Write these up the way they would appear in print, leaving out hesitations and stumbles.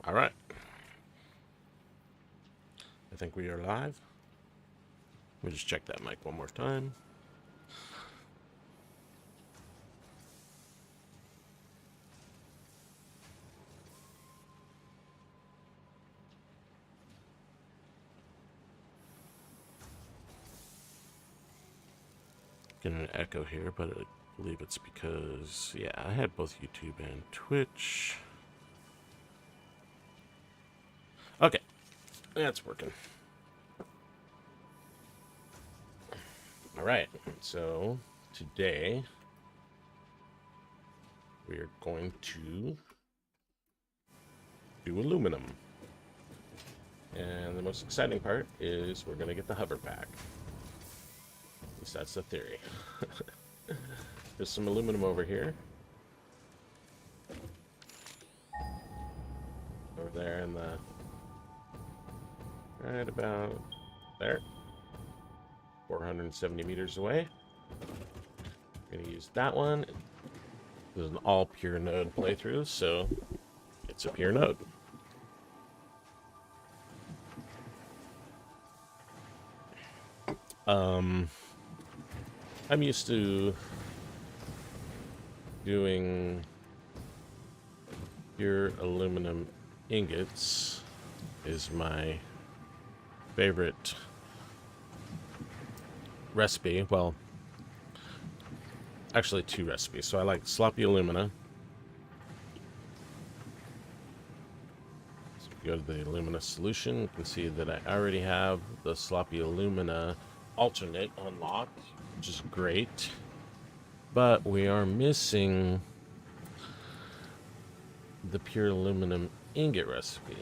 All right. I think we are live. Let me just check that mic one more time. Getting an echo here, but I believe it's because, yeah, I had both YouTube and Twitch. Okay, that's working. All right, so today we're going to do aluminum. And the most exciting part is we're going to get the Hoverpack. At least that's the theory. There's some aluminum over here. Over there in the... right about there. 470 meters away. I'm going to use that one. This is an all pure node playthrough, so it's a pure node. I'm used to doing pure aluminum ingots is my favorite recipe. Well, actually two recipes. So I like sloppy alumina. So if you go to the alumina solution, you can see that I already have the sloppy alumina alternate unlocked, which is great. But we are missing the pure aluminum ingot recipe.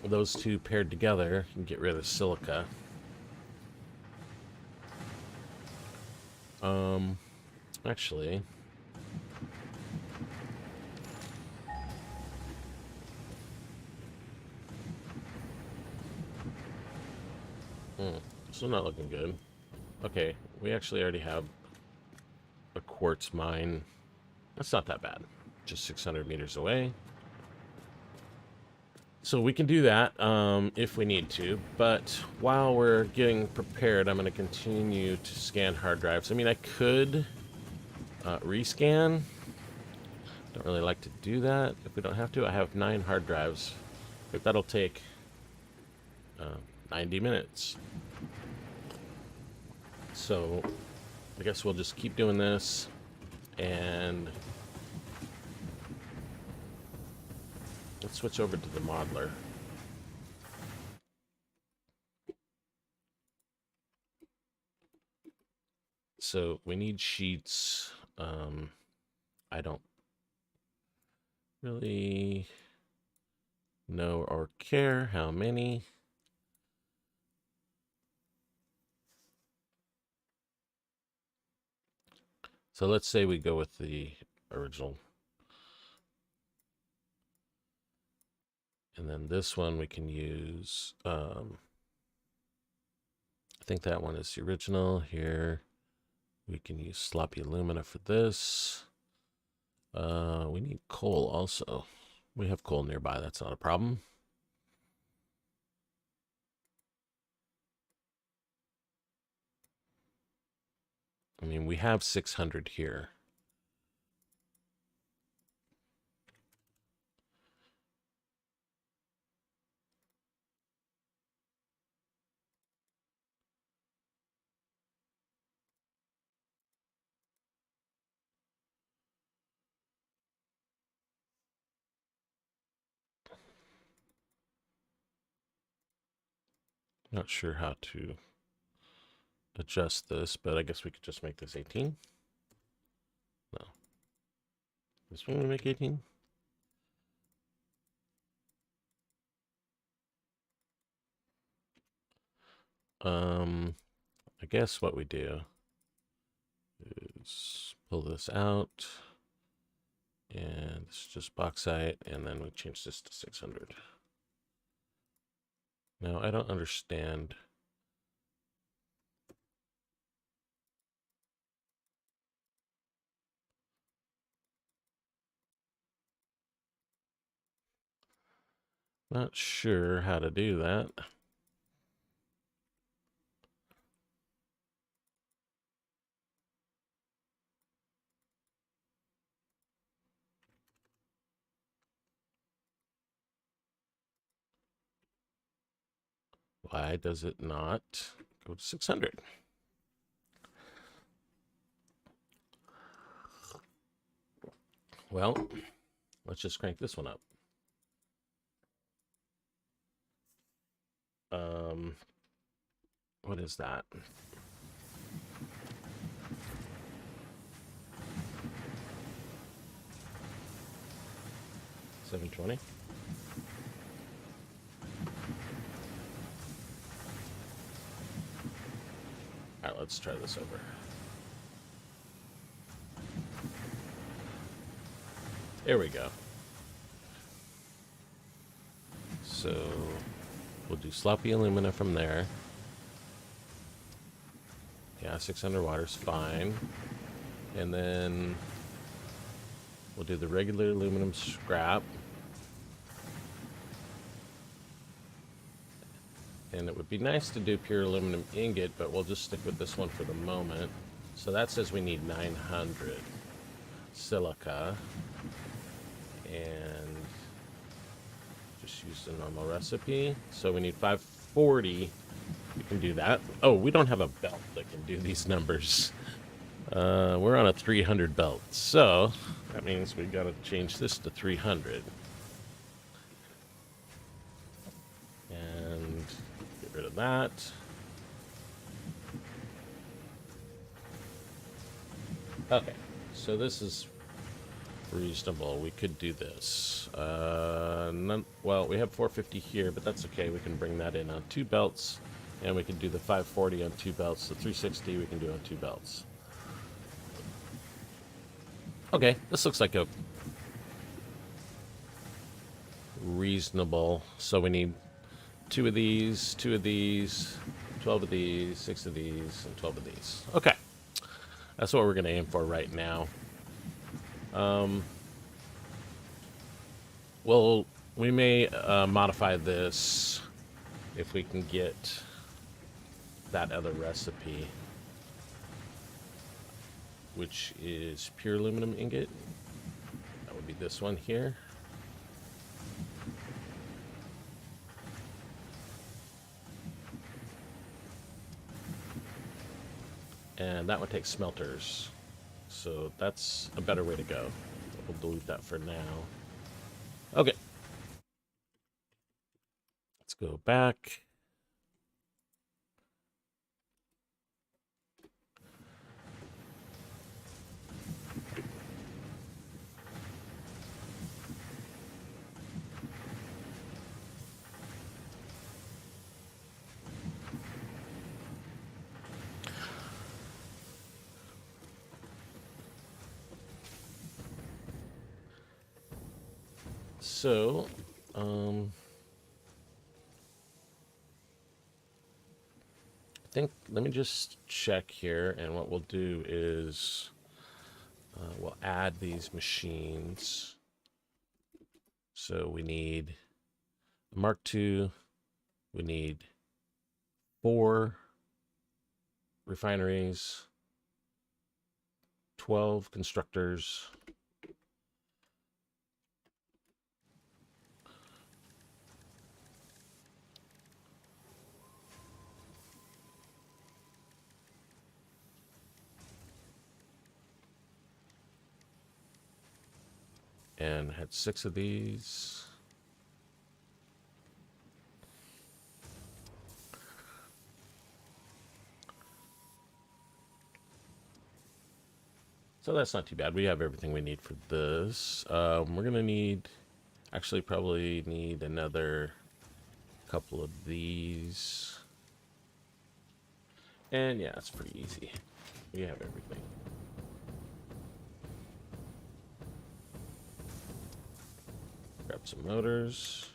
Those two paired together can get rid of silica. Actually, still not looking good. Okay, we actually already have a quartz mine. That's not that bad. Just 600 meters away. So we can do that if we need to. But while we're getting prepared, I'm going to continue to scan hard drives. I mean, I could rescan. Don't really like to do that if we don't have to. I have 9 hard drives. But that'll take 90 minutes. So I guess we'll just keep doing this. And let's switch over to the modeler. So we need sheets. I don't really know or care how many. So let's say we go with the original. And then this one we can use, I think that one is the original. Here we can use sloppy alumina for this. We need coal also. We have coal nearby, that's not a problem. I mean, we have 600 here. Not sure how to adjust this, but I guess we could just make this 18. No. This one we make 18? I guess what we do is pull this out, and it's just bauxite, and then we change this to 600. Now, I don't understand. Not sure how to do that. Why does it not go to 600? Well, let's just crank this one up. What is that? $720. All right, let's try this over. There we go. So we'll do sloppy alumina from there. Yeah, 600 water's fine. And then we'll do the regular aluminum scrap. And it would be nice to do pure aluminum ingot, but we'll just stick with this one for the moment. So that says we need 900 silica. And just use the normal recipe. So we need 540. We can do that. Oh, we don't have a belt that can do these numbers. We're on a 300 belt. So that means we got to change this to 300. And get rid of that. Okay, so this is reasonable. We could do this. Well, we have 450 here, but that's okay. We can bring that in on 2 belts, and we can do the 540 on 2 belts. The 360 we can do on 2 belts. Okay, this looks like a reasonable. So we need 2 of these, 2 of these, 12 of these, 6 of these, and 12 of these. Okay, that's what we're going to aim for right now. Well, we may modify this if we can get that other recipe, which is pure aluminum ingot. That would be this one here. And that one takes smelters. So that's a better way to go. We'll delete that for now. Okay. Let's go back. So, I think, let me just check here, and what we'll do is we'll add these machines. So we need a Mark II, we need 4 refineries, 12 constructors, and had 6 of these. So that's not too bad. We have everything we need for this. We're gonna need, actually probably need another couple of these. And yeah, it's pretty easy. We have everything. Grab some motors.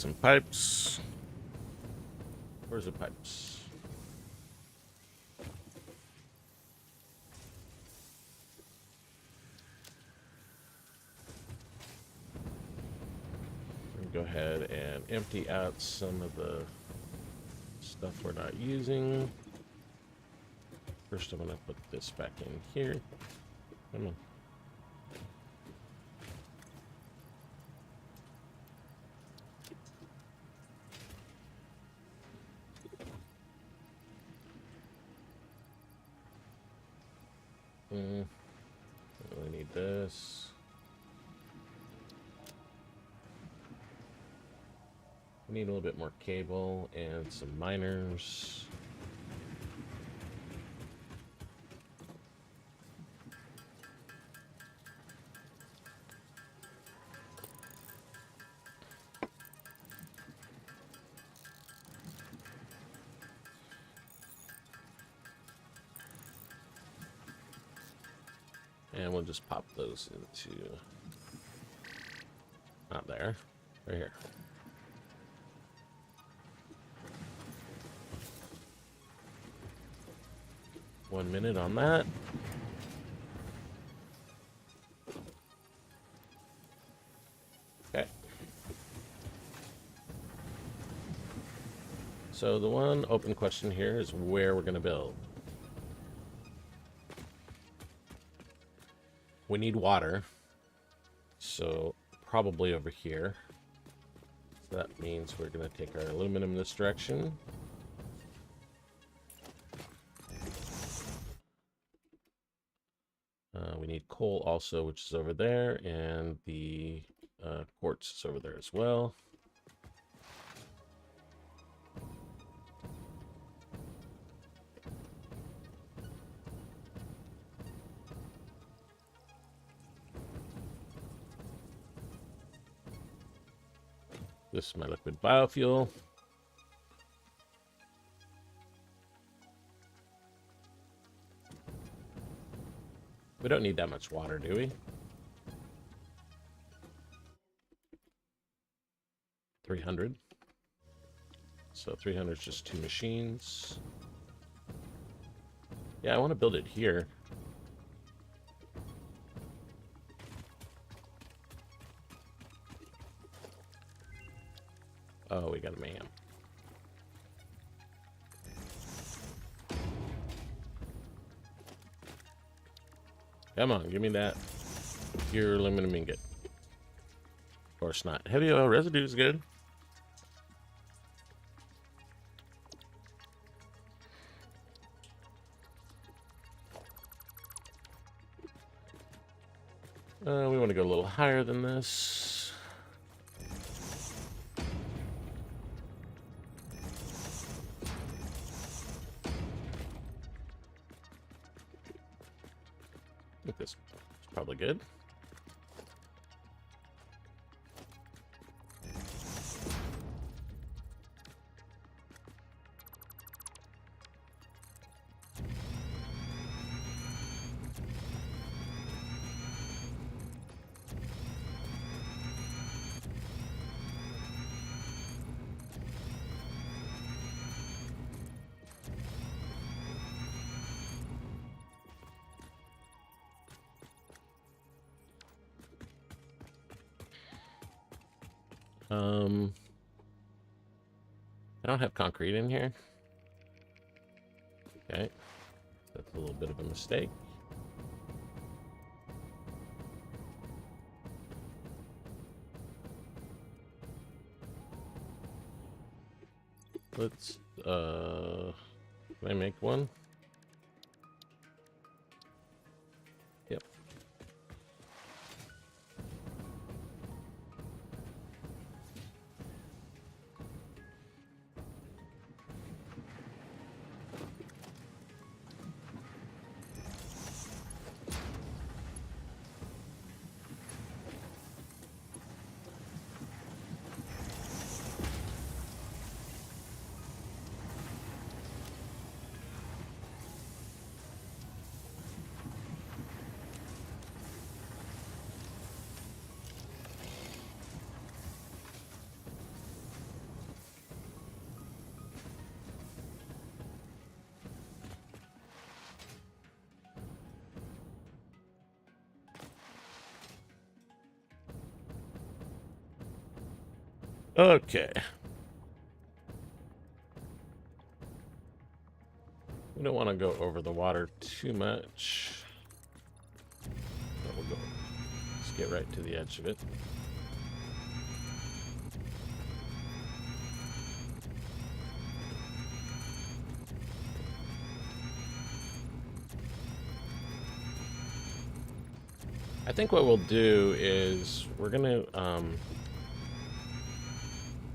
some pipes. Where's the pipes? Go ahead and empty out some of the stuff we're not using. First, I'm going to put this back in here. Come on. Don't really need this. We need a little bit more cable and some miners. And we'll just pop those into, not there, right here. One minute on that. Okay. So the one open question here is where we're going to build. We need water, so probably over here. So that means we're going to take our aluminum this direction. We need coal also, which is over there, and the quartz is over there as well. This is my liquid biofuel. We don't need that much water, do we? 300. So 300 is just 2 machines. Yeah, I want to build it here. Oh, we got a man. Come on, give me that pure aluminum ingot. Of course not. Heavy oil residue is good. We want to go a little higher than this. I think this is probably good. I don't have concrete in here. Okay. That's a little bit of a mistake. Let's, can I make one? Yep. Okay. We don't want to go over the water too much. But we'll go. Let's get right to the edge of it. I think what we'll do is we're gonna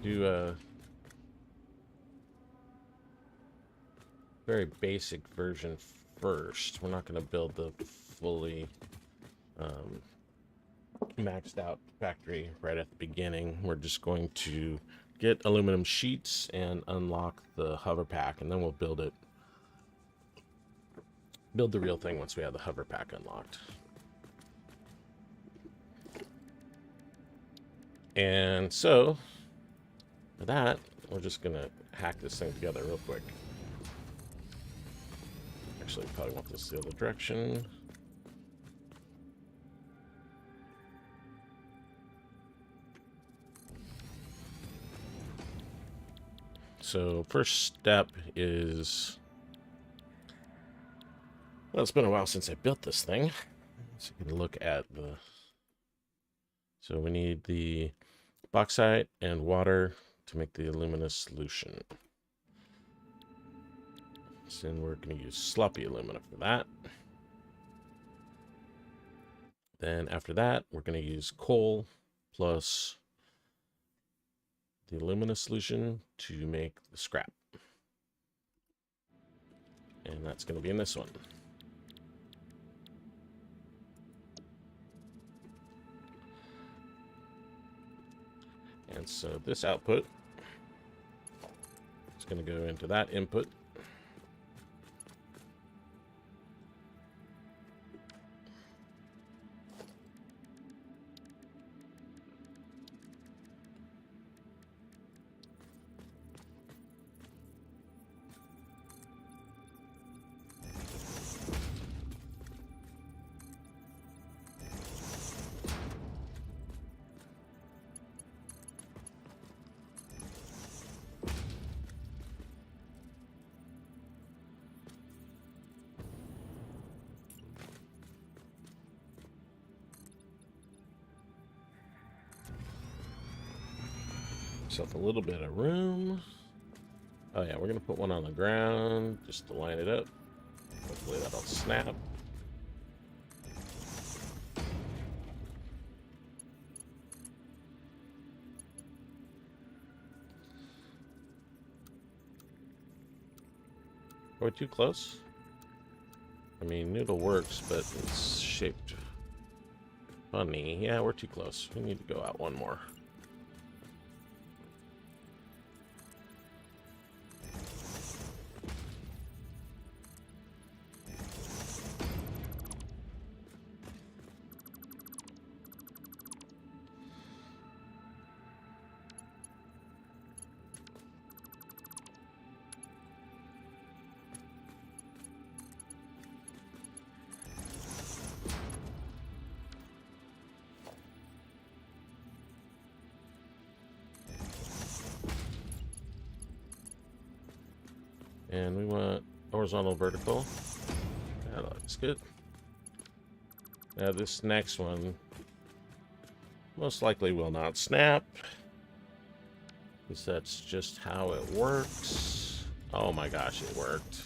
do a very basic version first. We're not gonna build the fully maxed out factory right at the beginning. We're just going to get aluminum sheets and unlock the Hoverpack, and then we'll build the real thing once we have the Hoverpack unlocked. And so, for that, we're just gonna hack this thing together real quick. Actually, probably want this the other direction. So, first step is... Well, it's been a while since I built this thing. So you can look at the... So we need the bauxite and water to make the alumina solution. So then we're going to use sloppy alumina for that. Then after that, we're going to use coal plus the alumina solution to make the scrap. And that's going to be in this one. And so this output is going to go into that input. Yourself a little bit of room. Oh yeah, we're gonna put one on the ground just to line it up. Hopefully that'll snap. Are we too close? I mean, noodle works, but it's shaped funny. Yeah, we're too close. We need to go out one more. And we want horizontal, vertical. That looks good. Now this next one most likely will not snap, because that's just how it works. Oh my gosh, it worked.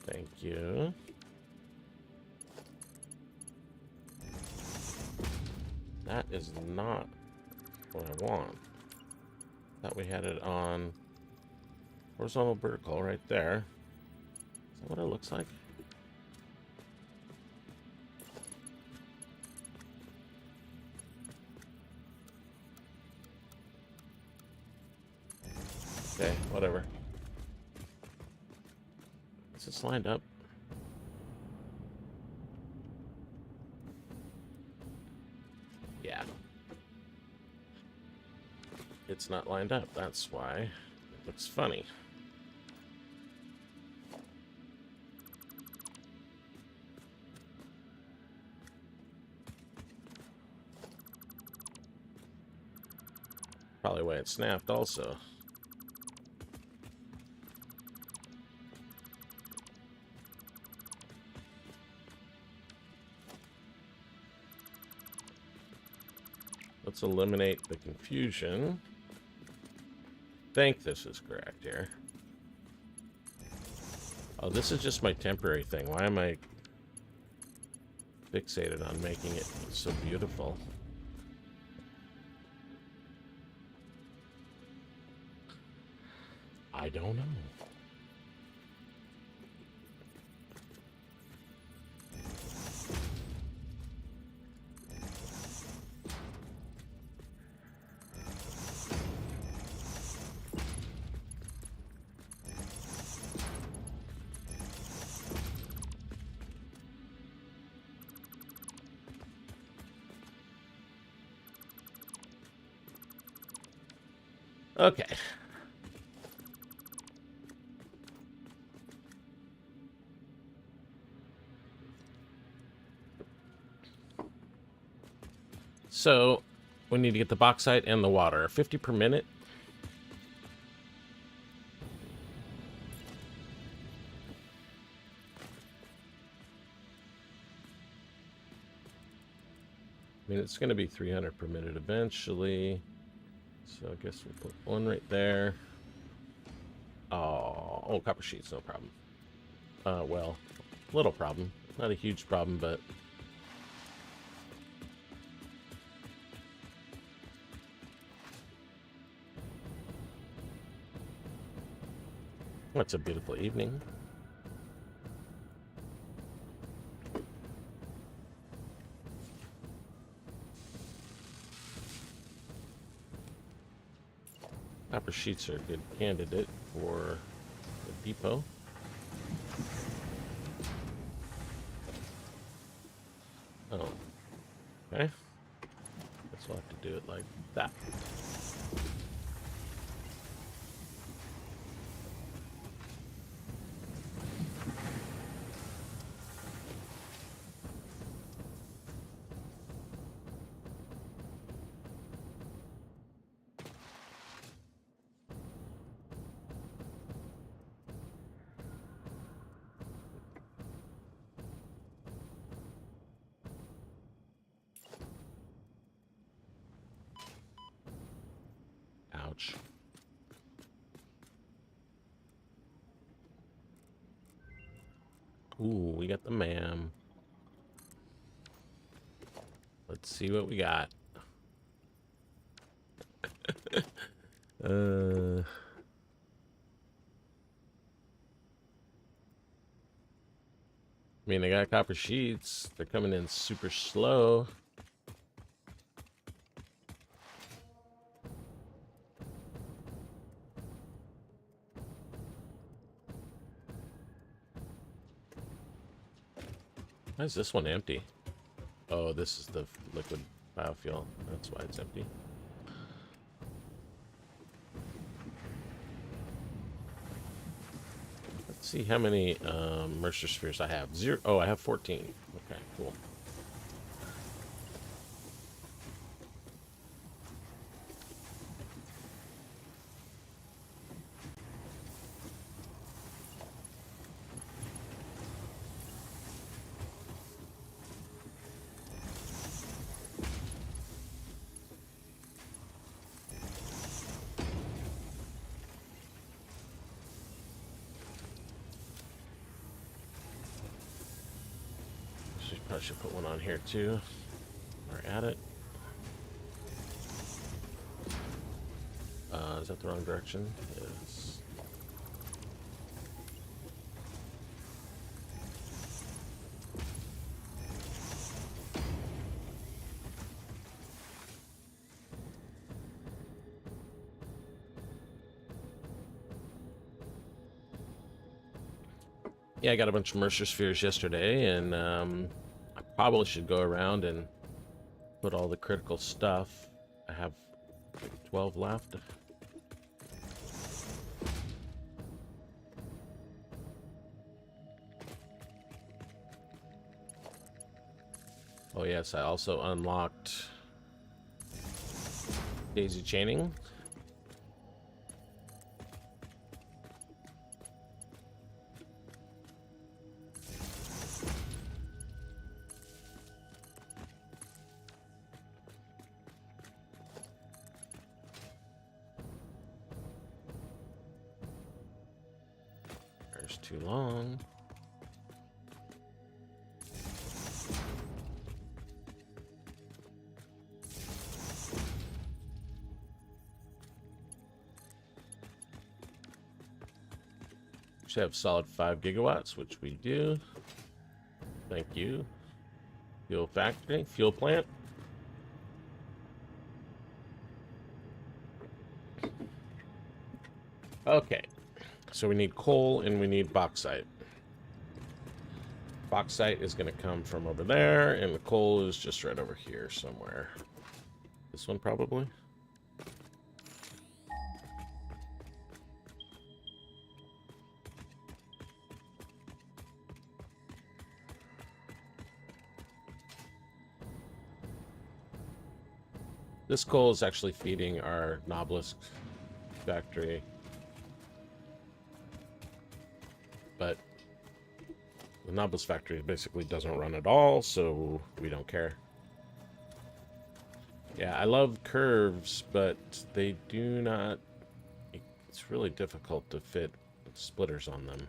Thank you. That is not what I want. Thought we had it on horizontal, vertical right there. Is that what it looks like? Okay, whatever. Is this lined up? Yeah. It's not lined up. That's why it looks funny. probably why it snapped also. Let's eliminate the confusion. I think this is correct here. Oh, this is just my temporary thing. Why am I fixated on making it so beautiful? I don't know. Okay. So, we need to get the bauxite and the water. 50 per minute. I mean, it's going to be 300 per minute eventually. So I guess we'll put one right there. Oh, copper sheets, no problem. Well, little problem. Not a huge problem, but... It's a beautiful evening. Copper sheets are a good candidate for the depot. Oh, okay. Guess we'll have to do it like that. Ouch. Ooh, we got the ma'am. Let's see what we got. I mean, they got copper sheets. They're coming in super slow. Why is this one empty? Oh, this is the liquid biofuel. That's why it's empty. Let's see how many Mercer spheres I have. 0. Oh, I have 14. Okay, cool. I should put one on here too. We're at it. Is that the wrong direction? Yes. Yeah, I got a bunch of Mercer spheres yesterday, and I probably should go around and put all the critical stuff. I have like 12 left. Oh yes, I also unlocked daisy chaining. There's too long. Should have solid 5 gigawatts, which we do. Thank you. Fuel factory, fuel plant. Okay, so we need coal and we need bauxite. Bauxite is going to come from over there, and the coal is just right over here somewhere. This one probably. This coal is actually feeding our Noblisk factory. But the Noblisk factory basically doesn't run at all, so we don't care. Yeah, I love curves, but they do not... It's really difficult to fit splitters on them.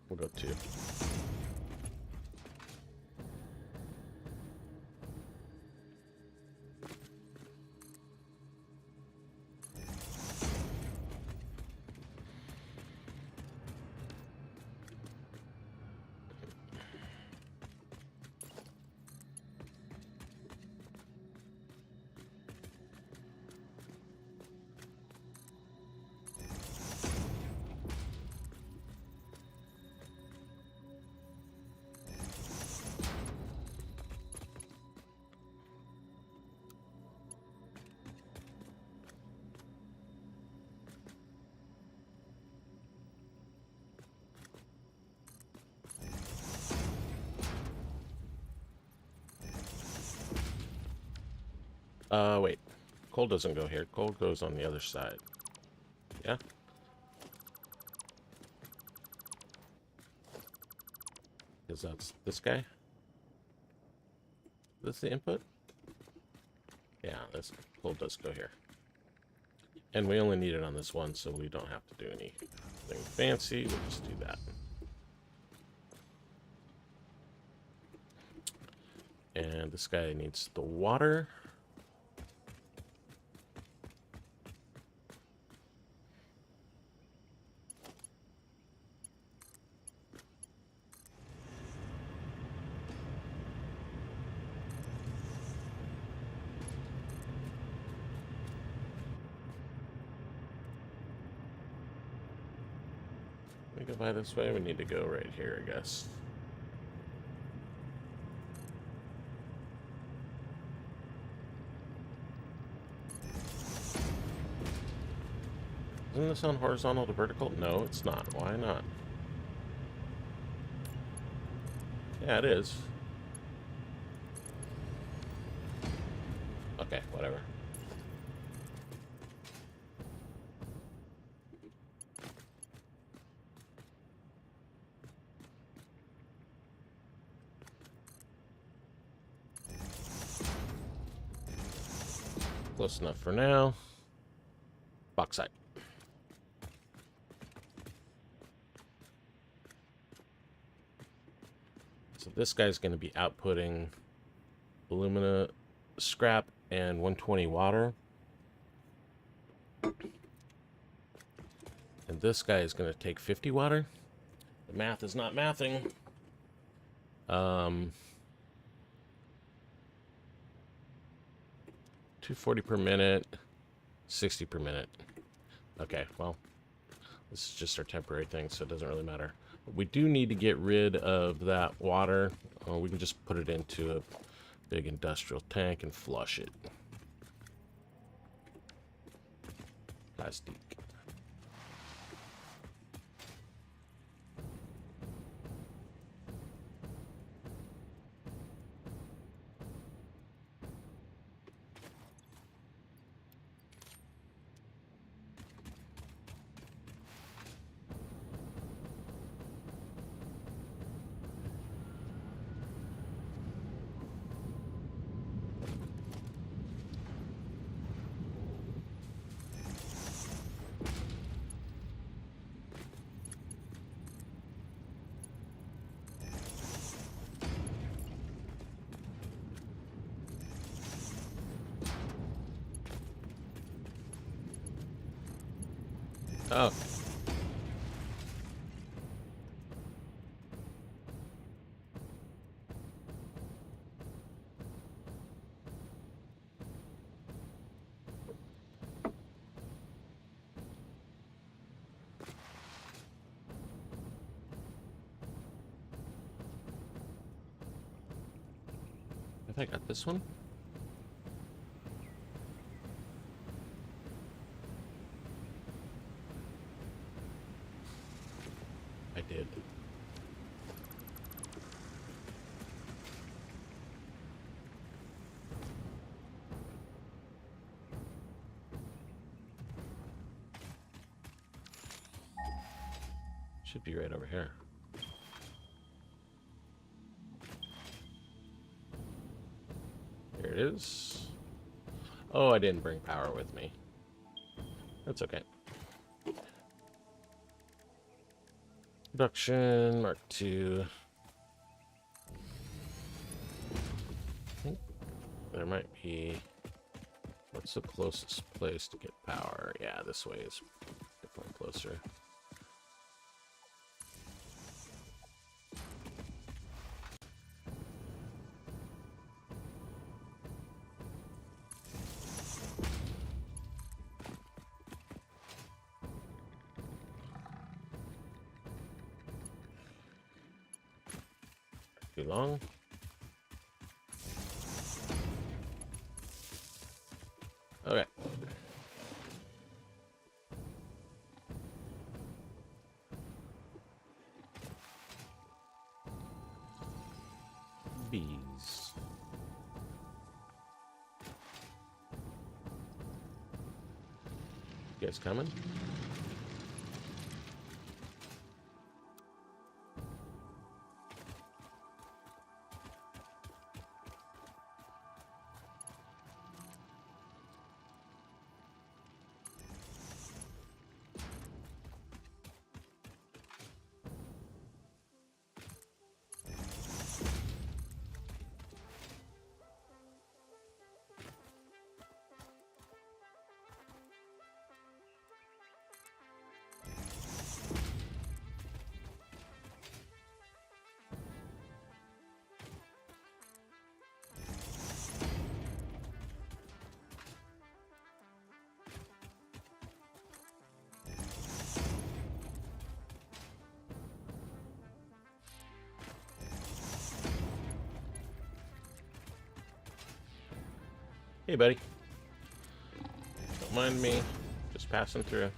We'll go 2. Wait. Coal doesn't go here. Coal goes on the other side. Yeah? Because that's this guy? This the input? Yeah, this coal does go here. And we only need it on this one, so we don't have to do anything fancy. We'll just do that. And this guy needs the water. We go by this way. We need to go right here, I guess. Isn't this on horizontal to vertical? No, it's not. Why not? Yeah, it is. Okay, whatever. Close enough for now. Bauxite. So this guy's going to be outputting alumina scrap and 120 water. And this guy is going to take 50 water. The math is not mathing. 240 per minute, 60 per minute. Okay, well, this is just our temporary thing, so it doesn't really matter. But we do need to get rid of that water. We can just put it into a big industrial tank and flush it. Plastic. Oh. I think I got this one. I did. Should be right over here. Here it is. Oh, I didn't bring power with me. That's okay. Production, Mark II. I think there might be... What's the closest place to get power? Yeah, this way is definitely closer. Too long. Okay. Bees. You guys coming? Hey, buddy. Don't mind me. Just passing through.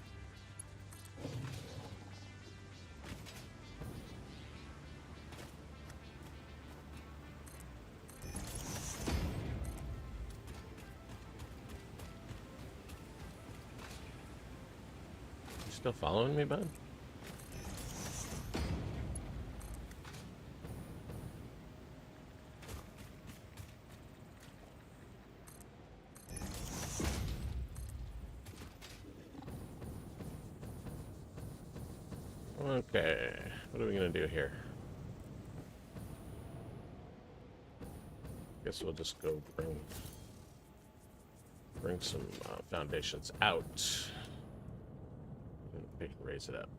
You still following me, bud? Okay, what are we gonna do here? Guess we'll just go bring some foundations out. We can raise it up.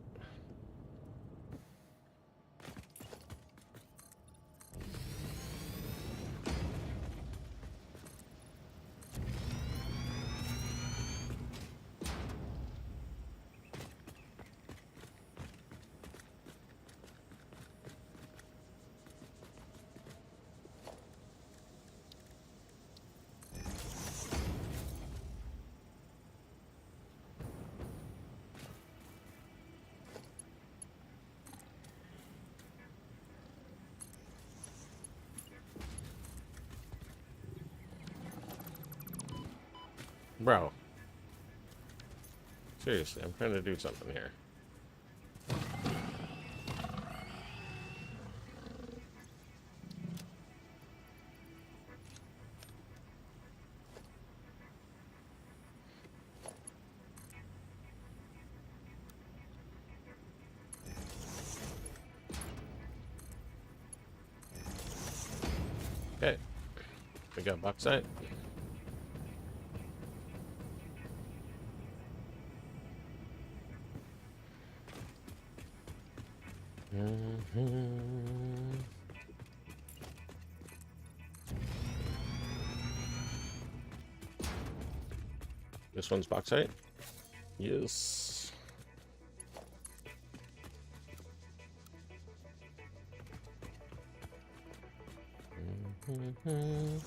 Bro. Seriously, I'm trying to do something here. Okay. We got bauxite. Mhm. This one's bauxite? Yes. Mhm.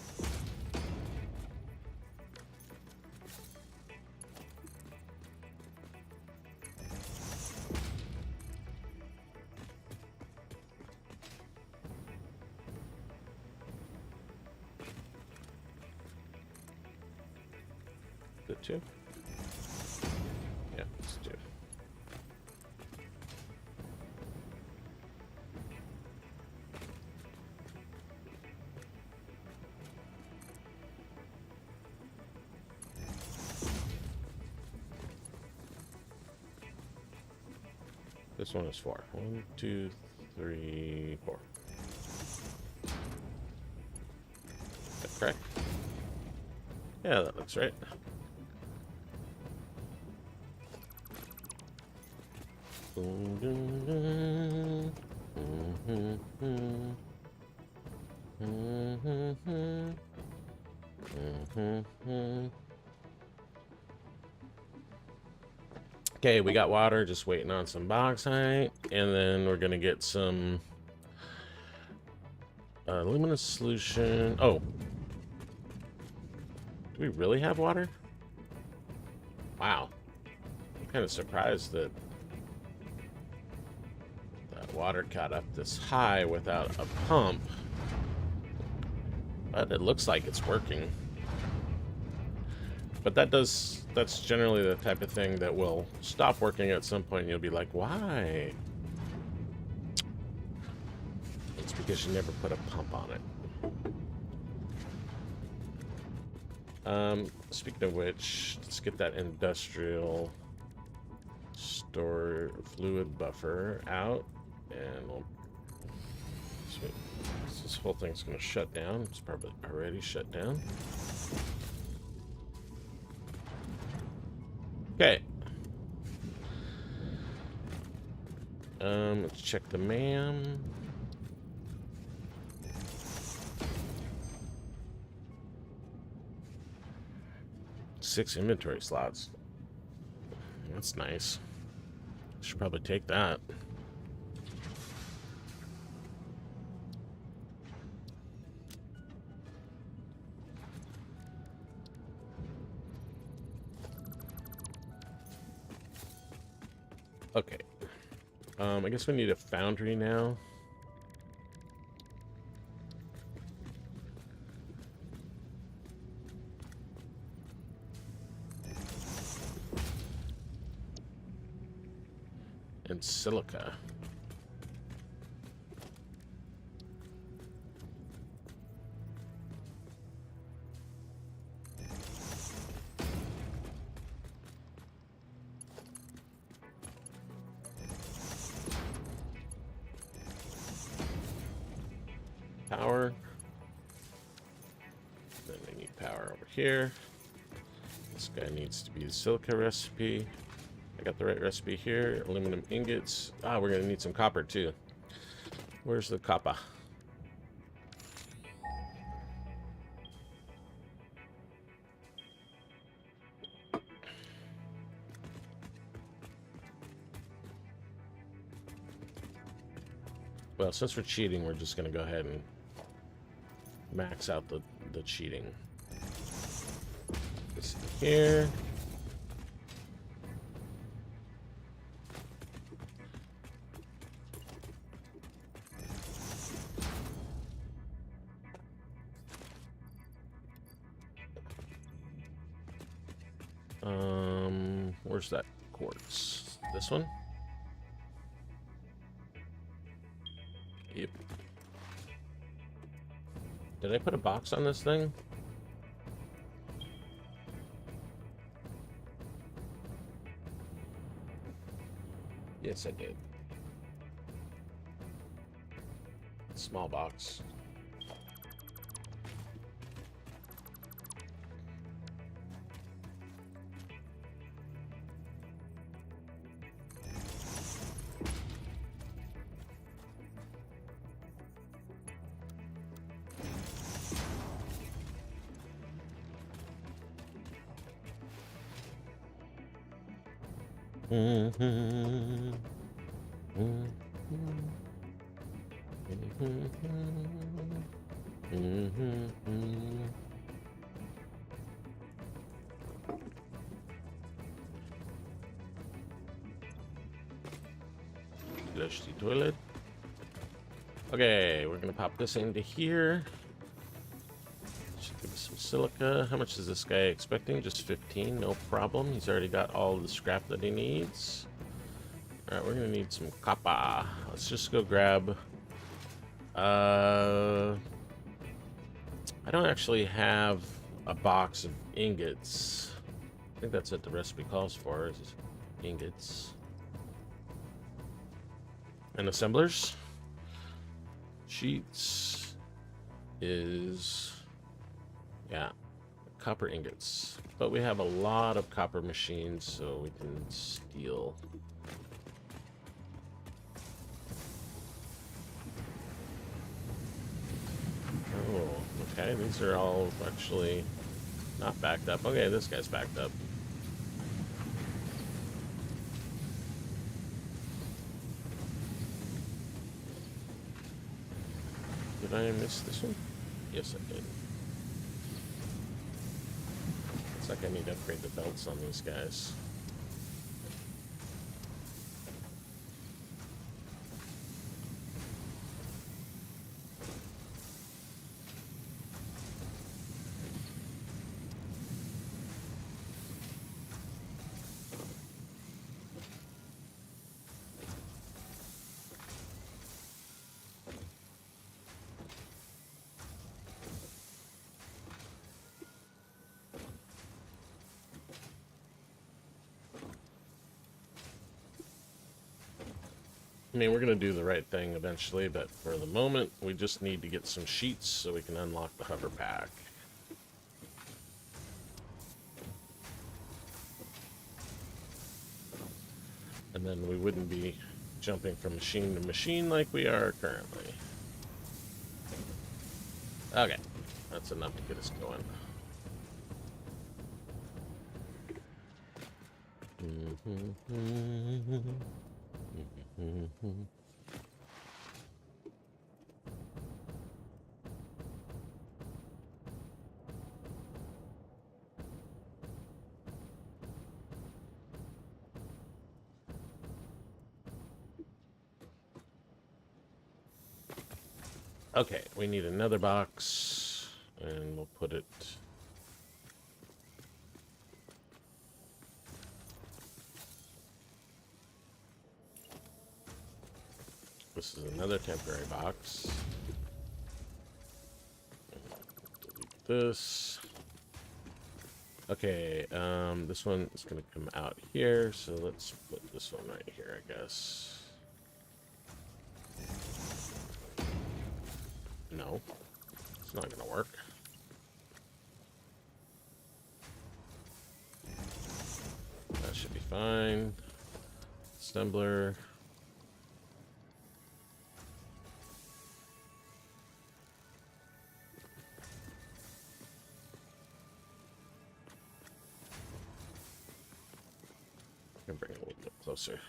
Good too. Yeah, let's do. This one is 4. 1, 2, 3, 4. Is that correct? Yeah, that looks right. Okay, we got water, just waiting on some bauxite, and then we're gonna get some luminous solution. Oh, do we really have water? Wow, I'm kind of surprised that that water got up this high without a pump, but it looks like it's working. But that's generally the type of thing that will stop working at some point and you'll be like, why? It's because you never put a pump on it. Speaking of which, let's get that industrial store fluid buffer out and we'll sweet. This whole thing's gonna shut down. It's probably already shut down. Okay. Let's check the MAM. Six inventory slots. That's nice. Should probably take that. Okay. I guess we need a foundry now. And silica. Power. Then we need power over here. This guy needs to be the silica recipe. I got the right recipe here. Aluminum ingots. Ah, we're gonna need some copper too. Where's the copper? Well, since we're cheating, we're just gonna go ahead and max out the cheating. This here. Where's that quartz? This one? Yep. Did I put a box on this thing? Yes, I did. Small box. Flush the toilet. Okay, we're gonna pop this into here. Should give us some silica. How much is this guy expecting? Just 15, no problem. He's already got all the scrap that he needs. Alright, we're gonna need some copper. Let's just go grab... I don't actually have a box of ingots. I think that's what the recipe calls for, is ingots. And assemblers. Sheets is... yeah, copper ingots. But we have a lot of copper machines, so we can steal. Oh, okay, these are all actually not backed up. Okay, this guy's backed up. Did I miss this one? Yes, I did. Looks like I need to upgrade the belts on these guys. I mean, we're going to do the right thing eventually, but for the moment, we just need to get some sheets so we can unlock the Hoverpack. And then we wouldn't be jumping from machine to machine like we are currently. Okay, that's enough to get us going. Okay, we need another box, and we'll put it... This is another temporary box. Delete this. Okay, this one is going to come out here, so let's put this one right here, I guess. No, it's not going to work. That should be fine. Assembler. I'm going to bring it a little bit closer.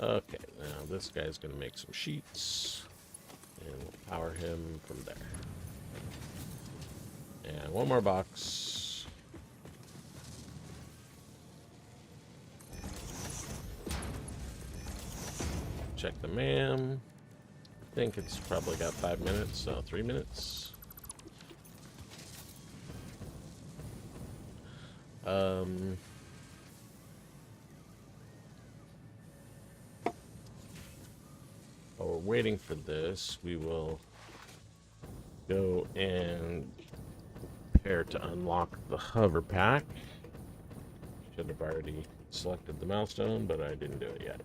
Okay, now this guy's going to make some sheets, and we'll power him from there. And one more box. Check the MAM. I think it's probably got 5 minutes, so 3 minutes. While we're waiting for this, we will go and prepare to unlock the Hoverpack. Should have already selected the milestone, but I didn't do it yet.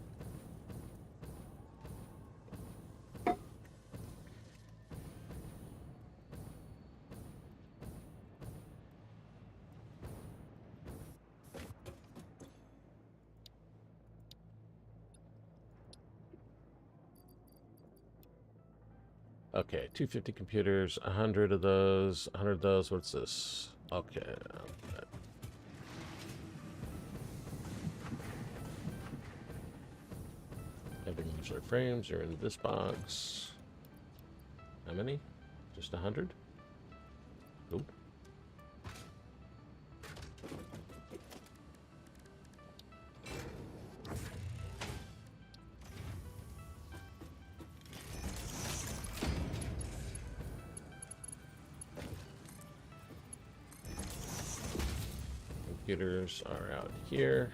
Okay, 250 computers, 100 of those, 100 of those. What's this? Okay. Heavy modular frames are in this box. How many? Just 100? Nope. Computers are out here.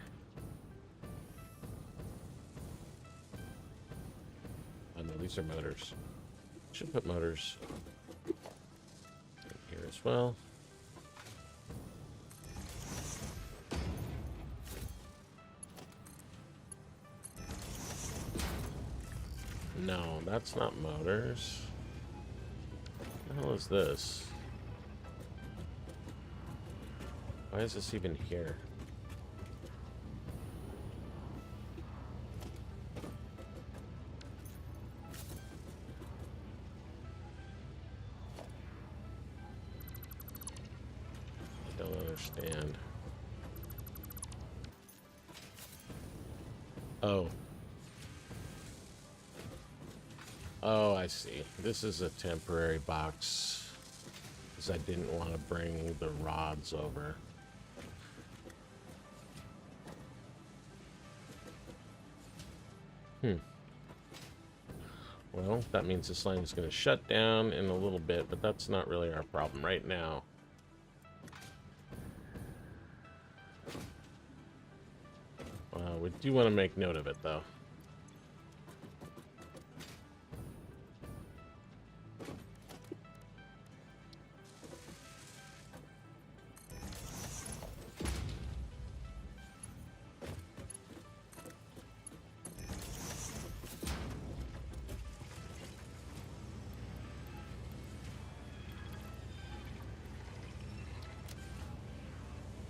Oh no, these are motors. Should put motors in here as well. No, that's not motors. What the hell is this? Why is this even here? I don't understand. Oh. Oh, I see. This is a temporary box because I didn't want to bring the rods over. Well, that means this line is going to shut down in a little bit, but that's not really our problem right now. We do want to make note of it, though.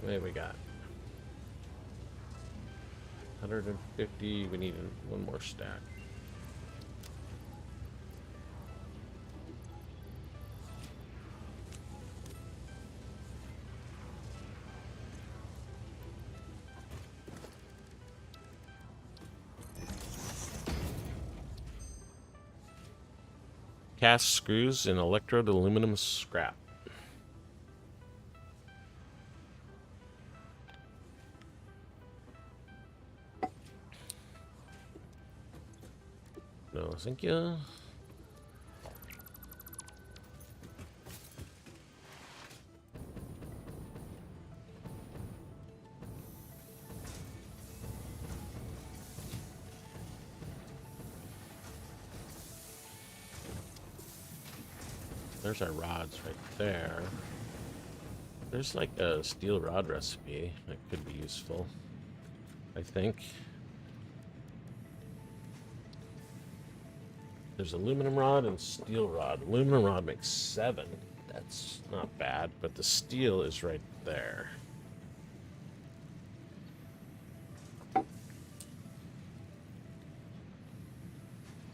What we got? 150. We need one more stack. Cast screws and electrode aluminum scrap. No, thank you. There's our rods right there. There's like a steel rod recipe that could be useful, I think. There's aluminum rod and steel rod. Aluminum rod makes 7. That's not bad, but the steel is right there.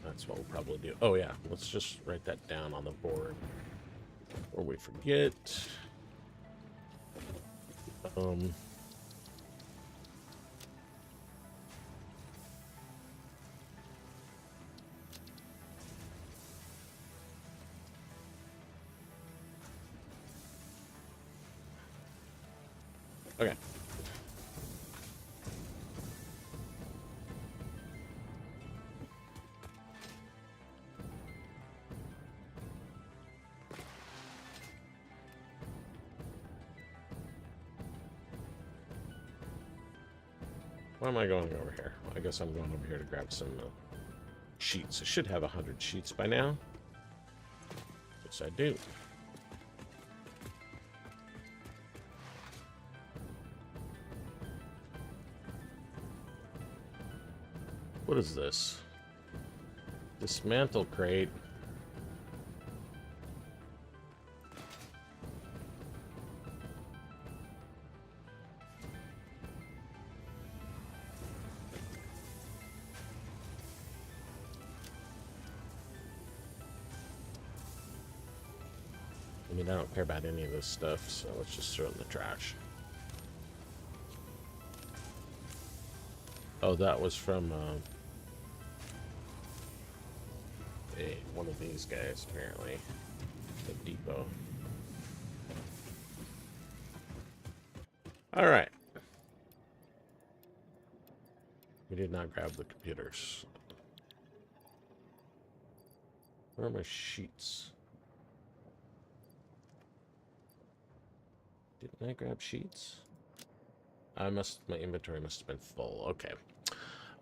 That's what we'll probably do. Oh yeah, let's just write that down on the board, or we forget. Okay. Why am I going over here? I guess I'm going over here to grab some sheets. I should have 100 sheets by now. Yes, I do. What is this? Dismantle crate. mean, I don't care about any of this stuff, so let's just throw it in the trash. Oh, that was from one of these guys, apparently. The depot. Alright. We did not grab the computers. Where are my sheets? Didn't I grab sheets? My inventory must have been full. Okay.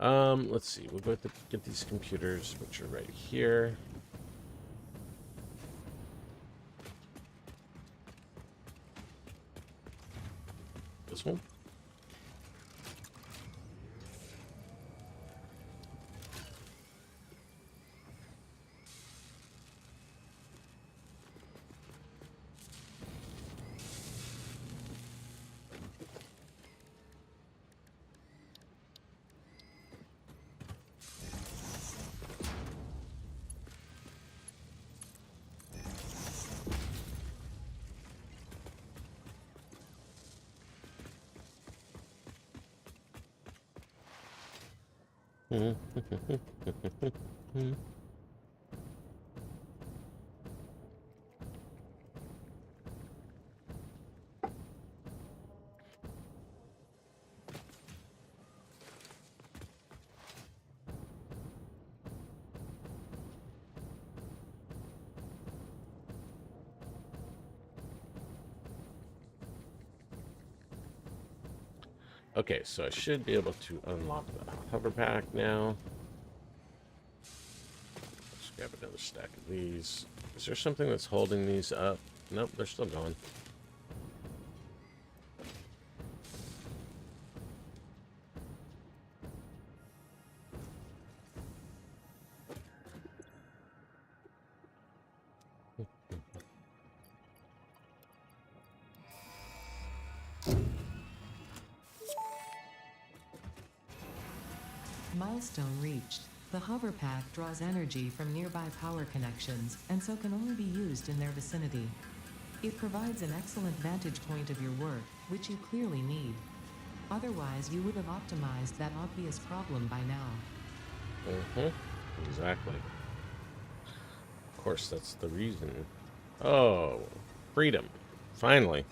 Let's see. We'll go have to get these computers, which are right here. This one. Okay, so I should be able to unlock the Hoverpack now. Let's grab another stack of these. Is there something that's holding these up? Nope, they're still going. Milestone reached. The Hoverpack draws energy from nearby power connections, and so can only be used in their vicinity. It provides an excellent vantage point of your work, which you clearly need. Otherwise, you would have optimized that obvious problem by now. Exactly. Of course, that's the reason. Oh, freedom. Finally.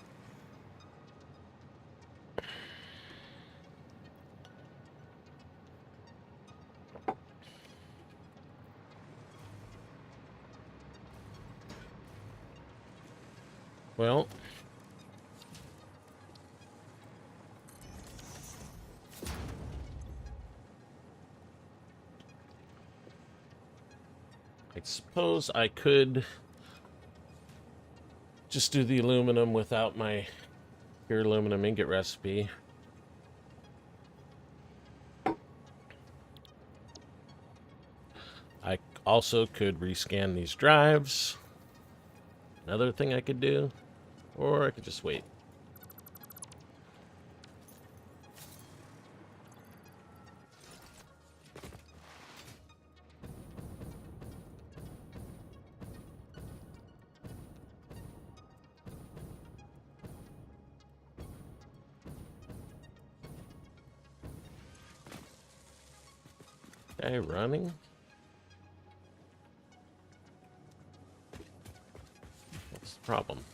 Well, I suppose I could just do the aluminum without my pure aluminum ingot recipe. I also could rescan these drives. Another thing I could do. Or I could just wait. Okay, running. What's the problem?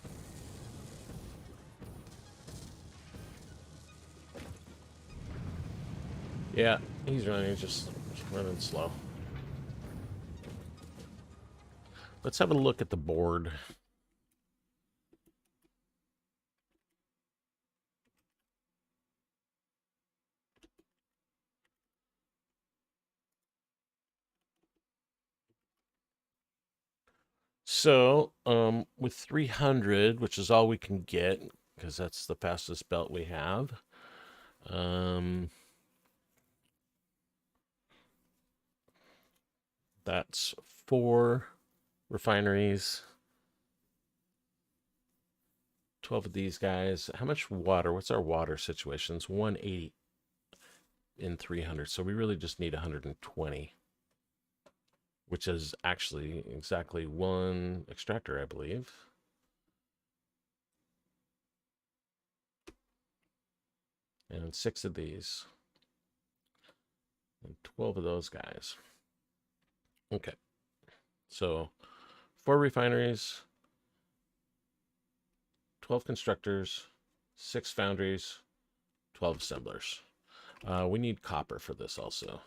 Yeah, he's running, just running slow. Let's have a look at the board. So, with 300, which is all we can get, because that's the fastest belt we have, that's 4 refineries, 12 of these guys. How much water? What's our water situation? It's 180 in 300, so we really just need 120, which is actually exactly 1 extractor, I believe. And 6 of these. And 12 of those guys. Okay. So 4 refineries, 12 constructors, 6 foundries, 12 assemblers. We need copper for this also.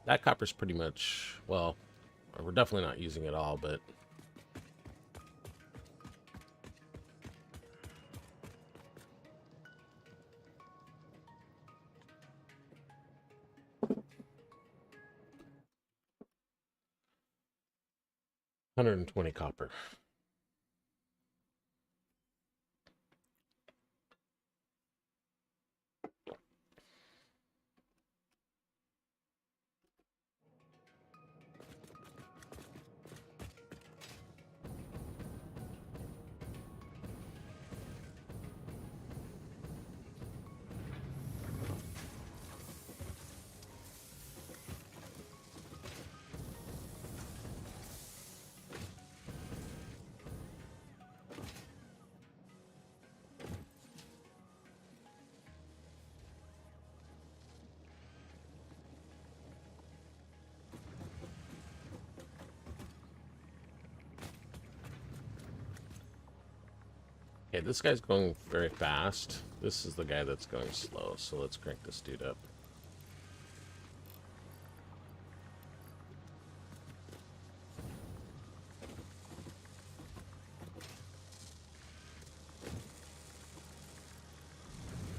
That copper's pretty much, well, we're definitely not using it all, but $120 copper. Okay, this guy's going very fast. This is the guy that's going slow, so let's crank this dude up.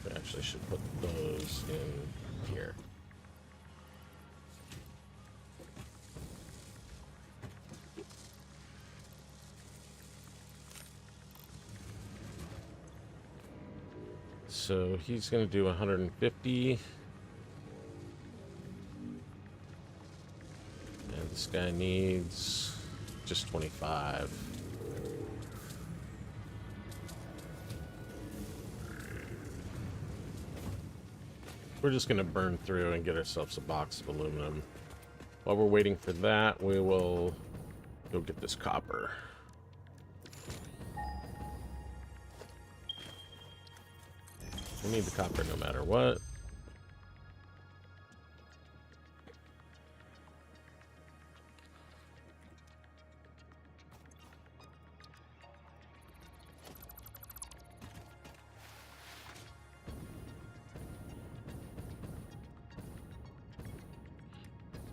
We actually should put those in here. So he's going to do 150. And this guy needs just 25. We're just going to burn through and get ourselves a box of aluminum. While we're waiting for that, we will go get this copper. We need the copper no matter what.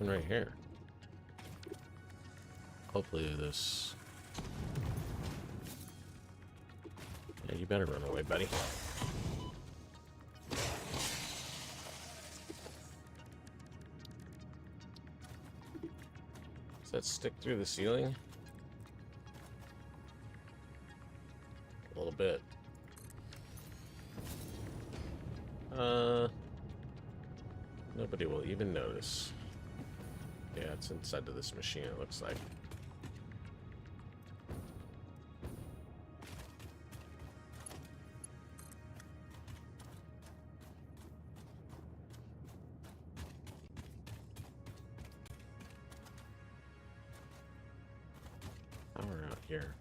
And right here. Hopefully this... Yeah, you better run away, buddy. Does that stick through the ceiling? A little bit. Nobody will even notice. Yeah, it's inside of this machine, it looks like. Power out here.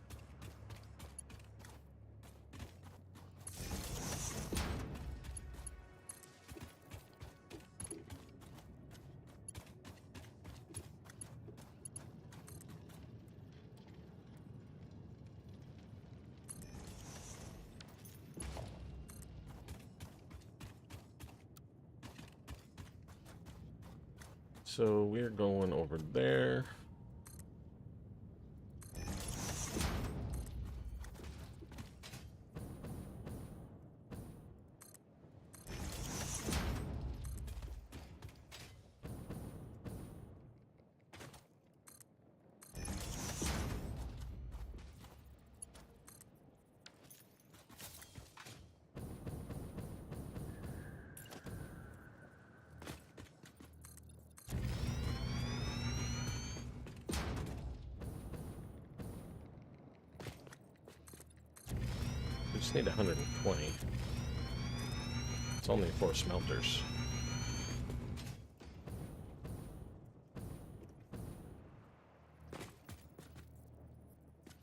So we're going over there. need 120. It's only 4 smelters.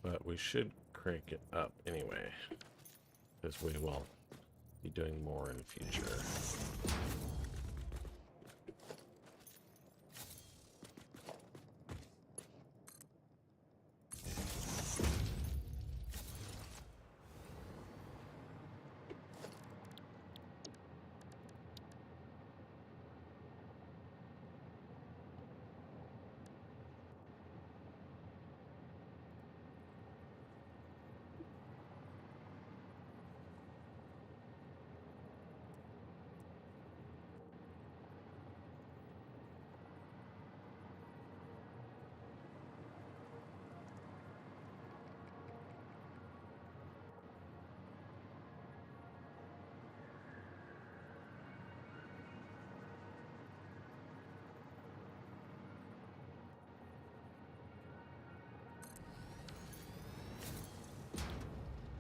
But we should crank it up anyway, because we will be doing more in the future.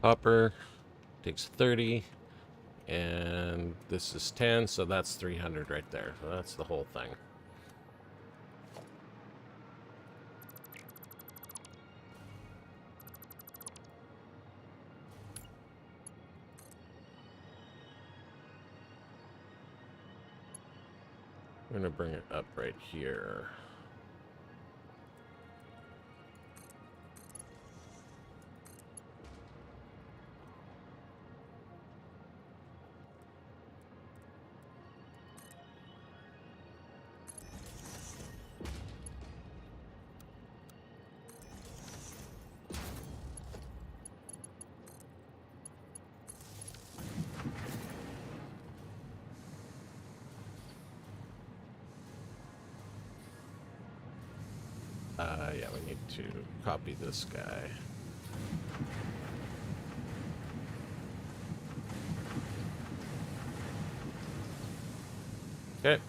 Copper takes 30, and this is 10, so that's 300 right there. So that's the whole thing. I'm gonna bring it up right here. Yeah, we need to copy this guy. Okay.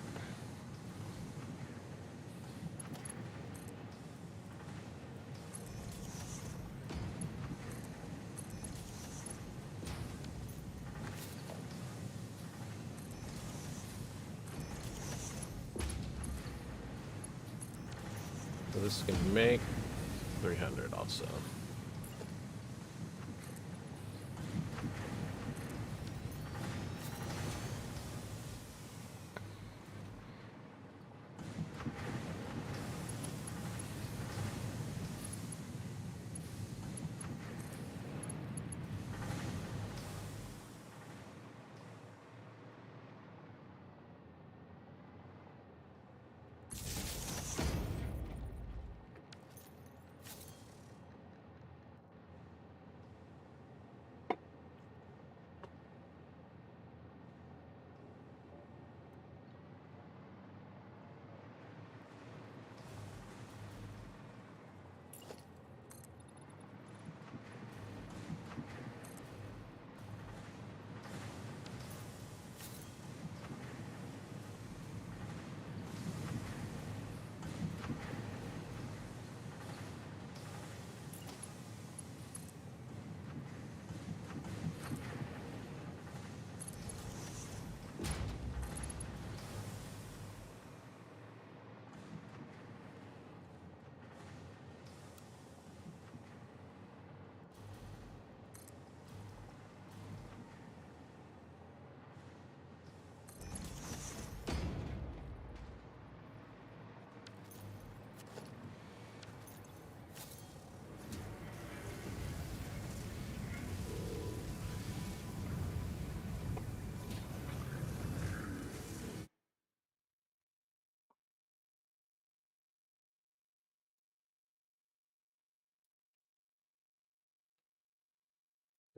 So this can make 300 also.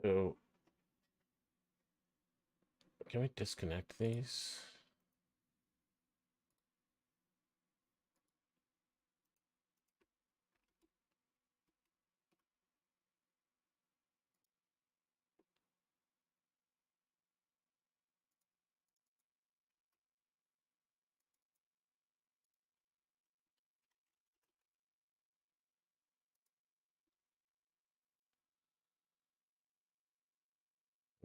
So can we disconnect these?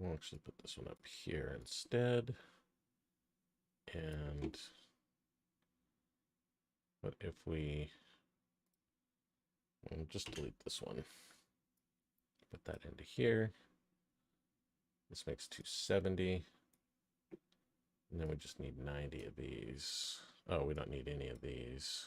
We'll actually put this one up here instead. And what if we, we'll just delete this one. Put that into here. This makes 270. And then we just need 90 of these. Oh, we don't need any of these.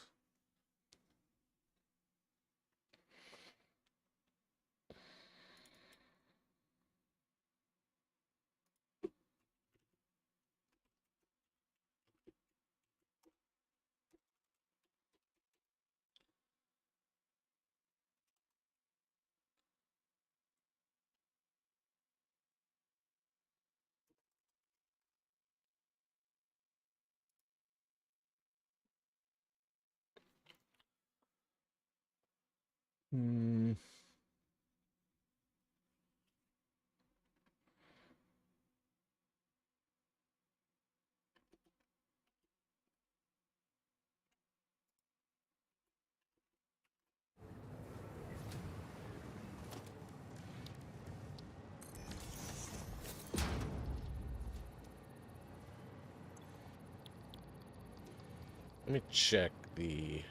Let me check the...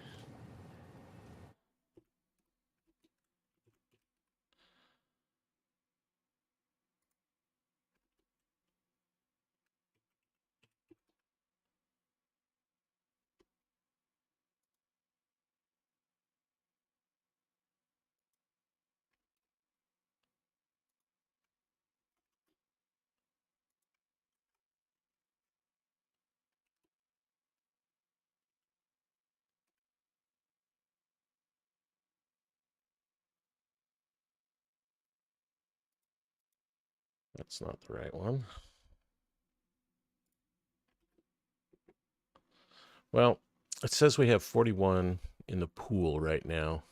That's not the right one. Well, it says we have 41 in the pool right now.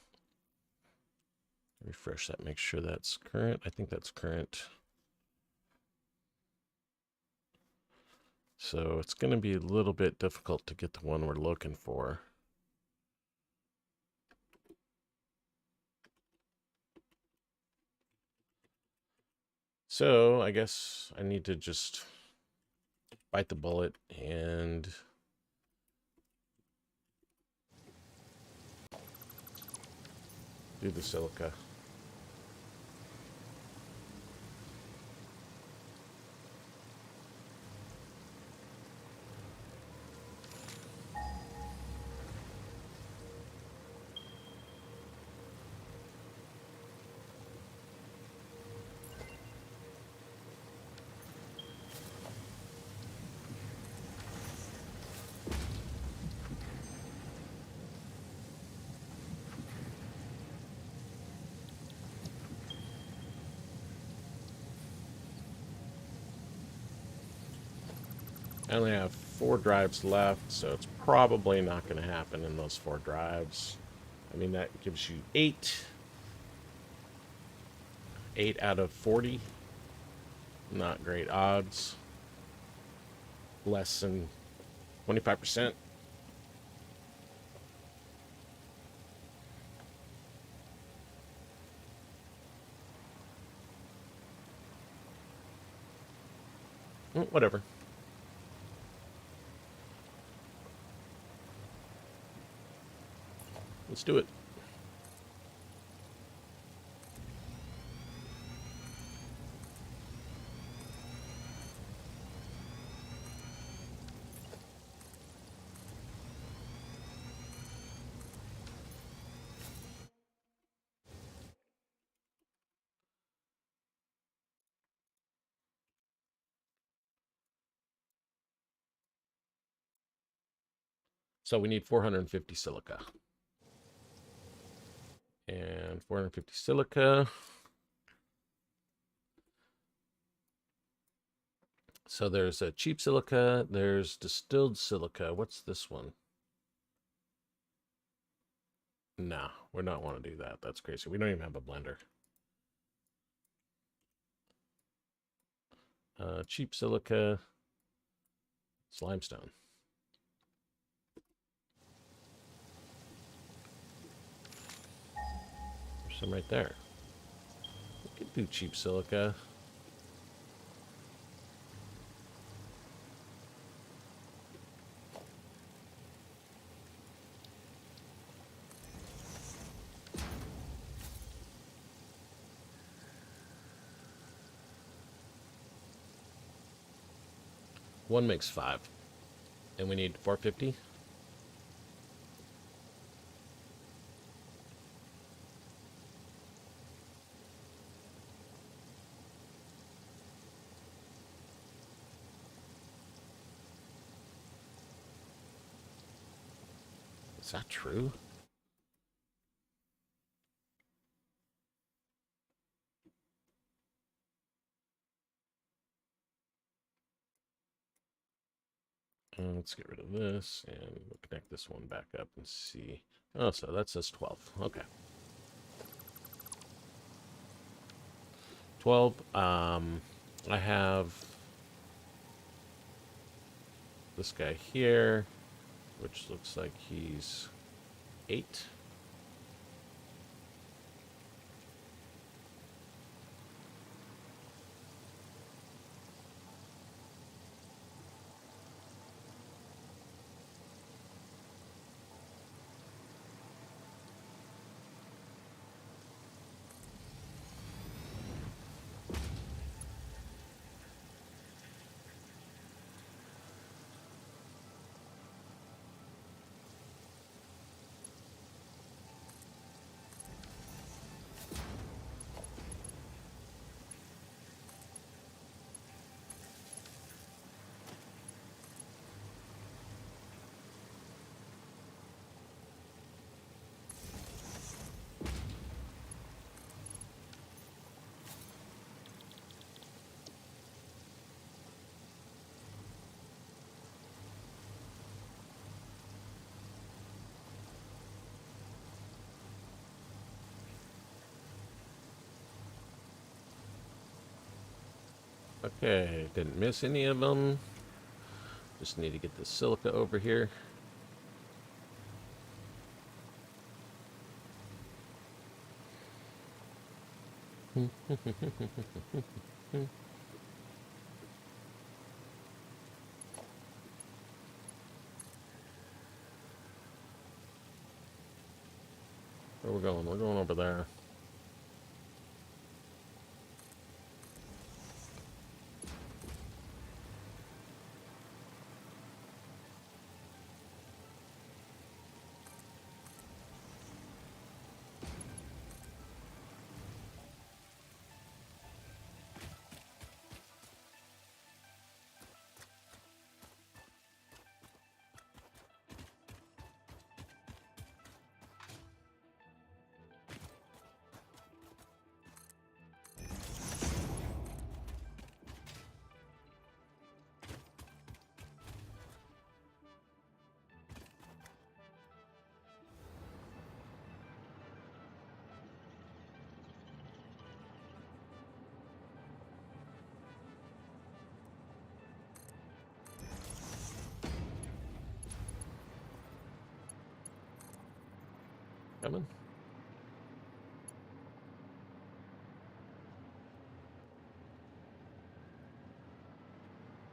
Refresh that, make sure that's current. I think that's current. So it's going to be a little bit difficult to get the one we're looking for. So I guess I need to just bite the bullet and do the silica. I only have 4 drives left, so it's probably not going to happen in those 4 drives. I mean, that gives you 8 out of 40. Not great odds. Less than 25%. Whatever. Let's do it. So we need 450 silica. And 450 silica. So there's a cheap silica, there's distilled silica. What's this one? Nah, we don't want to do that. That's crazy. We don't even have a blender. Cheap silica. It's limestone. There's some right there. We could do cheap silica. One makes 5. And we need 450. Is that true? Let's get rid of this and we'll connect this one back up and see. Oh, so that says 12. Okay. 12. I have this guy here, which looks like he's 8. Okay, didn't miss any of them. Just need to get the silica over here. Where we going? We're going over there. Coming.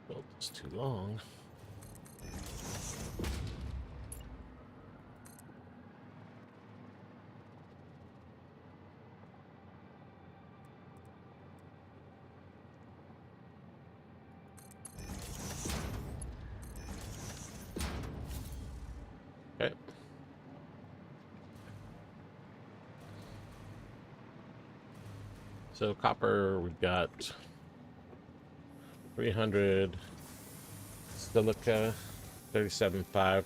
Well, it's too long. Okay. So copper, we've got 300, silica, 37.5.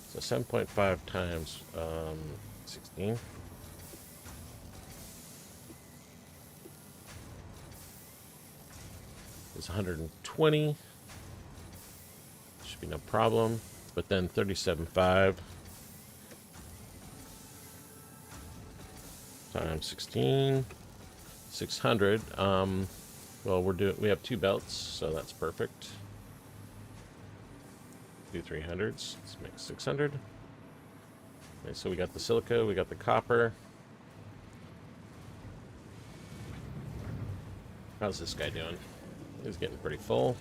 So 7.5 times 16. Is 120. Should be no problem. But then 37.5 times 16, 600. Well, we have 2 belts, so that's perfect. 2 300s. Let's make 600. Okay, so we got the silica, we got the copper. How's this guy doing? He's getting pretty full.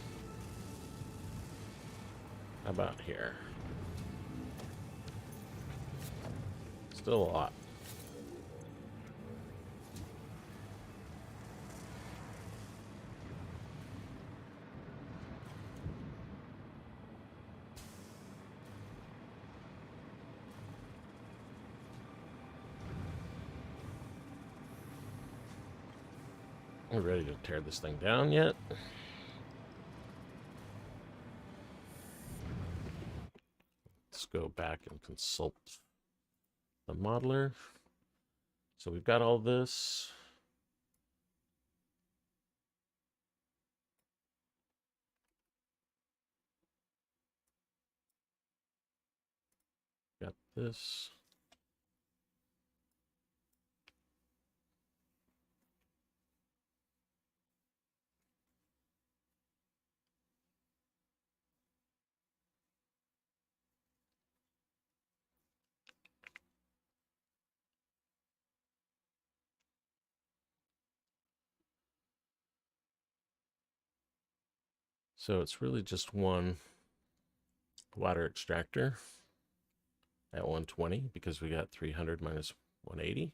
How about here? Still a lot. We're ready to tear this thing down yet. Let's go back and consult the modeler. So we've got all this. Got this. So it's really just one water extractor at 120 because we got 300 minus 180.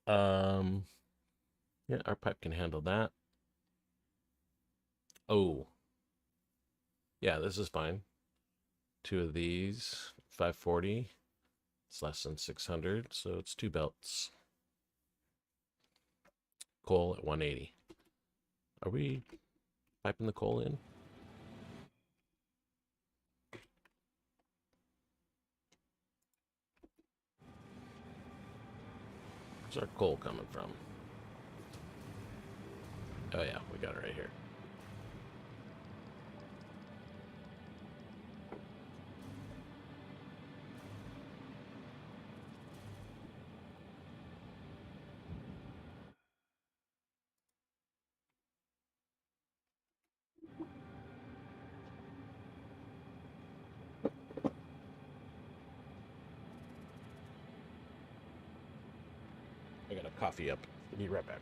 Yeah, our pipe can handle that. Oh, yeah, this is fine. Two of these, 540. It's less than 600, so it's 2 belts. Coal at 180. Are we piping the coal in? Where's our coal coming from? Oh yeah, we got it right here. I got a coffee up. Be right back.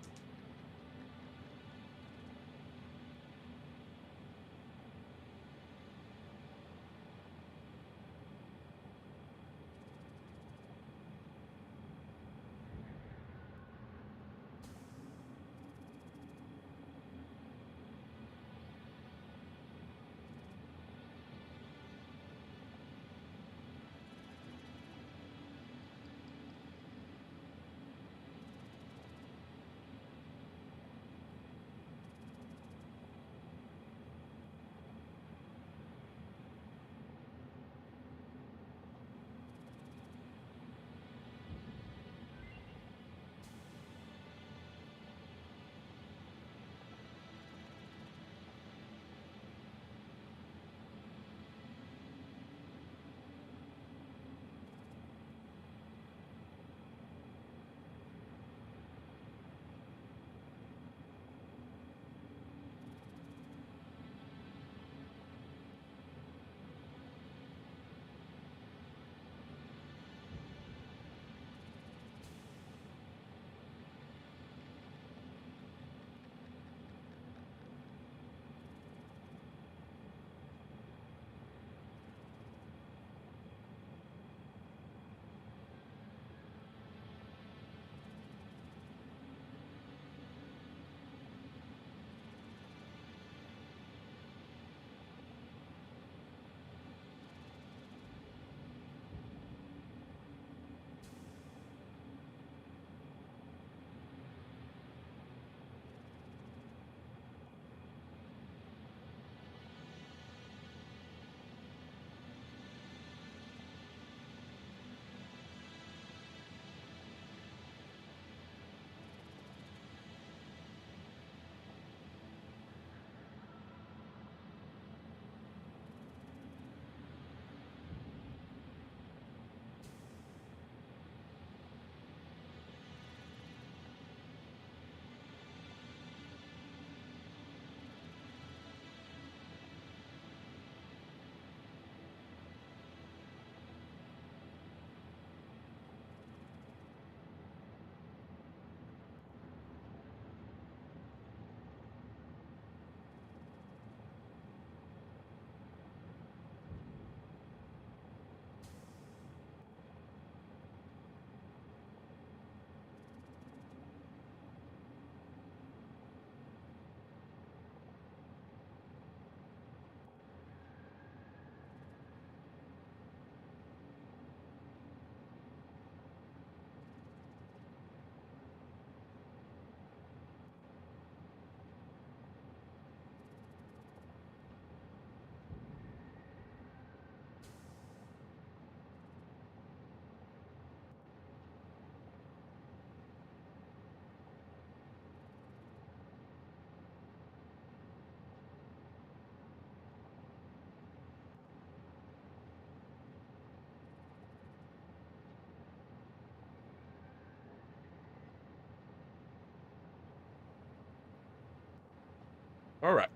All right.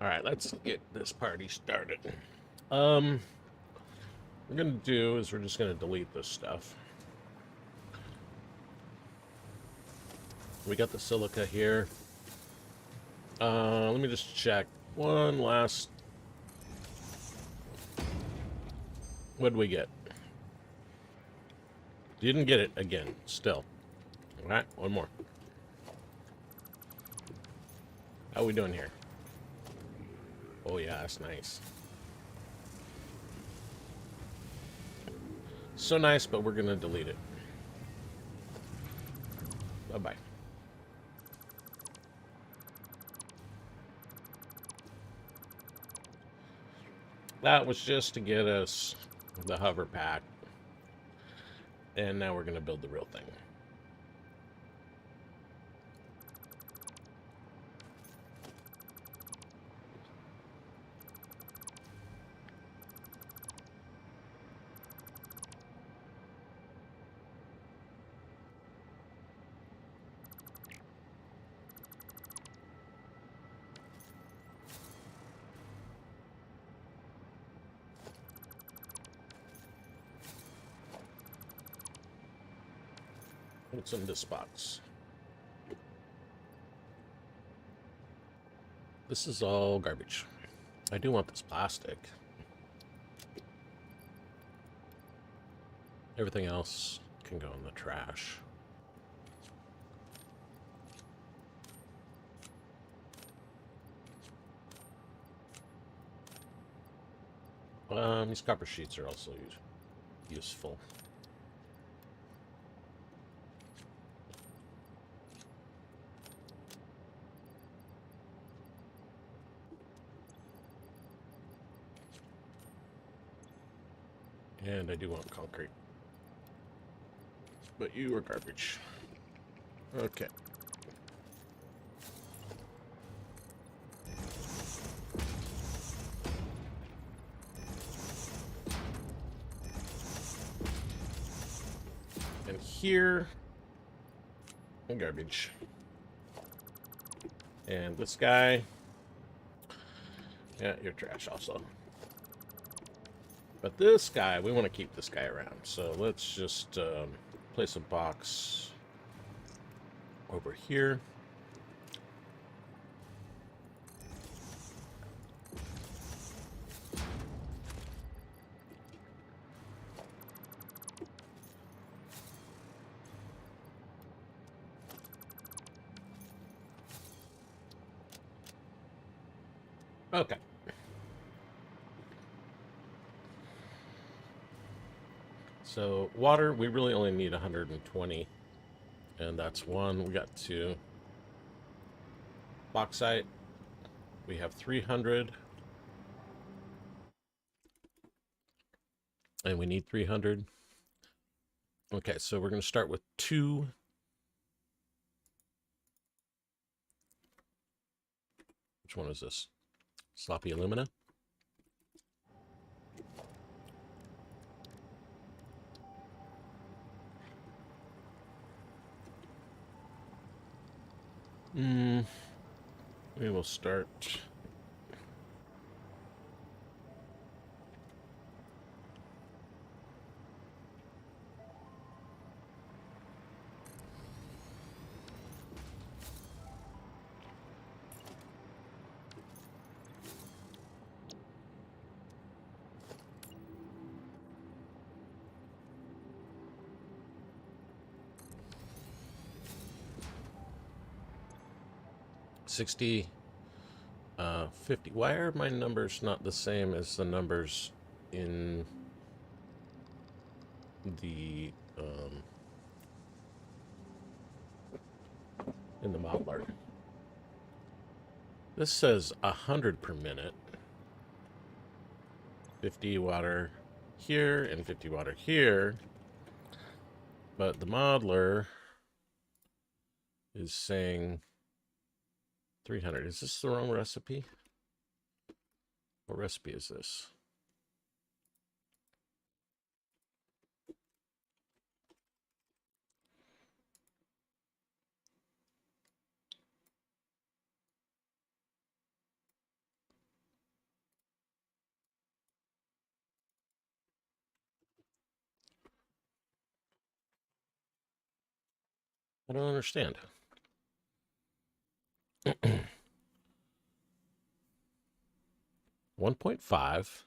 All right, let's get this party started. What we're gonna do is we're just gonna delete this stuff. We got the silica here. Let me just check one last. What did we get? Didn't get it again. Still. All right, one more. How we doing here? Oh yeah, that's nice. So nice, but we're gonna delete it. Bye-bye. That was just to get us the Hoverpack. And now we're gonna build the real thing. What's in this box? This is all garbage. I do want this plastic. Everything else can go in the trash. These copper sheets are also useful. And I do want concrete. But you are garbage. Okay. And here, garbage. And this guy, yeah, you're trash also. But this guy, we want to keep this guy around. So let's just place a box over here. Okay. So water, we really only need 120. And that's one. We got two. Bauxite, we have 300. And we need 300. Okay, so we're going to start with 2. Which one is this? Sloppy alumina. We will start. $60, 50. Why are my numbers not the same as the numbers in the modeler? This says 100 per minute. 50 water here and 50 water here. But the modeler is saying 300. Is this the wrong recipe? What recipe is this? I don't understand. 1.5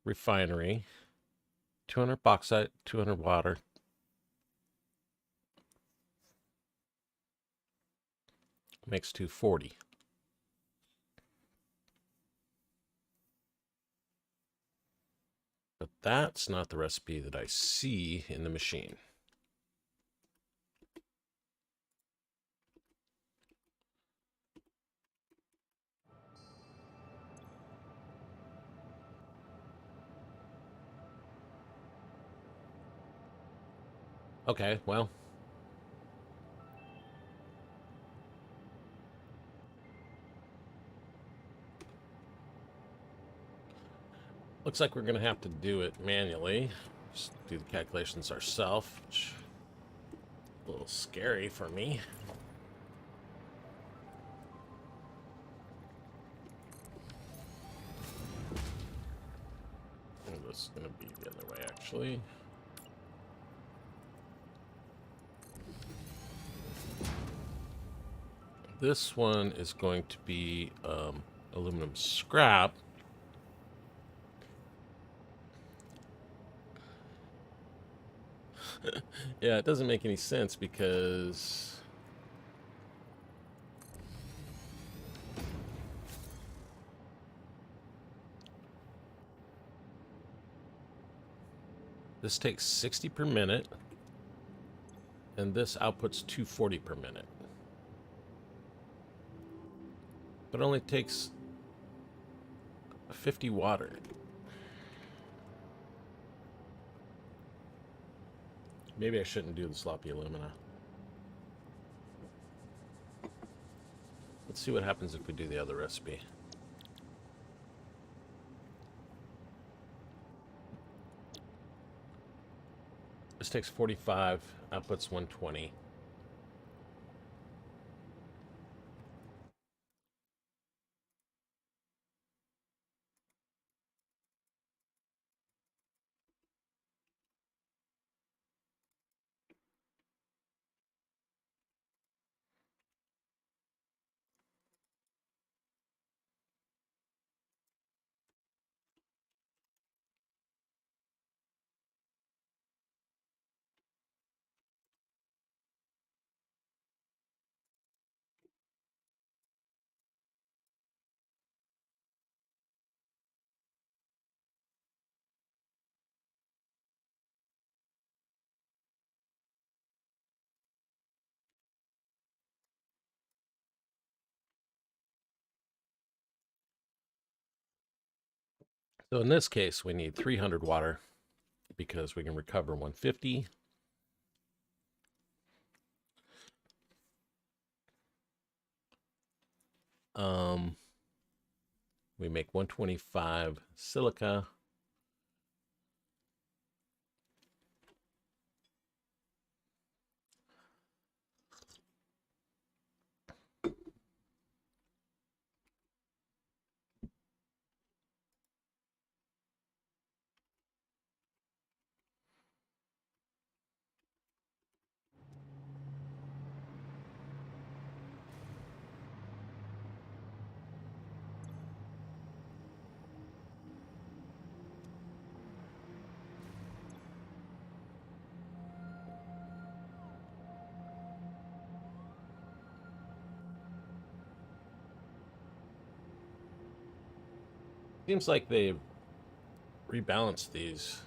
refinery, 200 bauxite, 200 water. Makes 240. But that's not the recipe that I see in the machine. Okay, well. Looks like we're going to have to do it manually. Just do the calculations ourselves, which is a little scary for me. And this is going to be the other way, actually. This one is going to be aluminum scrap. Yeah, it doesn't make any sense because this takes 60 per minute and this outputs 240 per minute. But it only takes 50 water. Maybe I shouldn't do the sloppy alumina. Let's see what happens if we do the other recipe. This takes 45, outputs 120. So in this case, we need 300 water because we can recover 150. We make 125 silica. Seems like they've rebalanced these.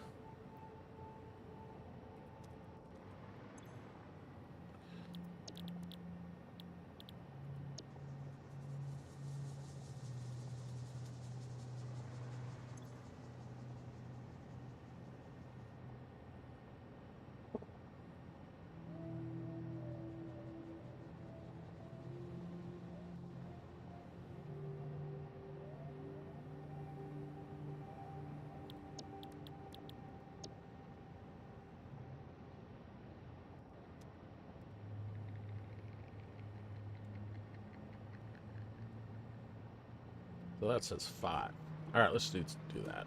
So that says 5. All right, let's do that.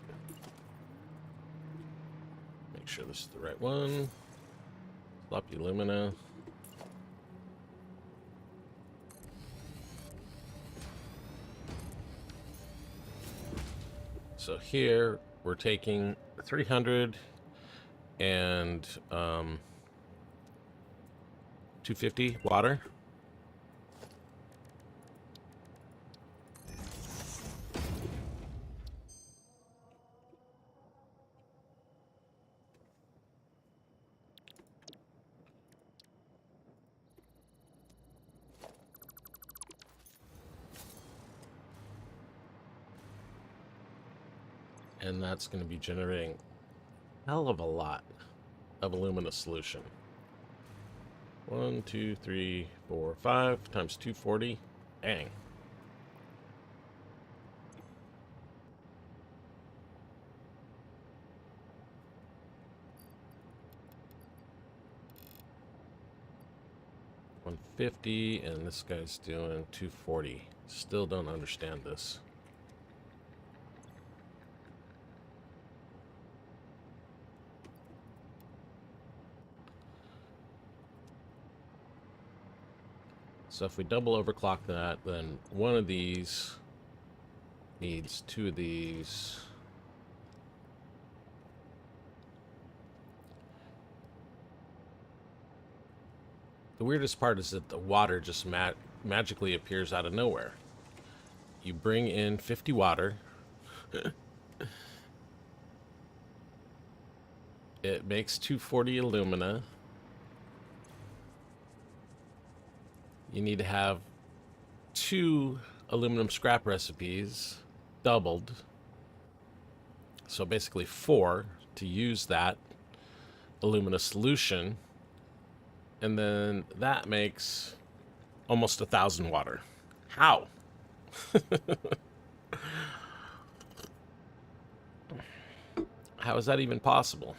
Make sure this is the right one. Floppy Lumina. So here we're taking 300 and 250 water. And that's going to be generating a hell of a lot of alumina solution. 1, 2, 3, 4, 5 times 240. Dang. $150, and this guy's doing 240. Still don't understand this. So if we double overclock that, then one of these needs 2 of these. The weirdest part is that the water just magically appears out of nowhere. You bring in 50 water. It makes 240 alumina. You need to have 2 aluminum scrap recipes doubled. So basically 4 to use that alumina solution. And then that makes almost 1,000 water. How? How is that even possible?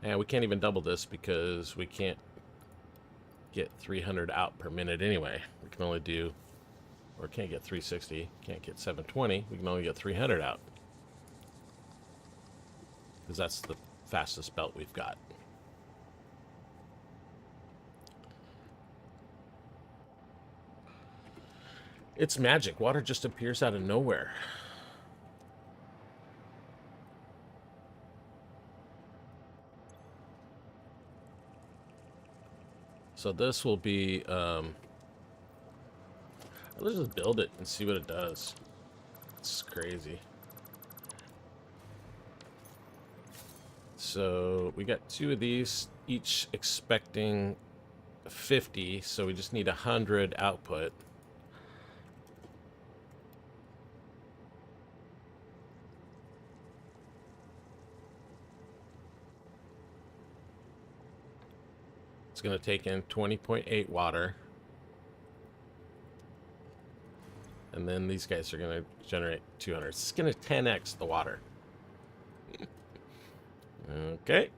And we can't even double this because we can't get 300 out per minute anyway. We can only do, or can't get 360, can't get 720. We can only get 300 out. Because that's the fastest belt we've got. It's magic. Water just appears out of nowhere. So this will be, let's just build it and see what it does. It's crazy. So we got 2 of these, each expecting 50, so we just need 100 output. It's going to take in 20.8 water. And then these guys are going to generate 200. It's going to 10x the water. Okay.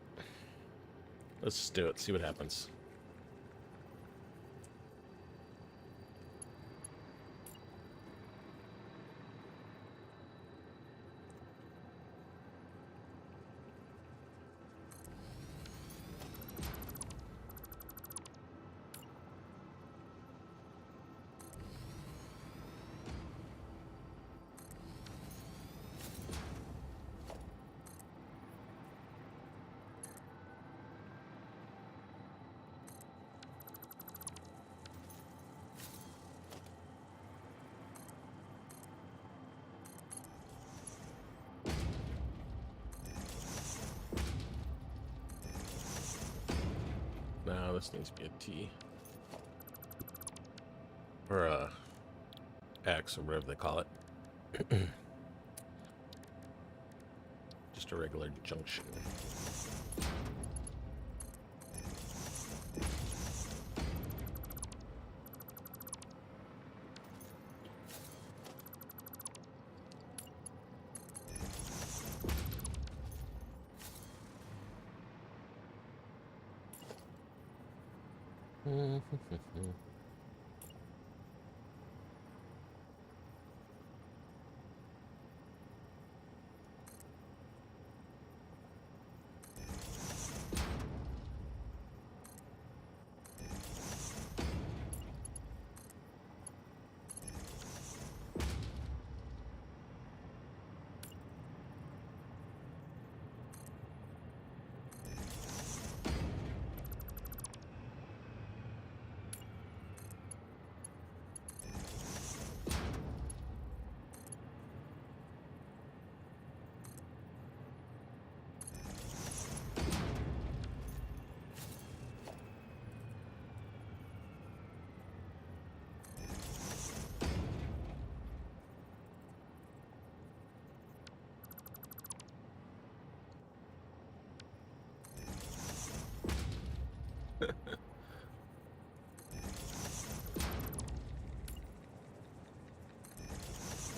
Let's just do it. See what happens. Now this needs to be a T. Or a X, or whatever they call it. Just a regular junction.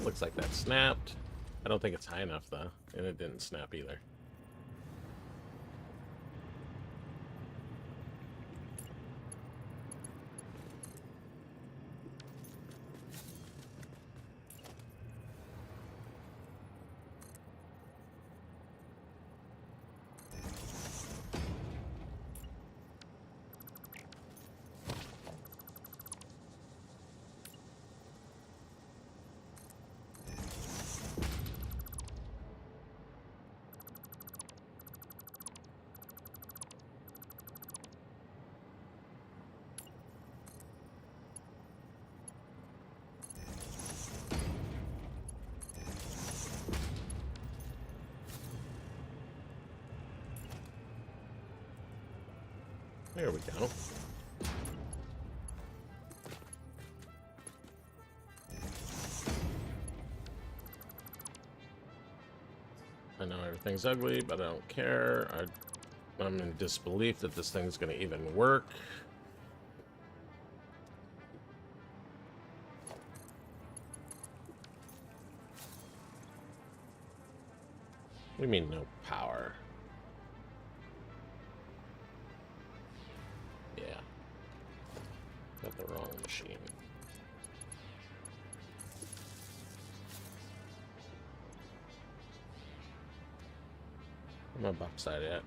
Looks like that snapped. I don't think it's high enough, though. And it didn't snap either. There we go. I know everything's ugly, but I don't care. I'm in disbelief that this thing's going to even work. What do you mean no power? Yeah. Got the wrong machine. Where's my bauxite at?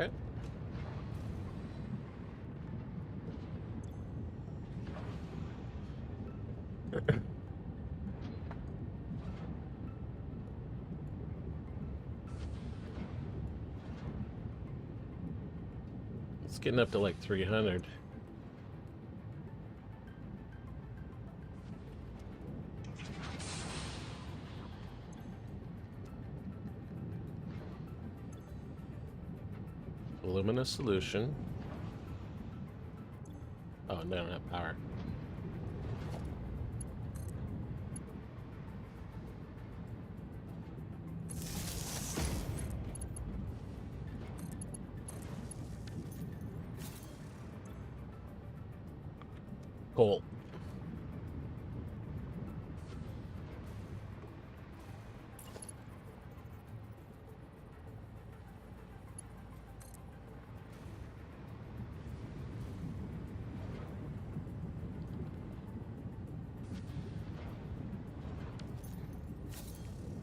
Okay. It's getting up to like 300. Luminous solution. Oh, they don't have power. Cool.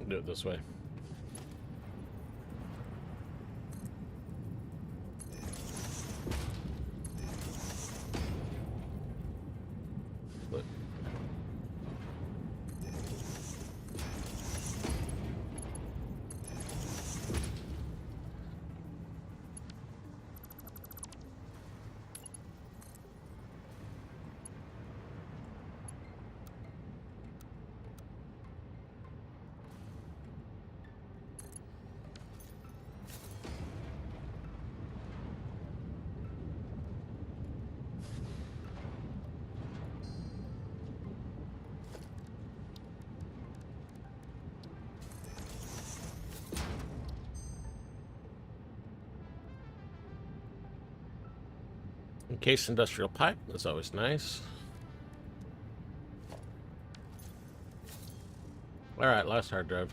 Do it this way. Look. Encased industrial pipe, that's always nice. Alright, last hard drive.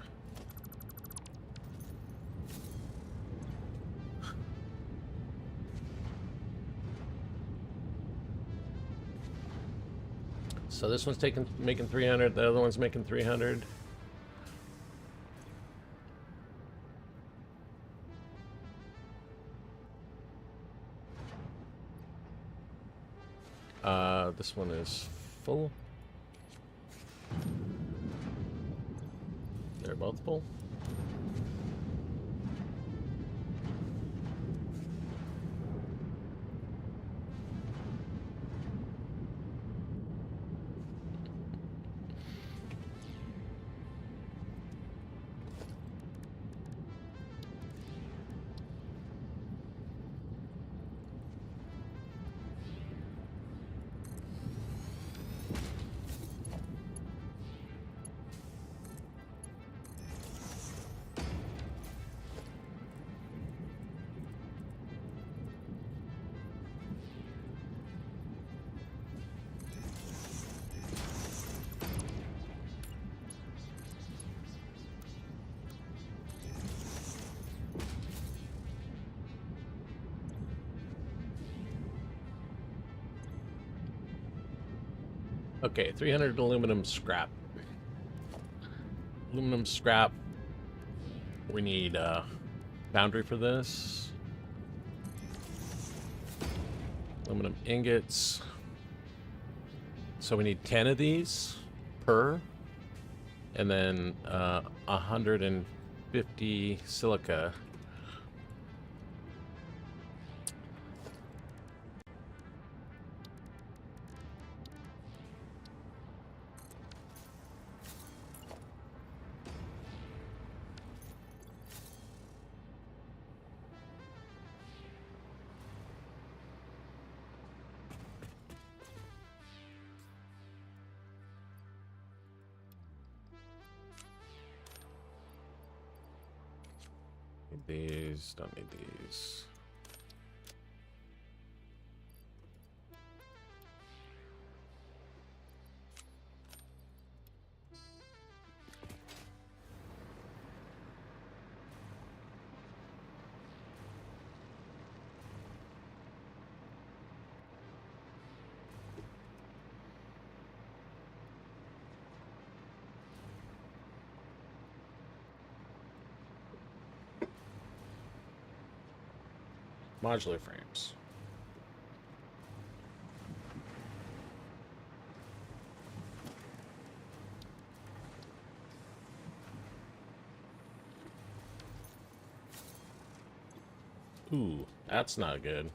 So this one's making 300, the other one's making 300. This one is full. They're both full. Okay, 300 aluminum scrap. Aluminum scrap. We need boundary for this. Aluminum ingots. So we need 10 of these per. And then 150 silica. Need these, don't need these. Modular frames. Ooh, that's not good.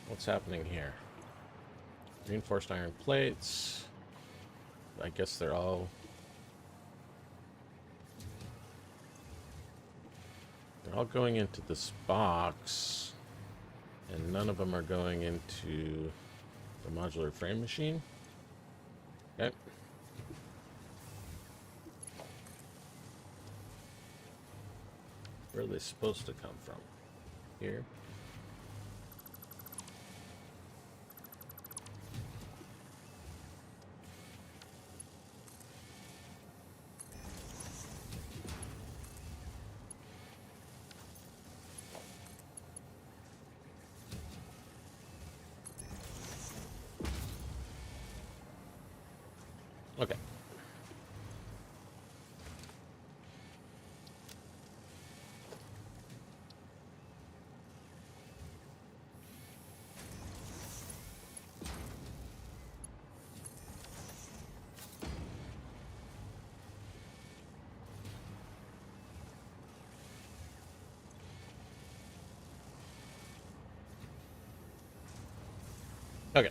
What's happening here? Reinforced iron plates. I guess they're all... They're all going into this box, and none of them are going into the modular frame machine. Okay. Where are they supposed to come from? Here. Okay. Okay.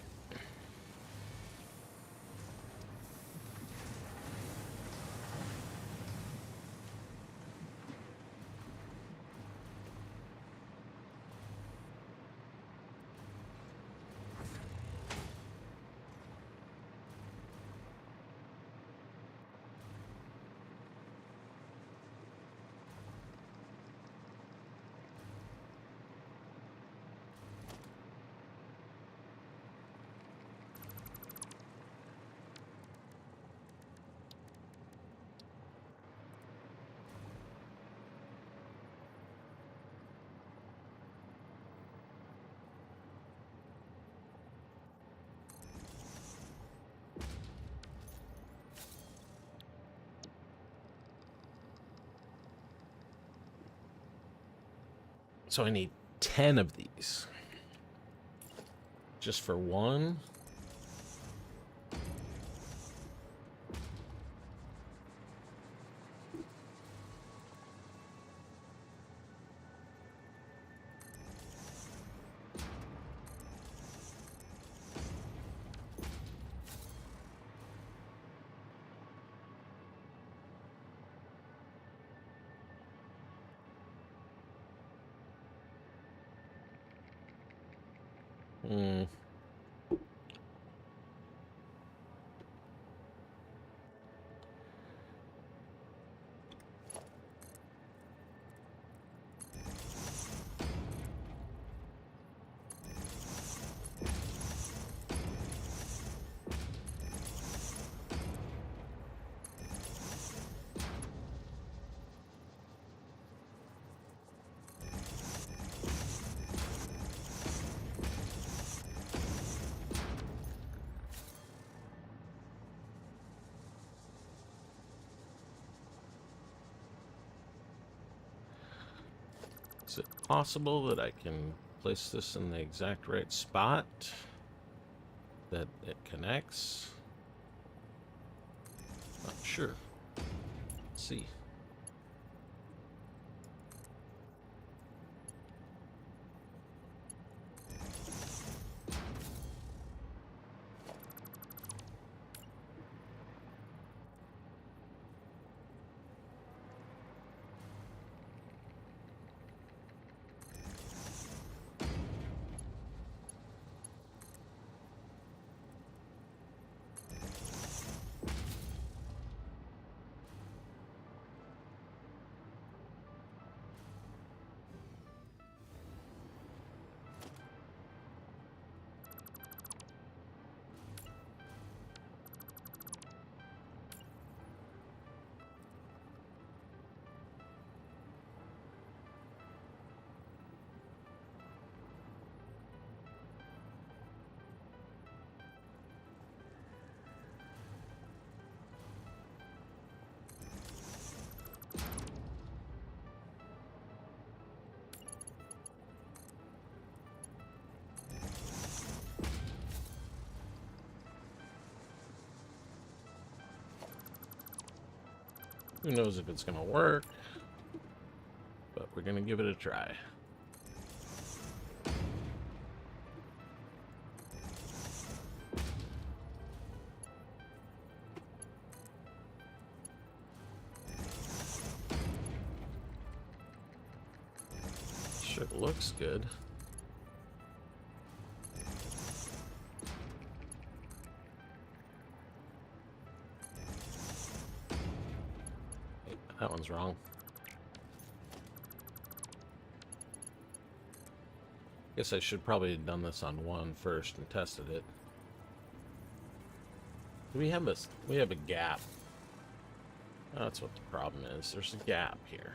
So I need 10 of these. Just for one? Hmm. Is it possible that I can place this in the exact right spot? That it connects? Not sure. Let's see. Who knows if it's gonna work, but we're gonna give it a try. Sure looks good. That one's wrong. Guess I should probably have done this on one first and tested it. We have a gap. That's what the problem is. There's a gap here.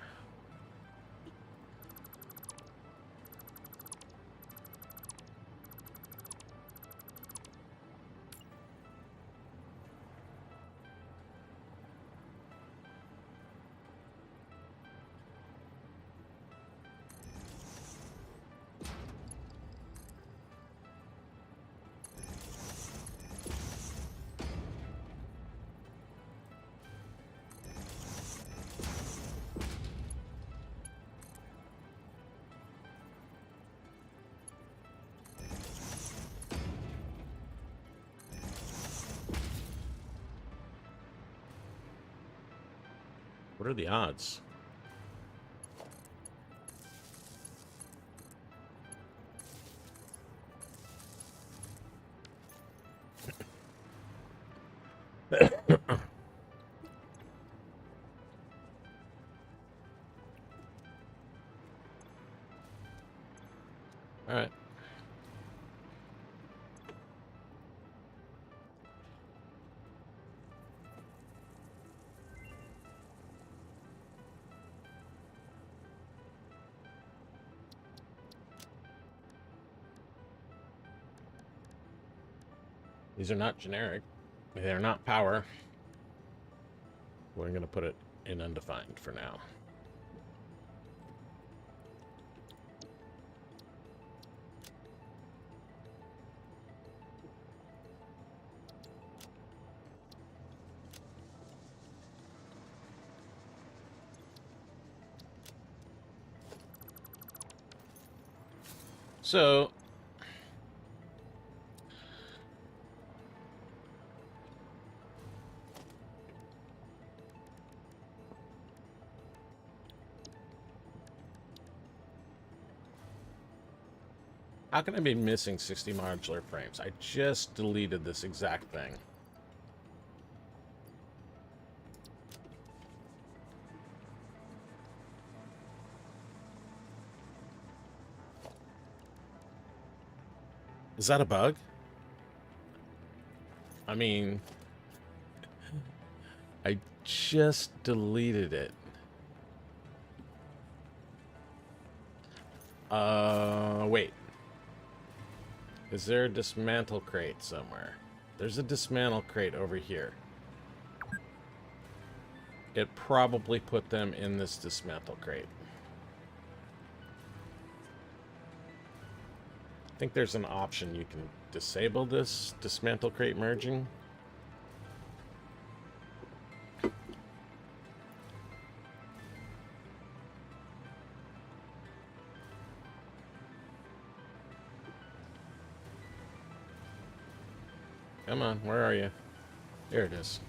What are the odds? All right. These are not generic. They're not power. We're going to put it in undefined for now. So how can I be missing 60 modular frames? I just deleted this exact thing. Is that a bug? I mean, I just deleted it. Wait. Is there a dismantle crate somewhere? There's a dismantle crate over here. It probably put them in this dismantle crate. I think there's an option you can disable this dismantle crate merging. Come on, where are you? There it is.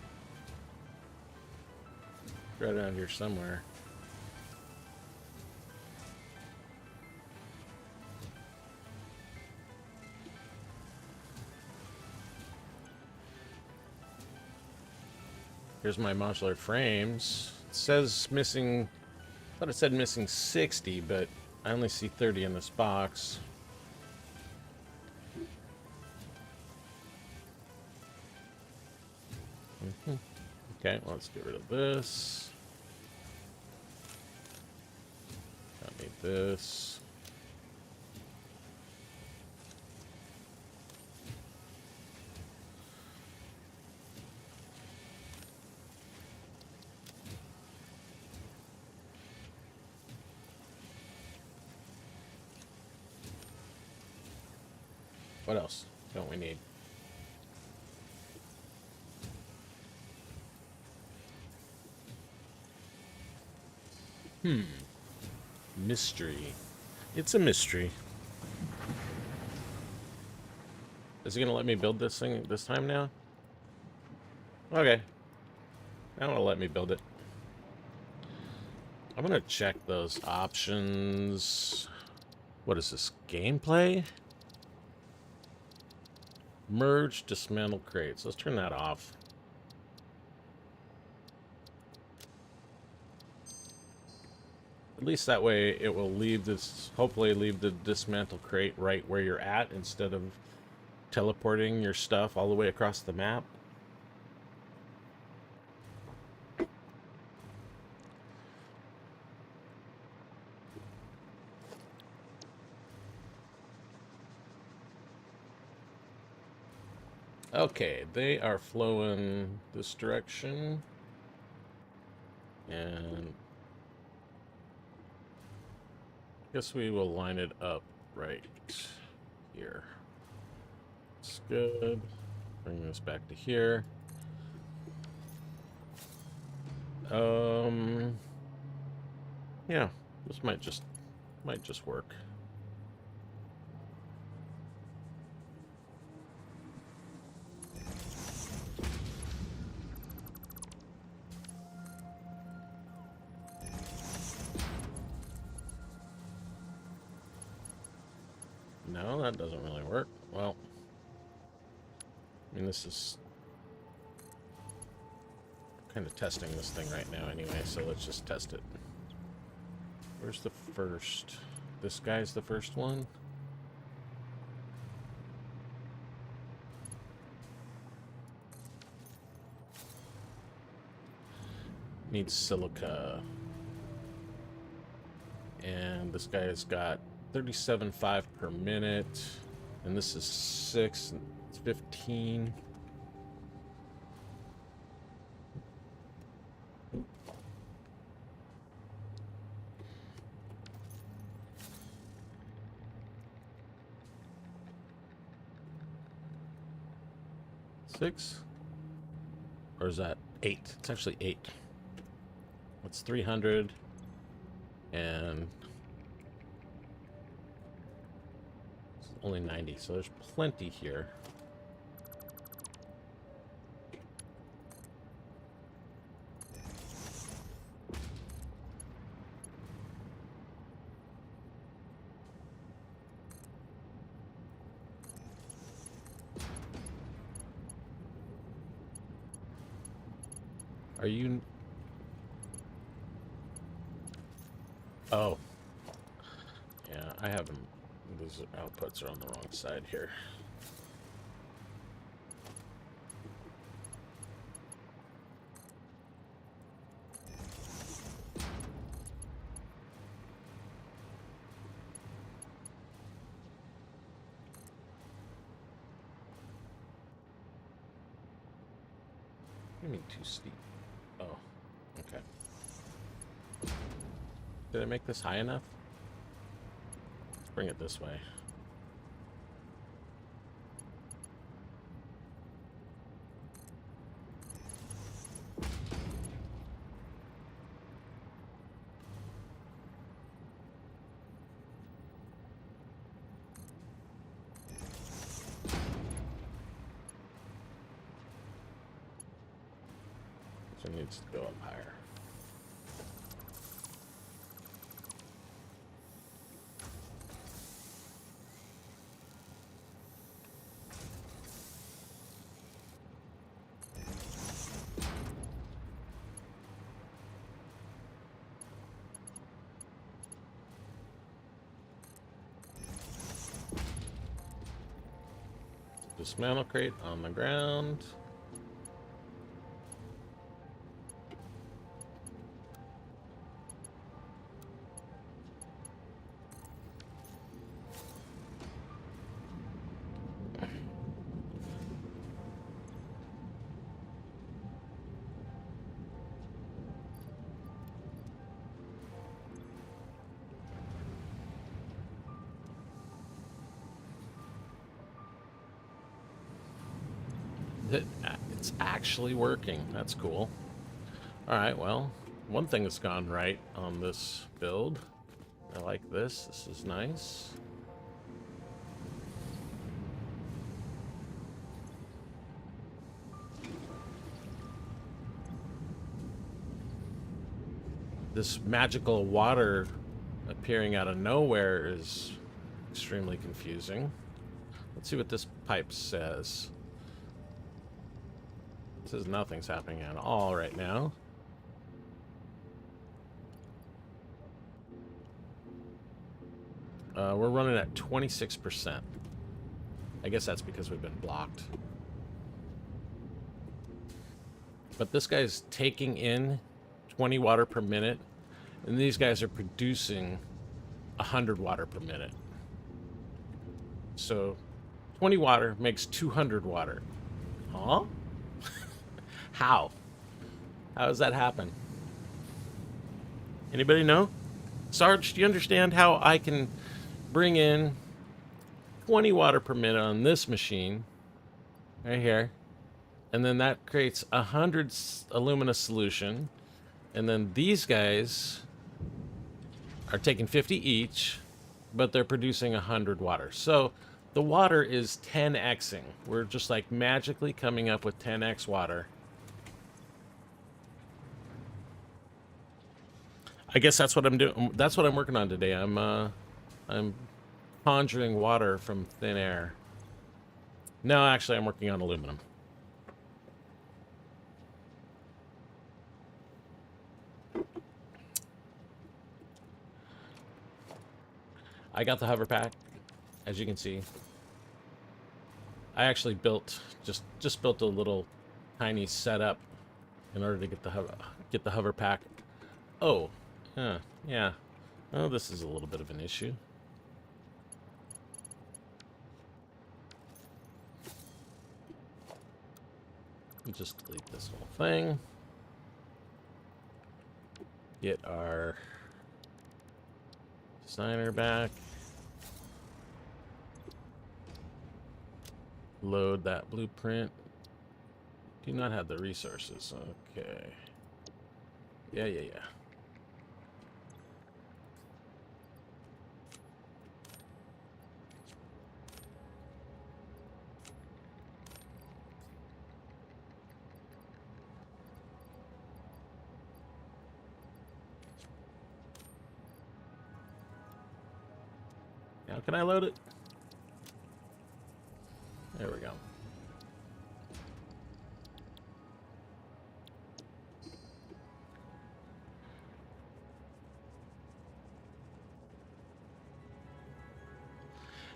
Right around here somewhere. Here's my modular frames. It says missing... I thought it said missing 60, but I only see 30 in this box. Okay, well, let's get rid of this. Don't need this. What else don't we need? Mystery. It's a mystery. Is he gonna let me build this thing this time now? Okay. Now it'll let me build it. I'm gonna check those options. What is this? Gameplay? Merge dismantle crates. Let's turn that off. At least that way it will leave this, hopefully leave the dismantle crate right where you're at instead of teleporting your stuff all the way across the map. Okay, they are flowing this direction. And I guess we will line it up right here. It's good. Bring this back to here. Yeah, this might just work. No, that doesn't really work. Well, I mean, this is kind of testing this thing right now anyway, so let's just test it. Where's the first? This guy's the first one? Needs silica. And this guy's got 37.5 per minute. And this is 6, it's 15. Six? Or is that 8? It's actually 8. That's 300. And only 90, so there's plenty here. Are you... Oh. Yeah, I have them. Those outputs are on the wrong side here. What do you mean too steep? Oh, okay. Did I make this high enough? Let's bring it this way. So it needs to go up higher. Dismantle crate on the ground. It's actually working. That's cool. All right, well, one thing that's gone right on this build. I like this. This is nice. This magical water appearing out of nowhere is extremely confusing. Let's see what this pipe says. It says nothing's happening at all right now. We're running at 26%. I guess that's because we've been blocked. But this guy's taking in 20 water per minute, and these guys are producing 100 water per minute. So 20 water makes 200 water. Huh? How? How does that happen? Anybody know? Sarge, do you understand how I can bring in 20 water per minute on this machine right here, and then that creates 100 alumina solution, and then these guys are taking 50 each, but they're producing 100 water. So the water is 10xing. We're just like magically coming up with 10x water. I guess that's what I'm doing. That's what I'm working on today. I'm conjuring water from thin air. No, actually, I'm working on aluminum. I got the Hoverpack, as you can see. I actually built just built a little tiny setup in order to get the Hoverpack. Oh, yeah. Oh, this is a little bit of an issue. Just delete this whole thing. Get our designer back. Load that blueprint. Do not have the resources. Okay. Yeah. Now, can I load it? There we go.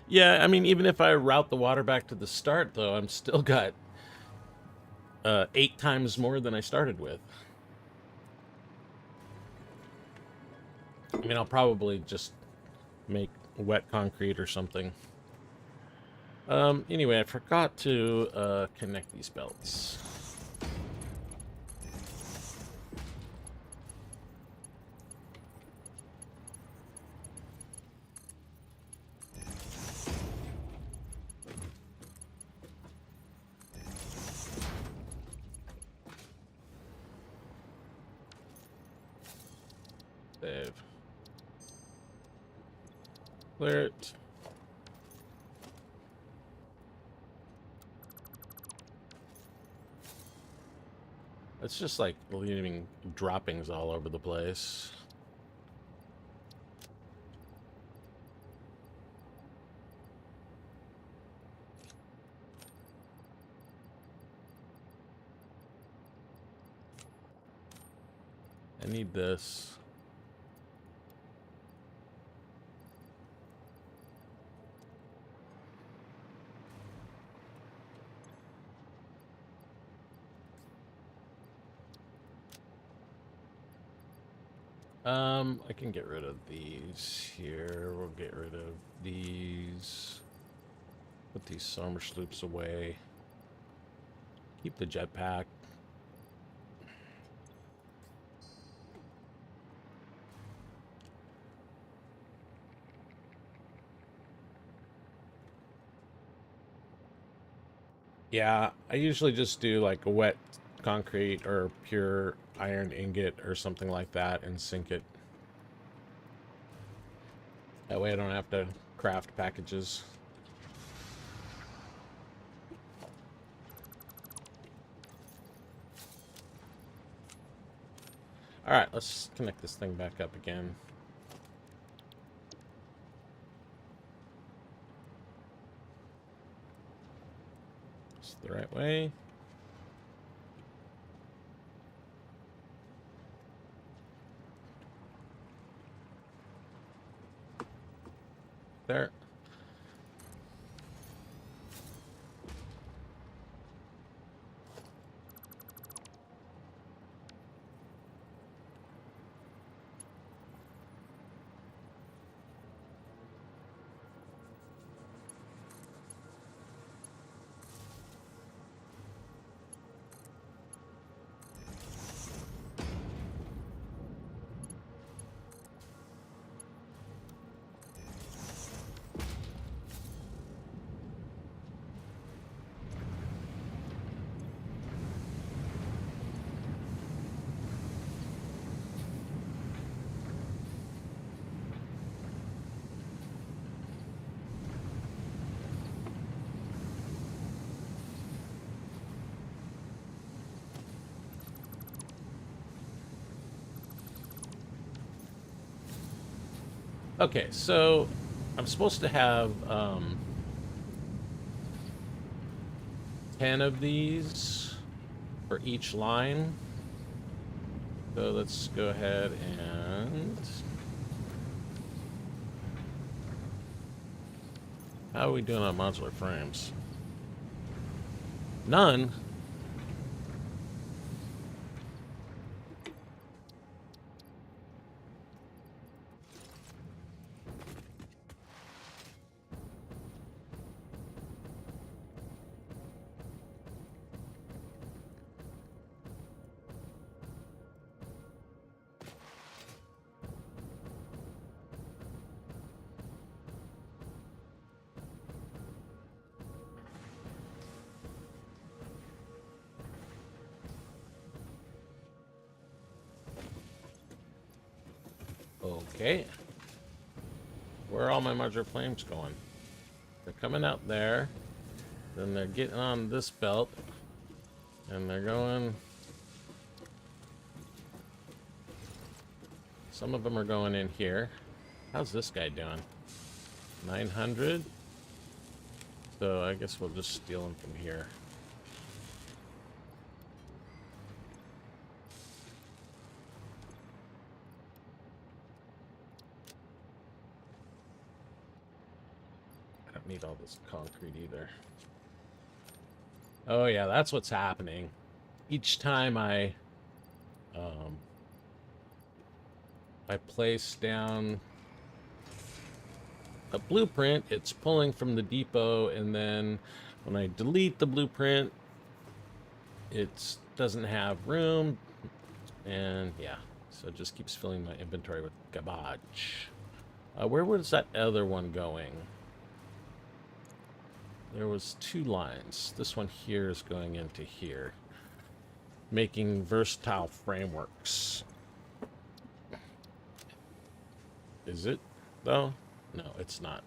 Yeah, I mean, even if I route the water back to the start, though, I'm still got 8 times more than I started with. I mean, I'll probably just make wet concrete or something. Anyway, I forgot to connect these belts. Save. Clear it. It's just like leaving droppings all over the place. I need this. I can get rid of these here. We'll get rid of these. Put these summer sloops away. Keep the jetpack. Yeah, I usually just do like a wet concrete or pure iron ingot or something like that and sink it. That way I don't have to craft packages. Alright, let's connect this thing back up again. It's the right way. There. Okay, so I'm supposed to have 10 of these for each line. So let's go ahead and... How are we doing on modular frames? None? Okay. Where are all my modular flames going? They're coming out there. Then they're getting on this belt. And they're going... Some of them are going in here. How's this guy doing? 900. So I guess we'll just steal them from here. I don't need all this concrete either. Oh yeah, that's what's happening. Each time I place down a blueprint, it's pulling from the depot, and then when I delete the blueprint, it doesn't have room, and yeah, so it just keeps filling my inventory with garbage. Where was that other one going? There was 2 lines. This one here is going into here, making versatile frameworks. Is it, though? No, it's not.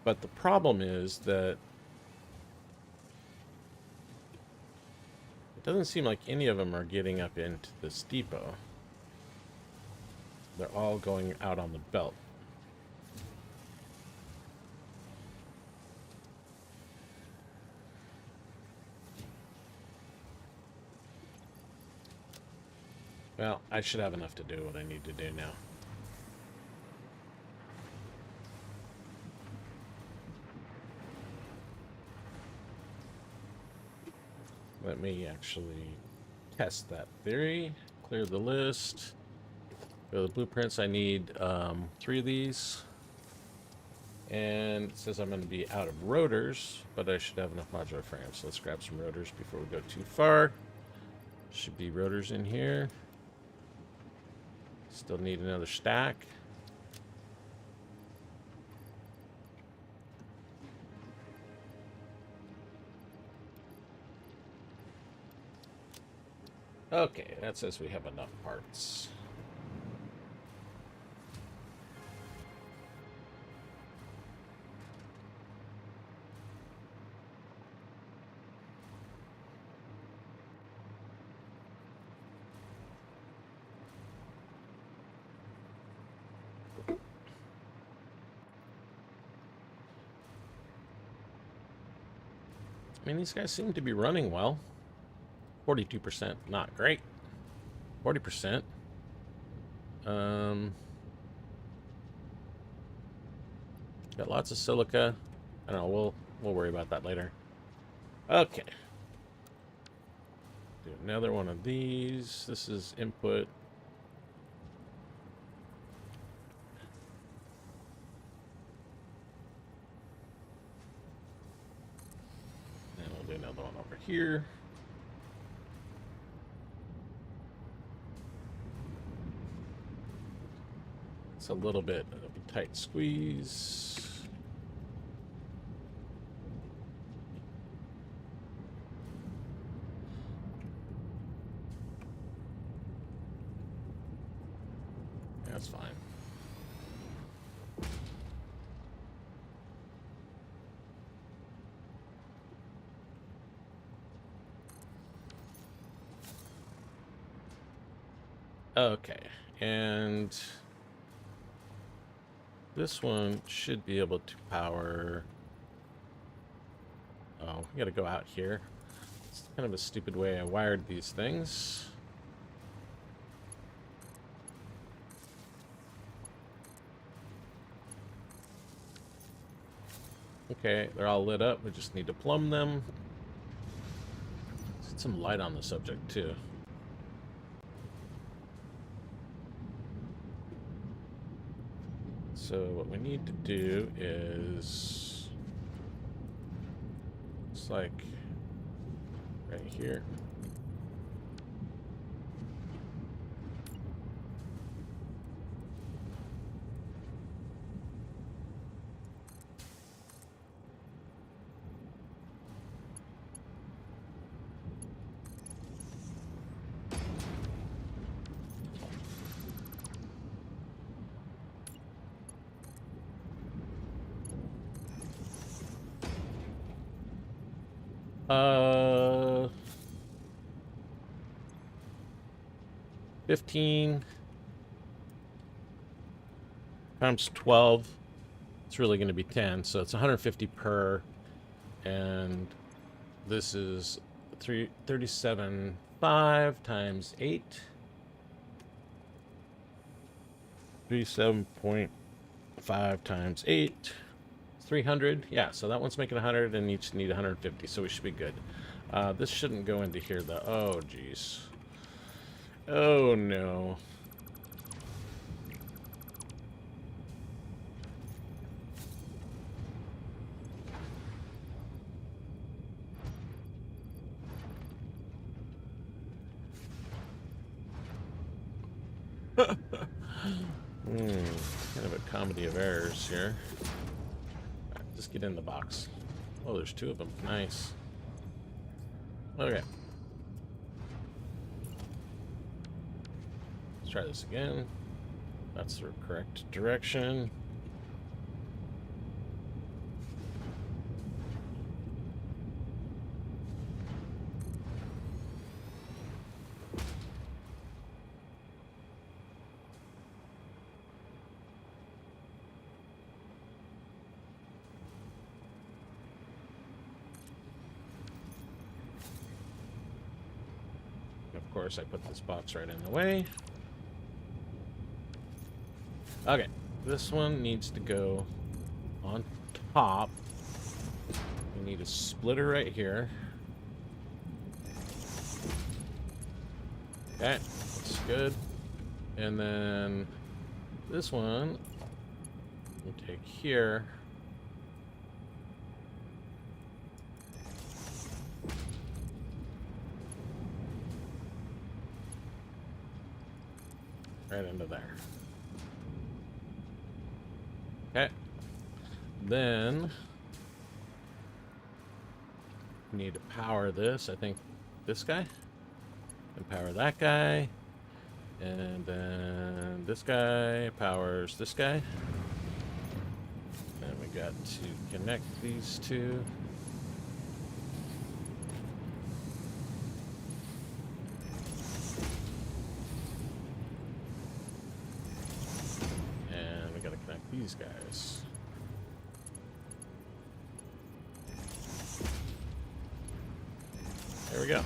But the problem is that it doesn't seem like any of them are getting up into this depot. They're all going out on the belt. Well, I should have enough to do what I need to do now. Let me actually test that theory. Clear the list. For the blueprints, I need 3 of these. And it says I'm going to be out of rotors, but I should have enough modular frames. So let's grab some rotors before we go too far. Should be rotors in here. Still need another stack. Okay, that says we have enough parts. I mean, these guys seem to be running well. 42%, not great. 40%. Got lots of silica. I don't know, we'll worry about that later. Okay. Do another one of these. This is input. And we'll do another one over here. It's a little bit of a tight squeeze. That's fine. Okay, and this one should be able to power. Oh, we gotta go out here. It's kind of a stupid way I wired these things. Okay, they're all lit up. We just need to plumb them. Let's get some light on the subject, too. So what we need to do is, it's like right here. Uh, 15 times 12. It's really going to be 10, so it's 150 per, and this is 37.5 times 8. 37.5 times 8. 300. Yeah, so that one's making 100, and each need 150, so we should be good. This shouldn't go into here, though. Oh, jeez. Oh, no. Kind of a comedy of errors here. Right, just get in the box. Oh, there's two of them. Nice. Okay. Let's try this again. That's the correct direction. Of course, I put this box right in the way. Okay, this one needs to go on top. We need a splitter right here. Okay, that's good. And then this one we'll take here. Right into there. Okay. Then we need to power this. I think this guy. And power that guy. And then this guy powers this guy. And we got to connect these two. And we got to connect these guys. There we go.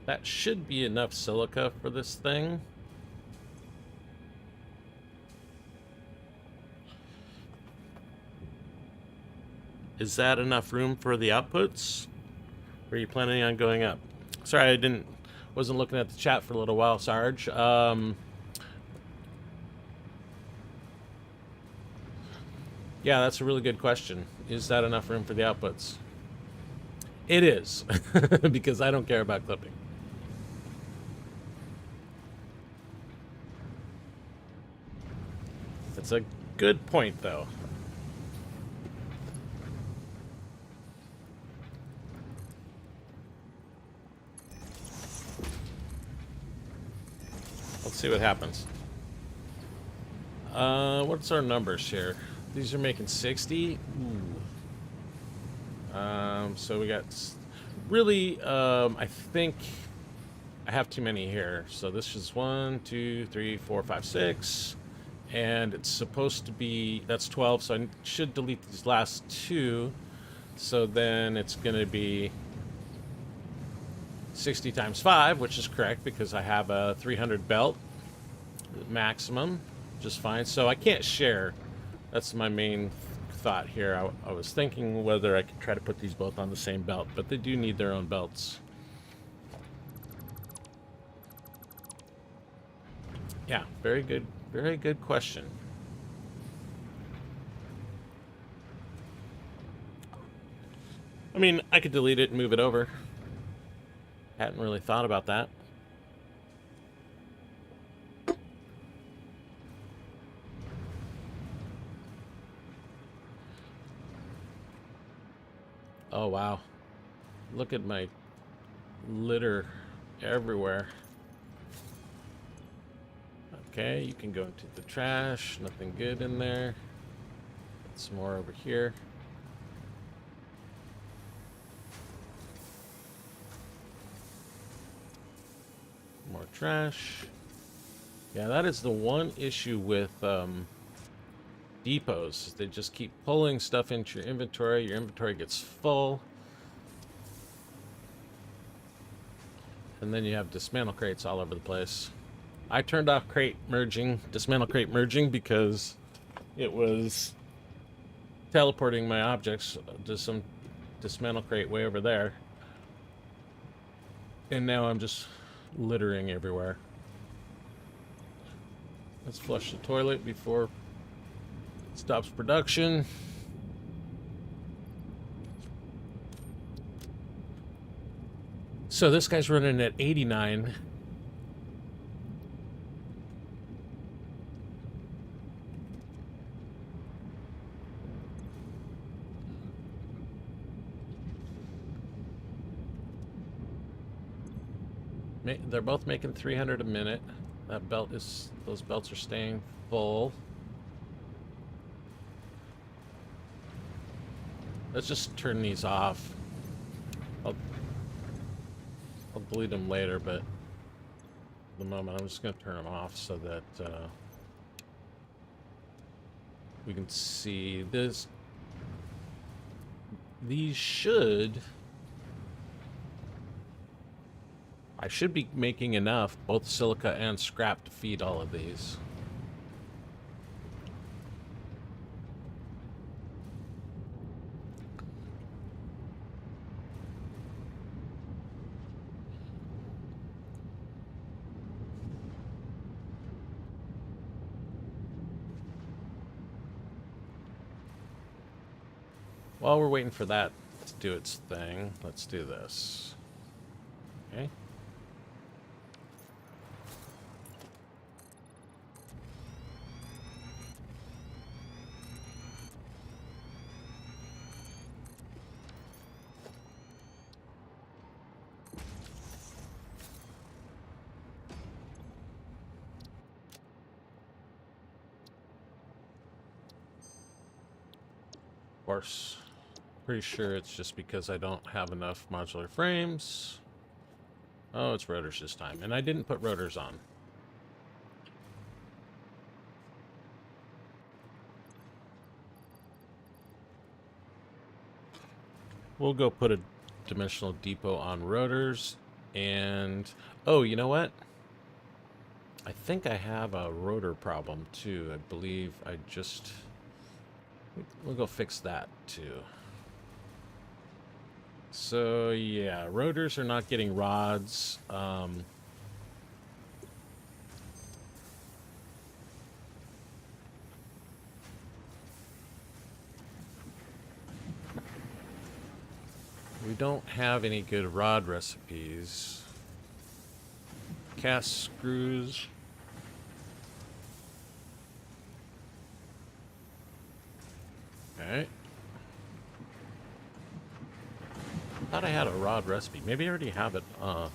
That should be enough silica for this thing. Is that enough room for the outputs? Or are you planning on going up? Sorry, wasn't looking at the chat for a little while, Sarge. Yeah, that's a really good question. Is that enough room for the outputs? It is, because I don't care about clipping. It's a good point, though. Let's see what happens. What's our numbers here? These are making 60. Ooh. So we got really. I think I have too many here. So this is 1, 2, 3, 4, 5, 6. And it's supposed to be, that's 12, so I should delete these last two. So then it's going to be 60 times 5, which is correct because I have a 300 belt maximum, just fine. So I can't share. That's my main thought here. I was thinking whether I could try to put these both on the same belt, but they do need their own belts. Yeah, very good. Very good question. I mean, I could delete it and move it over. Hadn't really thought about that. Oh, wow. Look at my litter everywhere. Okay, you can go into the trash. Nothing good in there. Some more over here. More trash. Yeah, that is the one issue with depots. They just keep pulling stuff into your inventory. Your inventory gets full. And then you have dismantle crates all over the place. I turned off dismantle crate merging, because it was teleporting my objects to some dismantle crate way over there. And now I'm just littering everywhere. Let's flush the toilet before it stops production. So this guy's running at 89. They're both making 300 a minute. Those belts are staying full. Let's just turn these off. I'll delete them later, but at the moment I'm just going to turn them off so that we can see this. I should be making enough, both silica and scrap, to feed all of these. While we're waiting for that to do its thing, let's do this. Okay. Of course, pretty sure it's just because I don't have enough modular frames. Oh, it's rotors this time, and I didn't put rotors on. We'll go put a dimensional depot on rotors, and oh, you know what? I think I have a rotor problem too. I believe we'll go fix that too. So yeah, rotors are not getting rods. We don't have any good rod recipes. Cast screws. Okay. Thought I had a rod recipe. Maybe I already have it. No,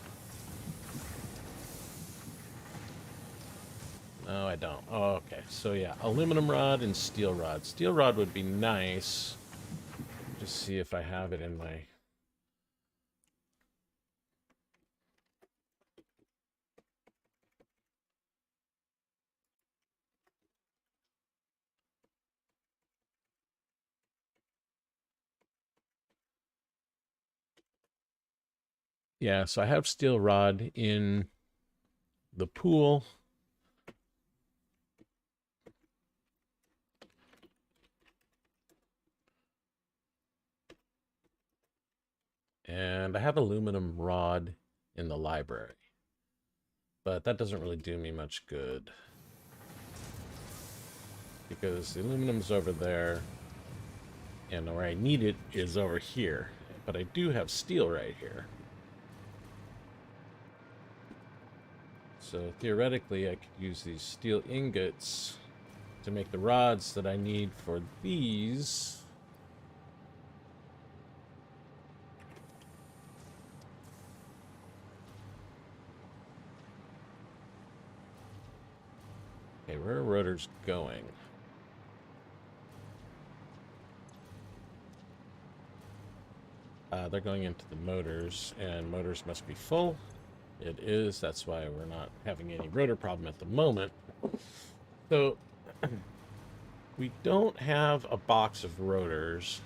I don't. Oh, okay. So yeah, aluminum rod and steel rod. Steel rod would be nice. Just see if I have it in my... Yeah, so I have steel rod in the pool. And I have aluminum rod in the library. But that doesn't really do me much good, because the aluminum's over there, and where I need it is over here. But I do have steel right here. So theoretically, I could use these steel ingots to make the rods that I need for these. Okay, where are rotors going? They're going into the motors, and motors must be full. It is. That's why we're not having any rotor problem at the moment. So we don't have a box of rotors.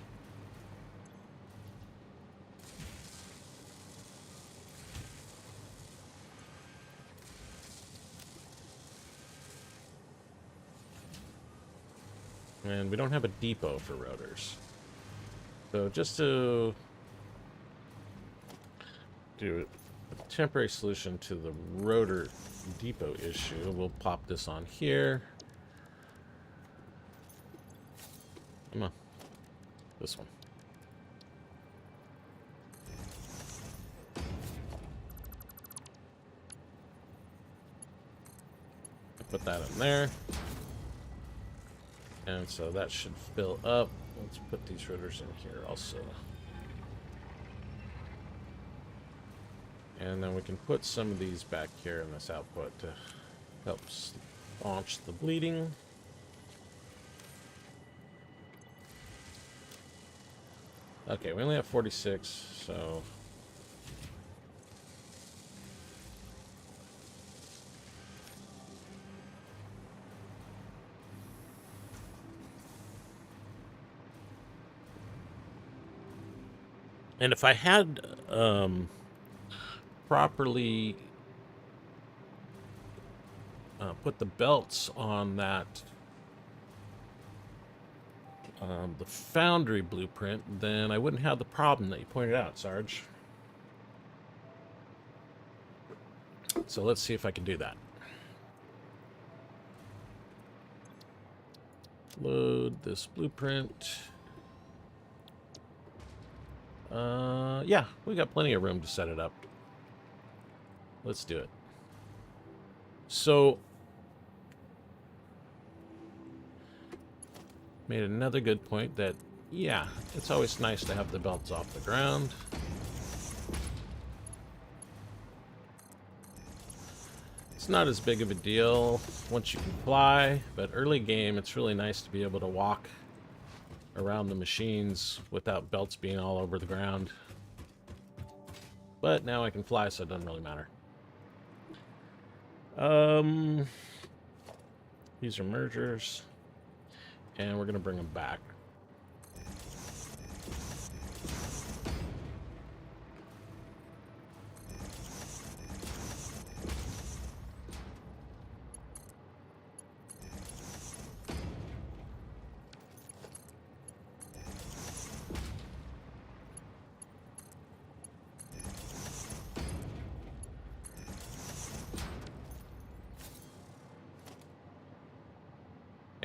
And we don't have a depot for rotors. So just to do a temporary solution to the rotor depot issue, we'll pop this on here. Come on. This one. Put that in there. And so that should fill up. Let's put these rotors in here also. And then we can put some of these back here in this output to help staunch the bleeding. Okay, we only have 46, so... And if I had properly put the belts on that, the foundry blueprint, then I wouldn't have the problem that you pointed out, Sarge. So let's see if I can do that. Load this blueprint. Yeah, we got plenty of room to set it up. Let's do it. So, made another good point that, yeah, it's always nice to have the belts off the ground. It's not as big of a deal once you can fly, but early game, it's really nice to be able to walk around the machines without belts being all over the ground. But now I can fly, so it doesn't really matter. These are mergers, and we're gonna bring them back.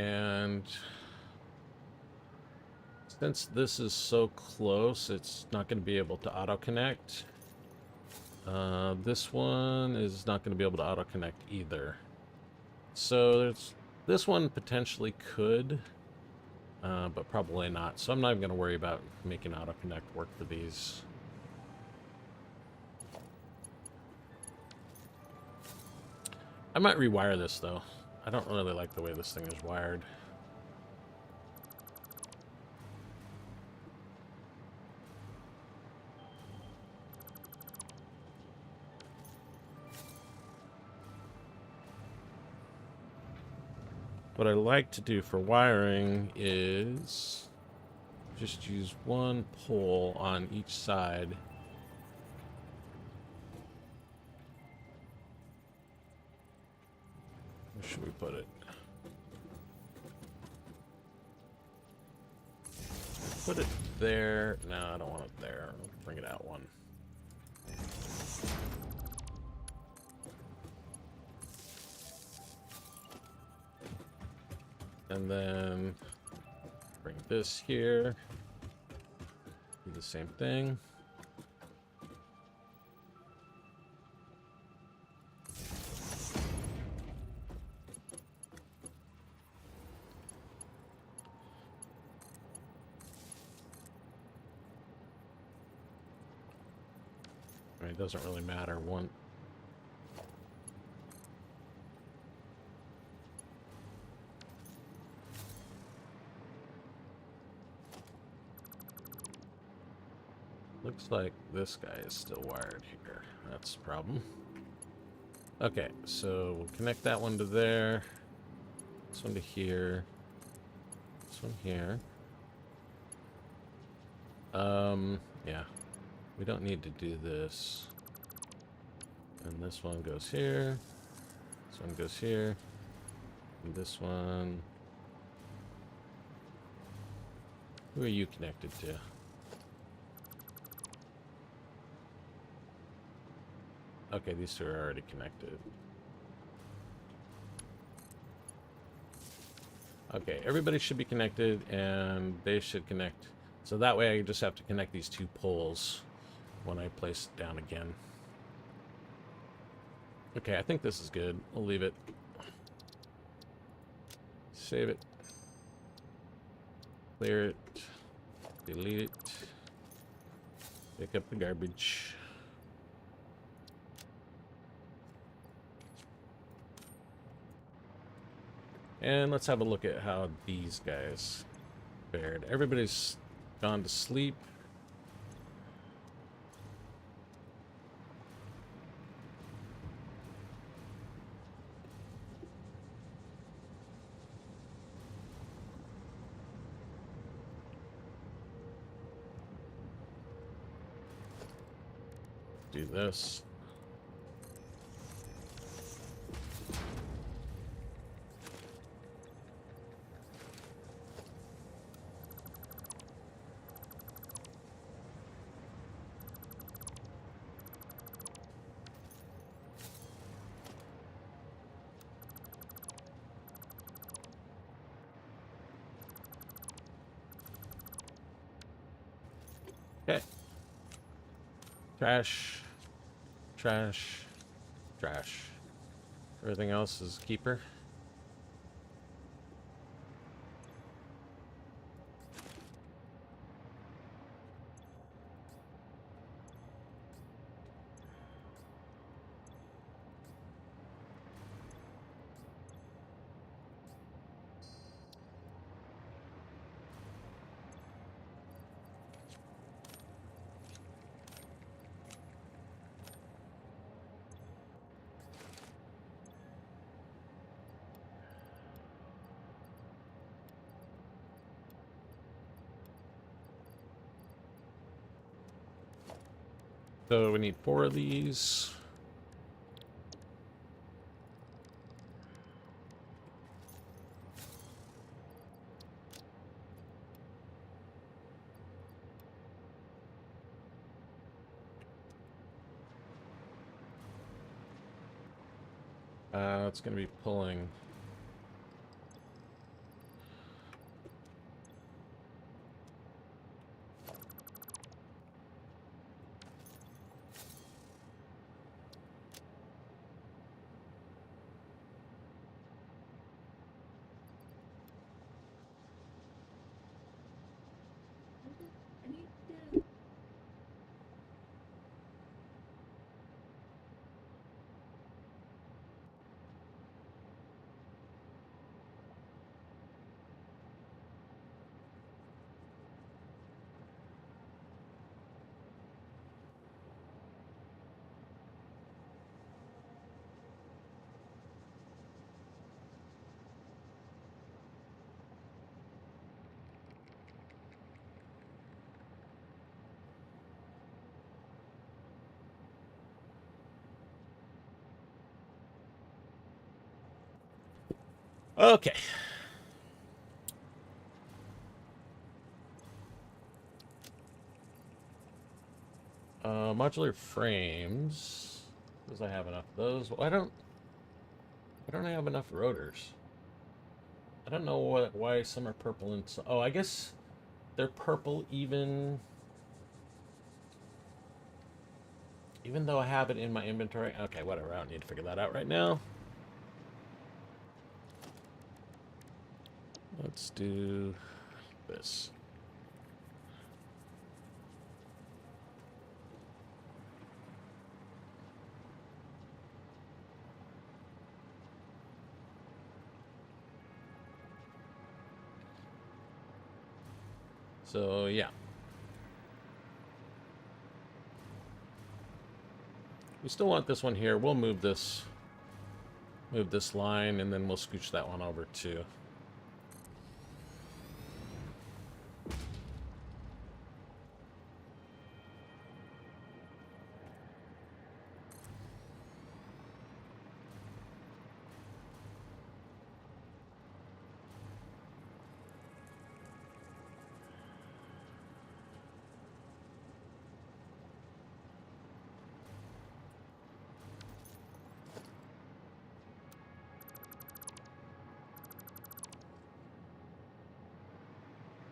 And since this is so close, it's not going to be able to auto-connect. This one is not going to be able to auto-connect either. So this one potentially could, but probably not. So I'm not even going to worry about making auto-connect work for these. I might rewire this, though. I don't really like the way this thing is wired. What I like to do for wiring is just use one pole on each side. Where should we put it? Put it there. No, I don't want it there. Bring it out one. And then bring this here. Do the same thing. I mean, it doesn't really matter. One. Looks like this guy is still wired here. That's the problem. Okay, so we'll connect that one to there. This one to here. This one here. Yeah. We don't need to do this. And this one goes here. This one goes here. And this one. Who are you connected to? Okay, these two are already connected. Okay, everybody should be connected, and they should connect. So that way I just have to connect these two poles when I place it down again. Okay, I think this is good. We'll leave it. Save it. Clear it. Delete it. Pick up the garbage. And let's have a look at how these guys fared. Everybody's gone to sleep. Do this. Okay. Trash. Trash. Trash. Everything else is keeper. So we need 4 of these. It's going to be pulling. Okay. Modular frames. Does I have enough of those? Why don't I have enough rotors? I don't know why some are purple and some, oh, I guess they're purple even though I have it in my inventory. Okay, whatever. I don't need to figure that out right now. Let's do this. So, yeah. We still want this one here. We'll move this line, and then we'll scooch that one over too.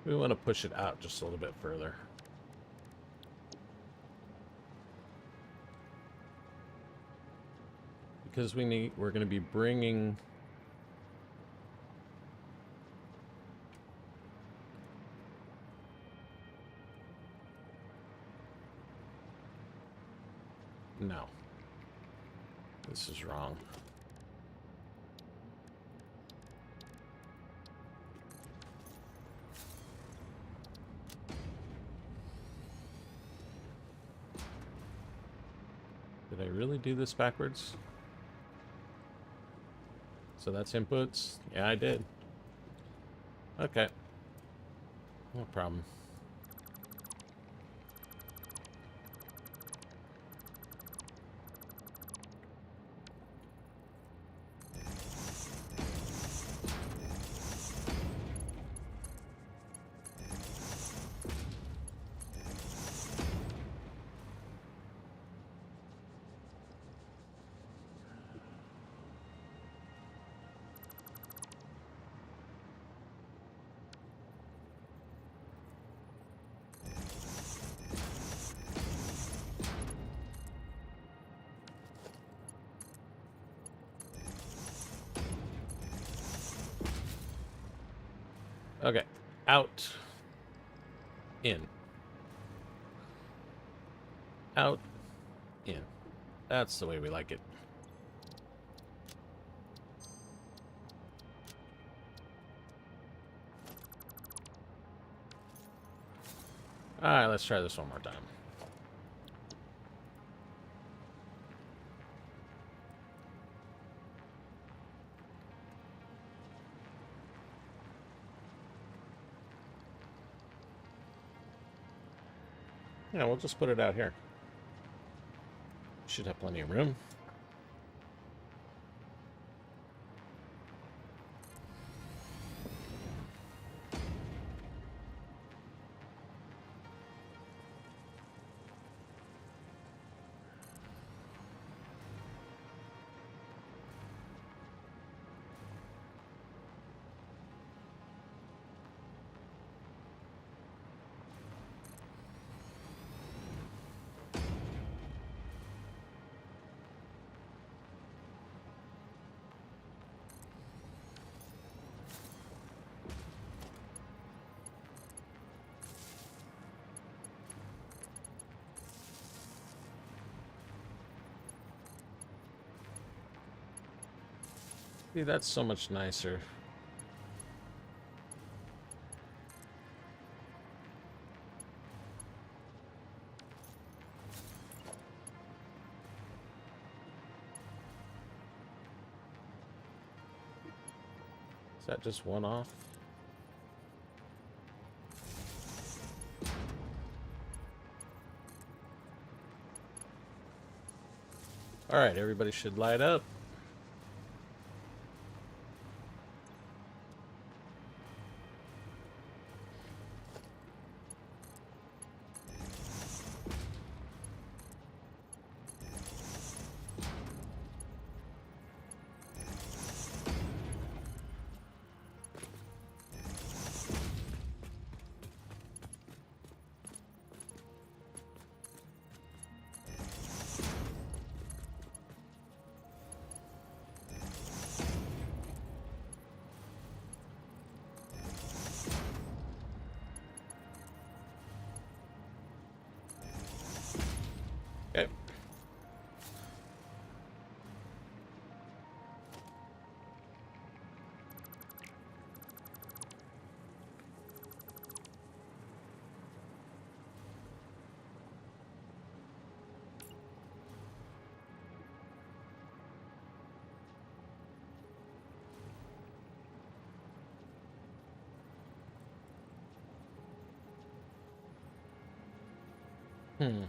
We want to push it out just a little bit further. Because we're going to be bringing no. This is wrong. Did I really do this backwards? So that's inputs? Yeah, I did. Okay. No problem. Okay. Out. In. Out. In. That's the way we like it. Alright, let's try this one more time. Yeah, we'll just put it out here. Should have plenty of room. See, that's so much nicer. Is that just one off? All right, everybody should light up. Okay. Hmm.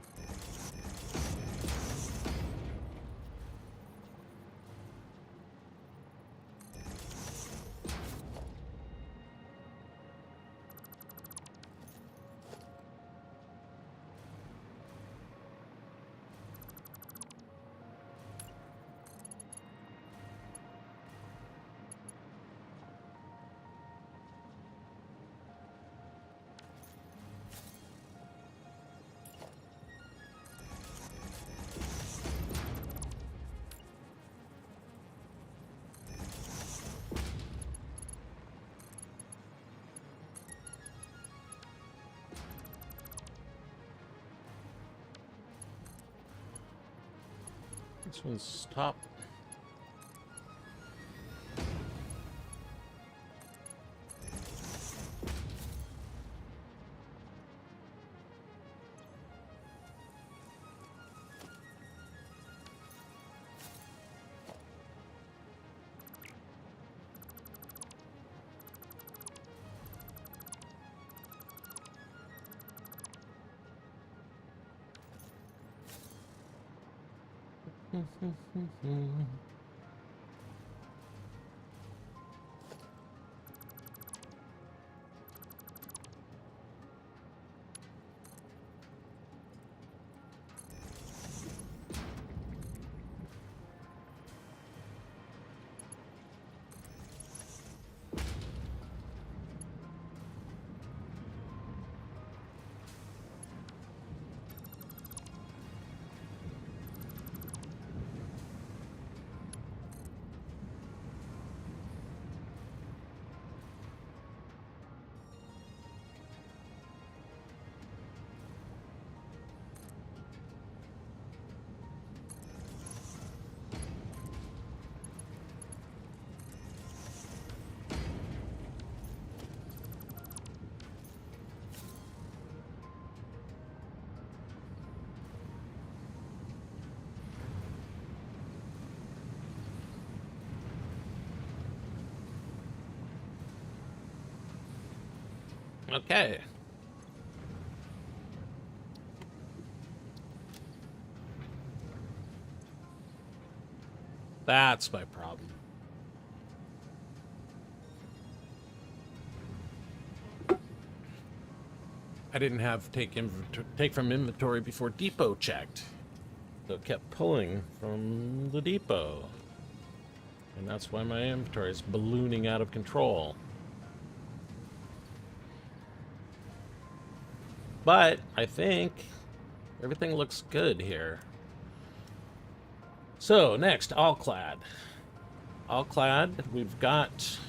This one's top. Okay. That's my problem. I didn't have take from inventory before depot checked. So it kept pulling from the depot. And that's why my inventory is ballooning out of control. But I think everything looks good here. So next, all clad. All clad, we've got,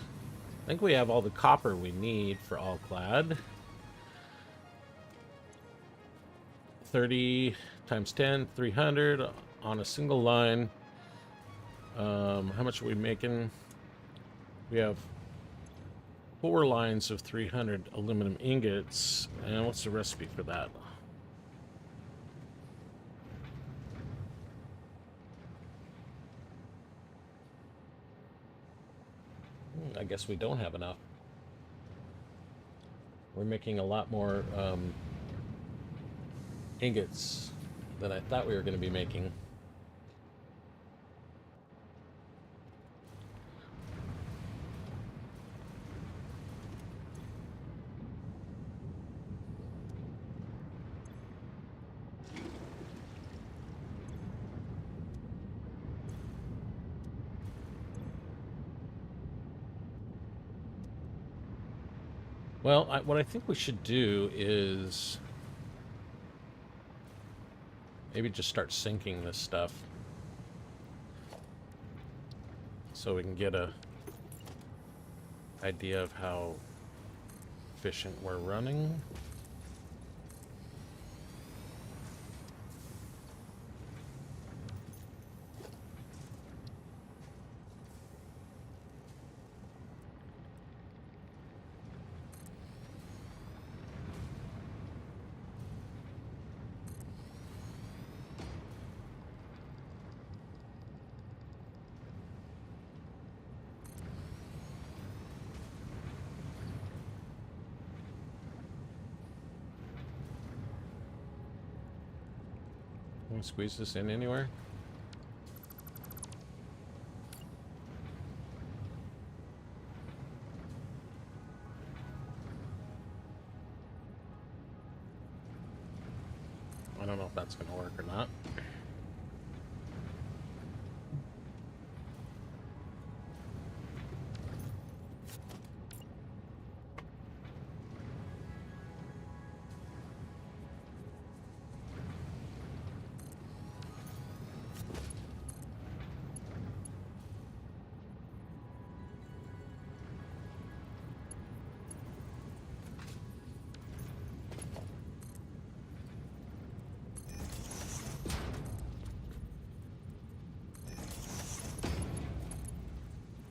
I think we have all the copper we need for all clad. 30 times 10, 300 on a single line. How much are we making? We have 4 lines of 300 aluminum ingots. And what's the recipe for that? I guess we don't have enough. We're making a lot more ingots than I thought we were going to be making. Well, what I think we should do is maybe just start sinking this stuff so we can get a idea of how efficient we're running. Want to squeeze this in anywhere? I don't know if that's going to work or not.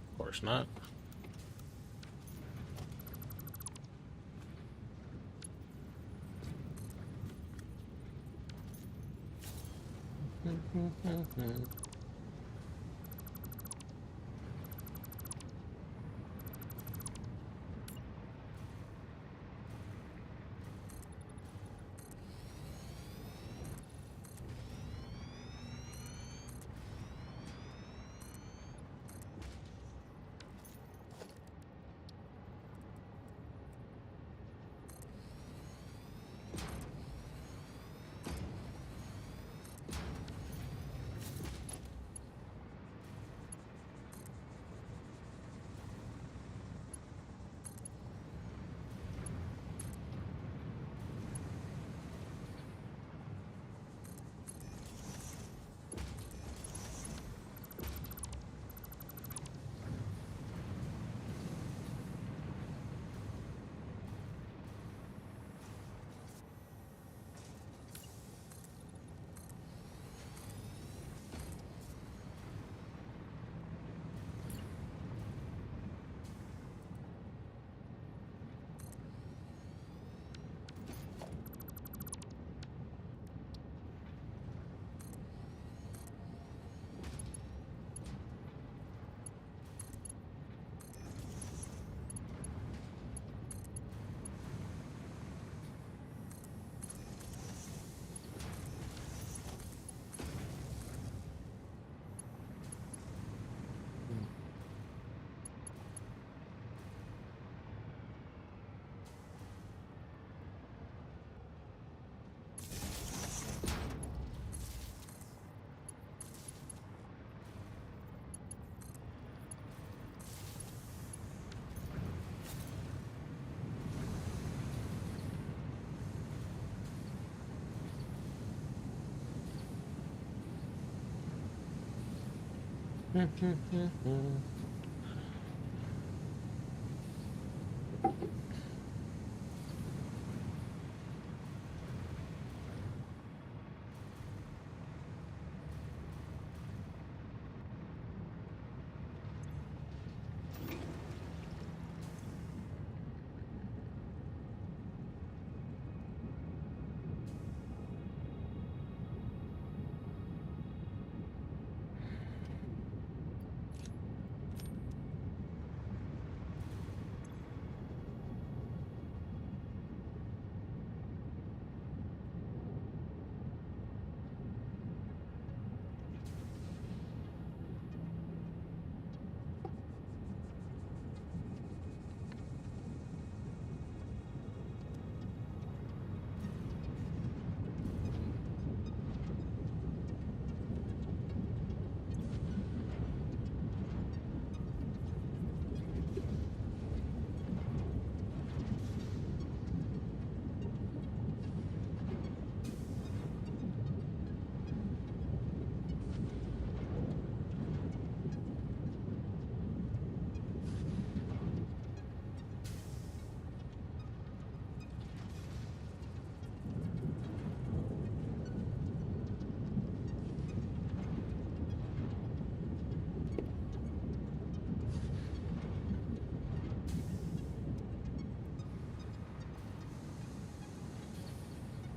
Of course not.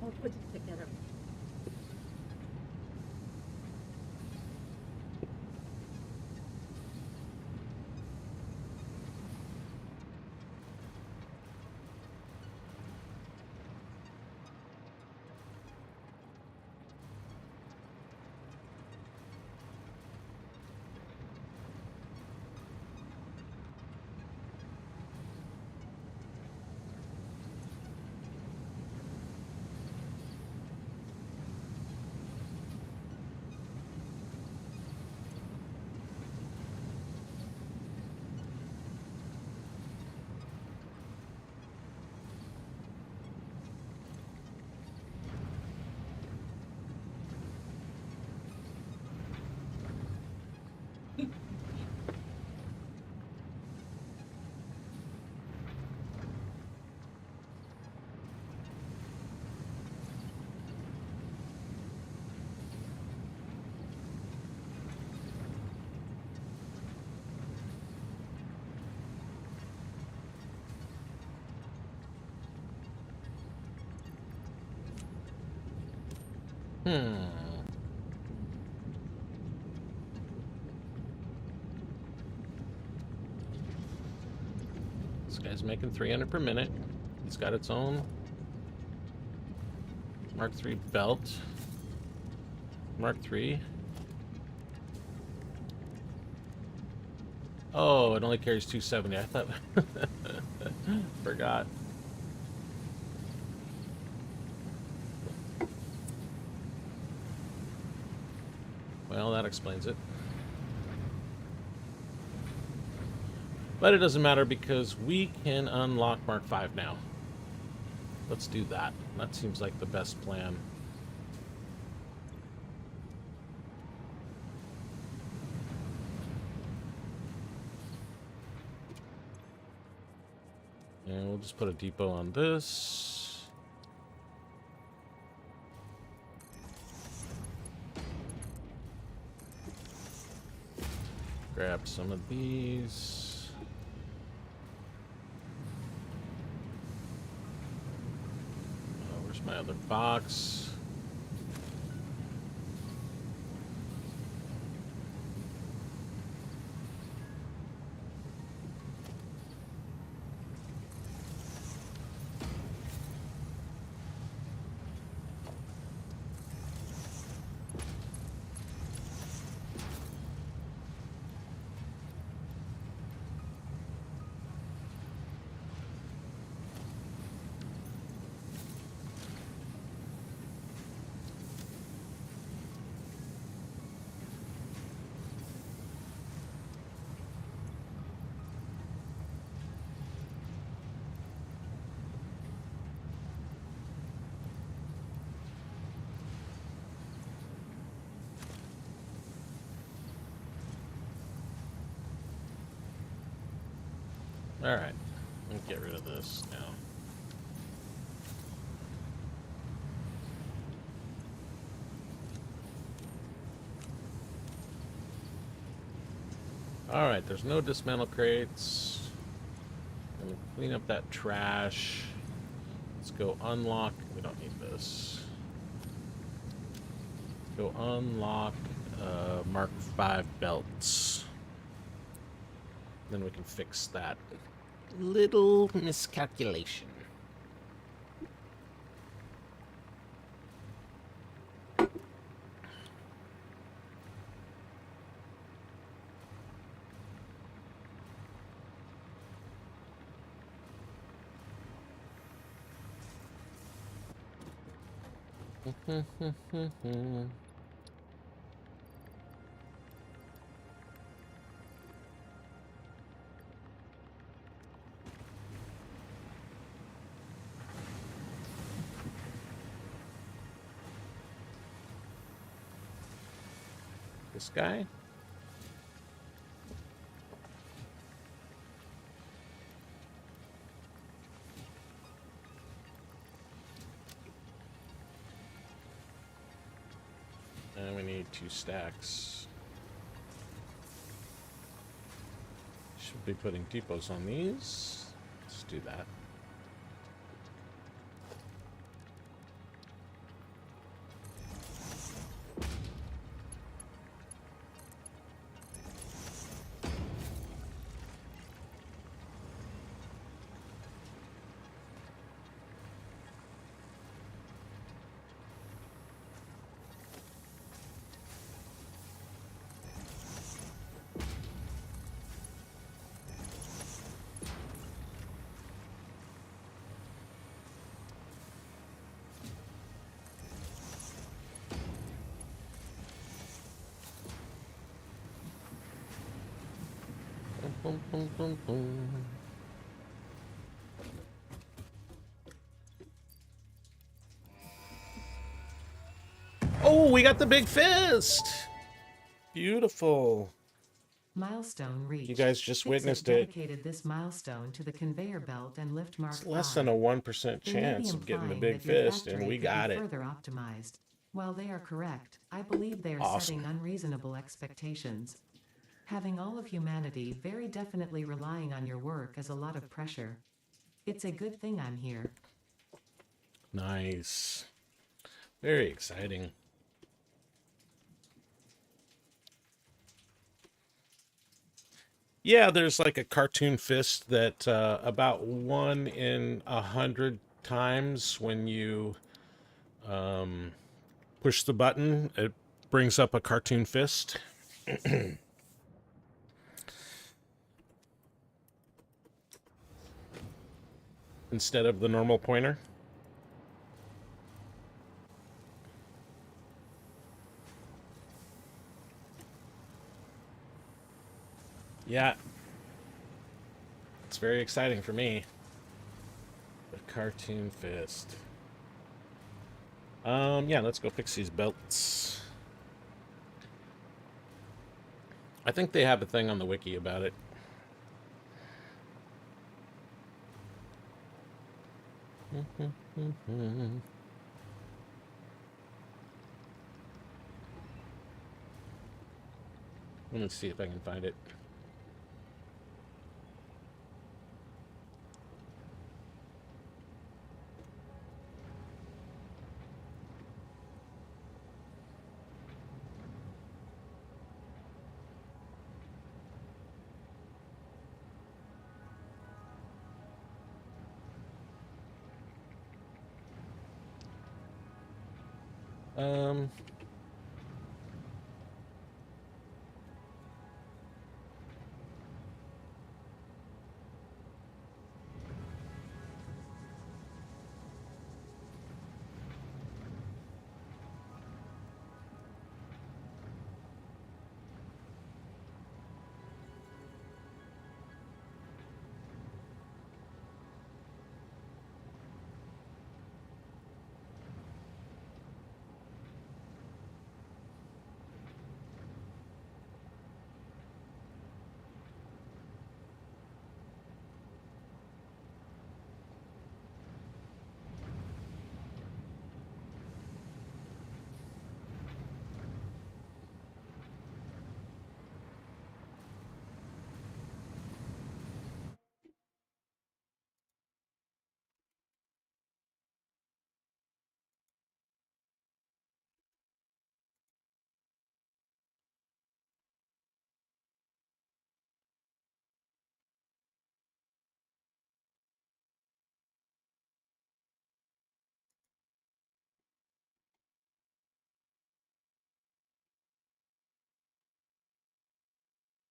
I'll put it together. Hmm. This guy's making 300 per minute. It's got its own Mark III belt. Mark III. Oh, it only carries 270. I thought... Forgot. Well, that explains it. But it doesn't matter because we can unlock Mark V now. Let's do that. That seems like the best plan. And we'll just put a depot on this. Grab some of these. Oh, where's my other box? Alright, let's get rid of this now. Alright, there's no dismantle crates. Gonna clean up that trash. Let's go unlock. We don't need this. Go unlock Mark V belts. Then we can fix that little miscalculation. This guy? And we need 2 stacks. Should be putting depots on these. Let's do that. Boom, boom, boom, boom. Oh, we got the big fist! Beautiful. Milestone reached. You guys just Fixit witnessed it. dedicated this milestone to the conveyor belt and lift Mark It's less V. than a 1% They may be chance of getting the implying big that your fist, and factory we could got be it. further optimized. While they are correct, I believe they are Awesome. setting unreasonable expectations. Having all of humanity very definitely relying on your work is a lot of pressure. It's a good thing I'm here. Nice. Very exciting. Yeah, there's like a cartoon fist that about 1 in 100 times when you um, push the button, it brings up a cartoon fist instead of the normal pointer. Yeah, it's very exciting for me. The cartoon fist. Yeah, let's go fix these belts. I think they have a thing on the wiki about it. Let me see if I can find it. Um,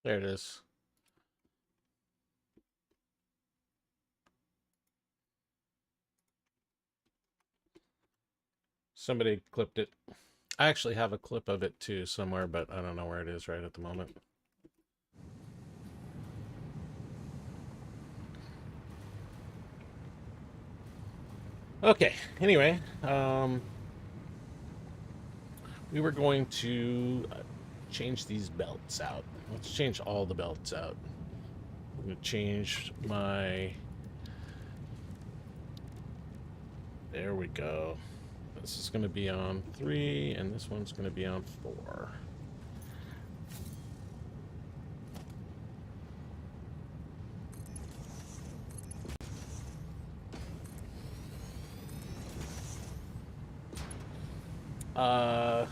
there it is. Somebody clipped it. I actually have a clip of it too somewhere, but I don't know where it is right at the moment. Okay, anyway, we were going to change these belts out. Let's change all the belts out. I'm going to change my... There we go. This is going to be on 3, and this one's going to be on 4. Uh...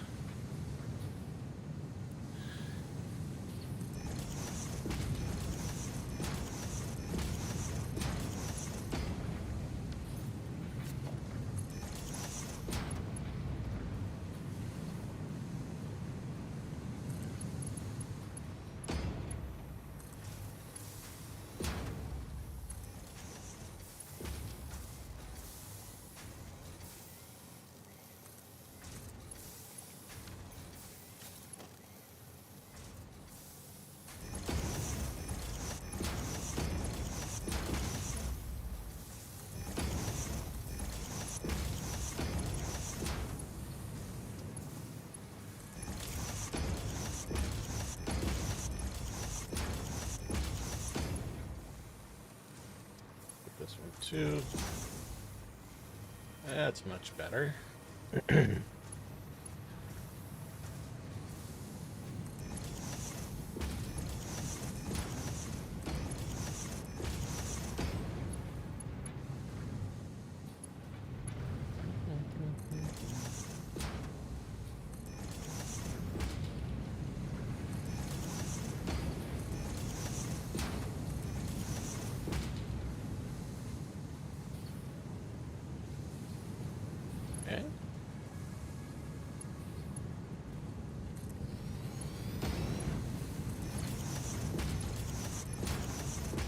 This one too. That's much better.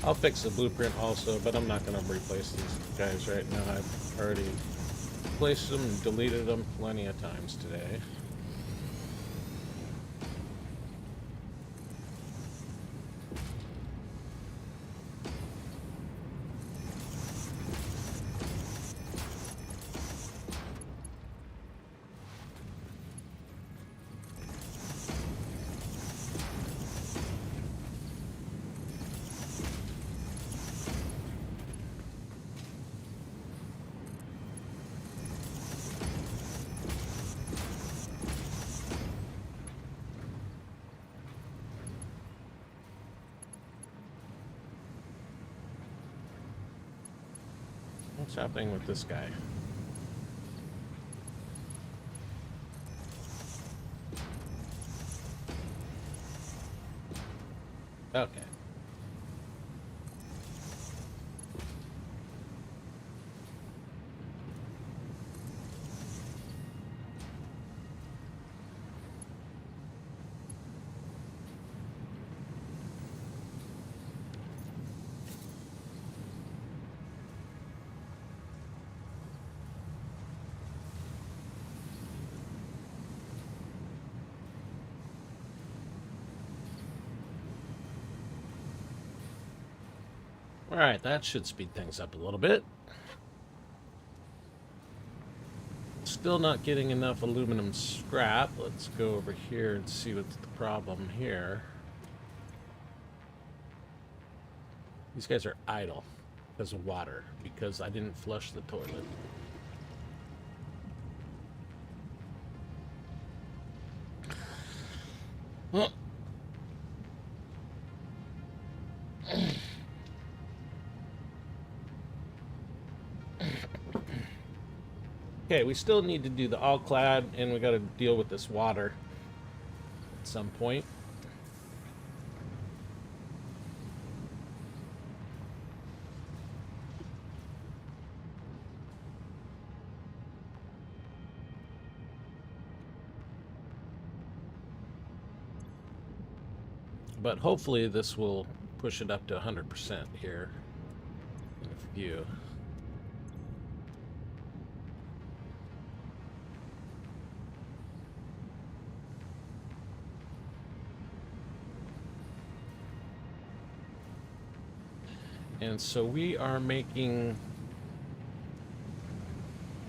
I'll fix the blueprint also, but I'm not going to replace these guys right now. I've already replaced them and deleted them plenty of times today. What's happening with this guy? Okay. Alright, that should speed things up a little bit. Still not getting enough aluminum scrap. Let's go over here and see what's the problem here. These guys are idle because of water, because I didn't flush the toilet. Well, okay, we still need to do the all-clad, and we got to deal with this water at some point. But hopefully this will push it up to 100% here in a few. And so we are making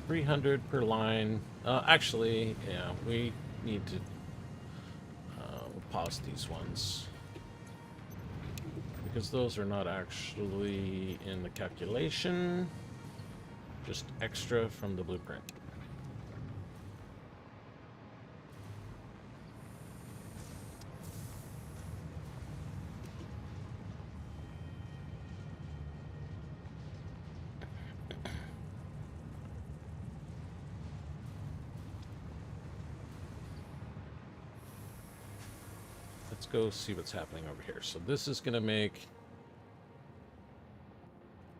300 per line. Actually, yeah, we need to pause these ones, because those are not actually in the calculation, just extra from the blueprint. Let's go see what's happening over here. So this is going to make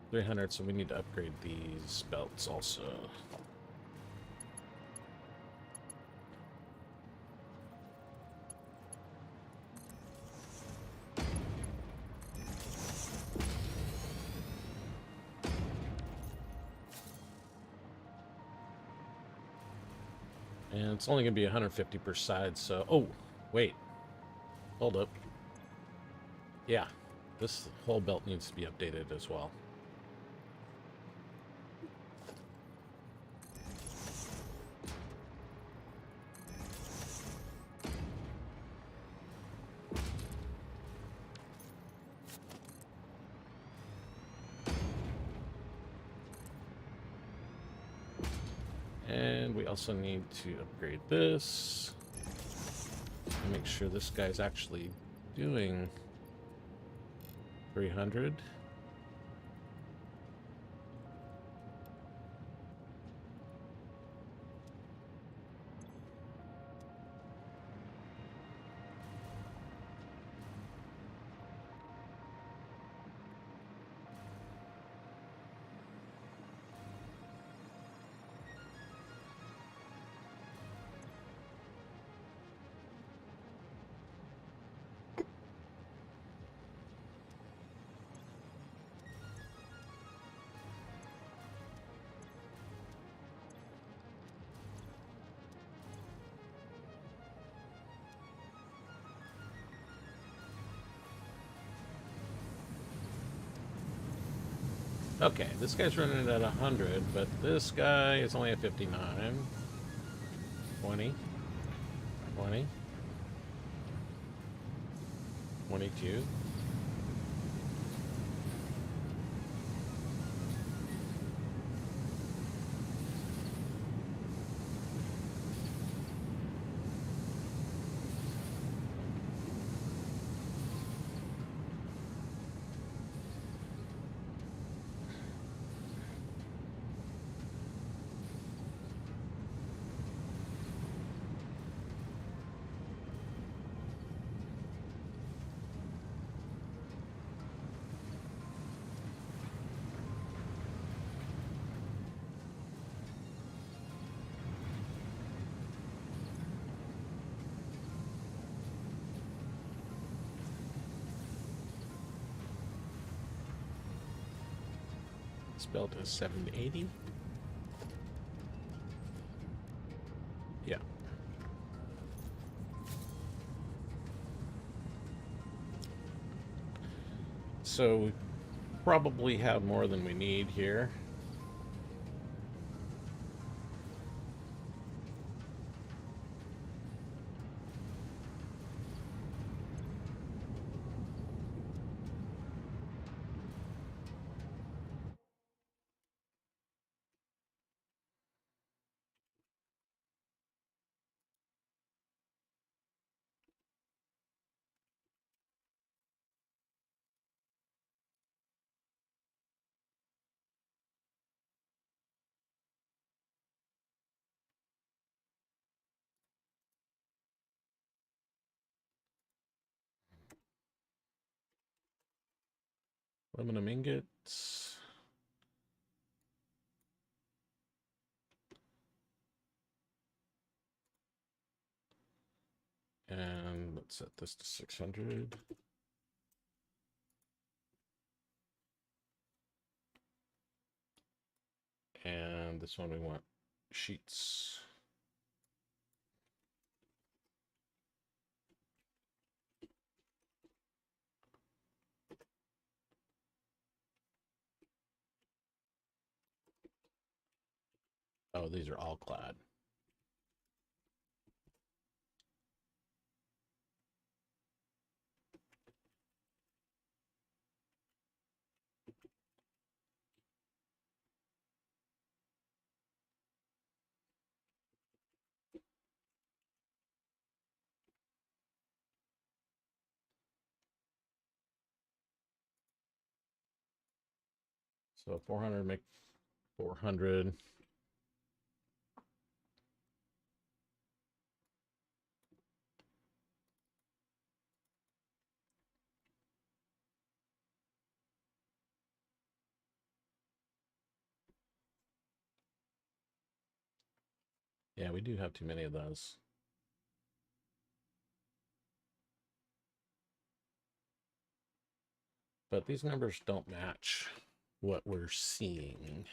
300, so we need to upgrade these belts also. And it's only going to be 150 per side, so... Oh, wait. Hold up. Yeah, this whole belt needs to be updated as well. And we also need to upgrade this. Make sure this guy's actually doing 300. Okay, this guy's running at 100, but this guy is only at 59. 20. 20. 22. Spelled as 780. Yeah. So we probably have more than we need here. Aluminum ingots. And let's set this to 600. And this one we want sheets. Oh, these are all clad. So 400 make 400. Yeah, we do have too many of those. But these numbers don't match what we're seeing.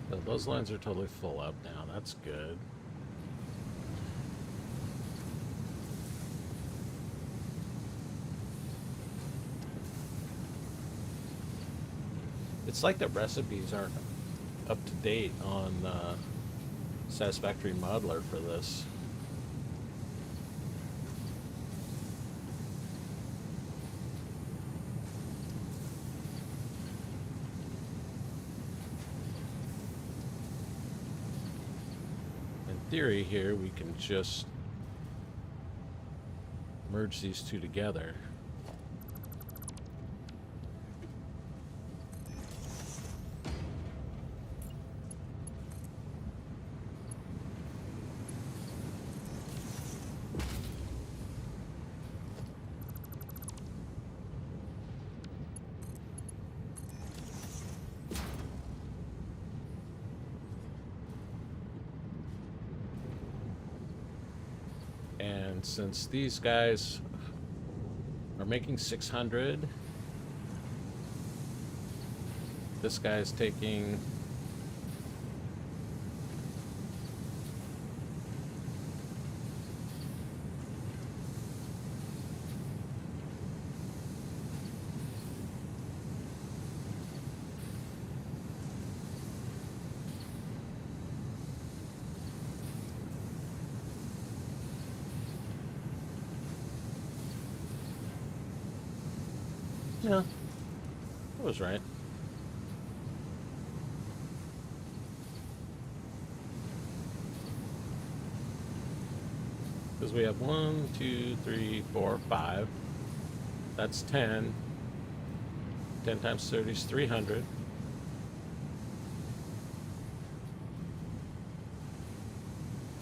So those lines are totally full up now. That's good. It's like the recipes aren't up to date on Satisfactory Modeler for this. In theory here, we can just merge these two together. And since these guys are making 600, this guy's taking yeah, I was right. Because we have 1, 2, 3, 4, 5. That's 10. 10 times 30 is 300.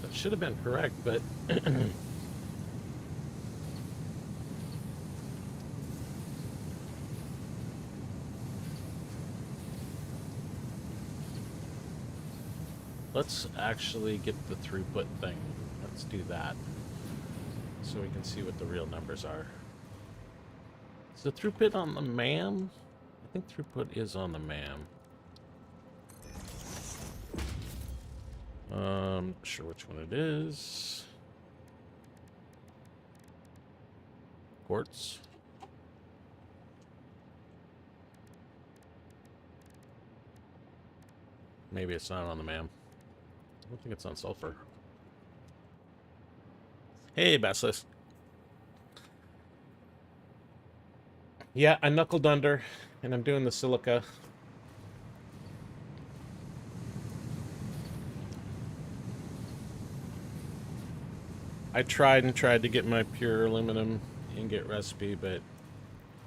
That should have been correct, but let's actually get the throughput thing. Let's do that so we can see what the real numbers are. Is the throughput on the MAM? I think throughput is on the MAM. Not sure which one it is. Quartz. Maybe it's not on the MAM. I don't think it's on sulfur. Hey, Basilisk. Yeah, I knuckled under, and I'm doing the silica. I tried to get my pure aluminum ingot recipe, but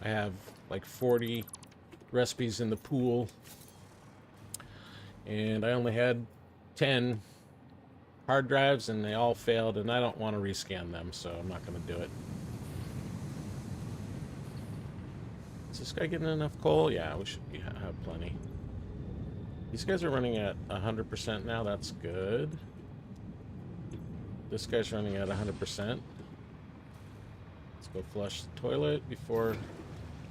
I have like 40 recipes in the pool, and I only had 10 hard drives, and they all failed, and I don't want to rescan them, so I'm not going to do it. Is this guy getting enough coal? Yeah, we should have plenty. These guys are running at 100% now. That's good. This guy's running at 100%. Let's go flush the toilet before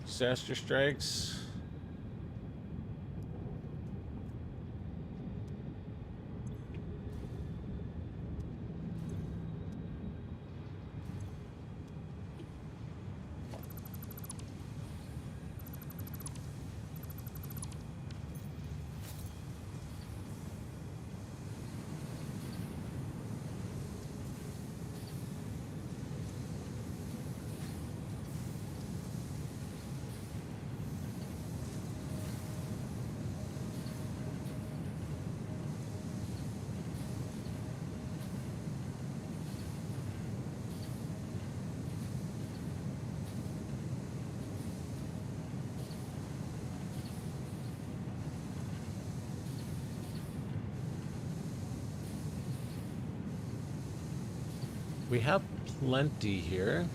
disaster strikes. We have plenty here.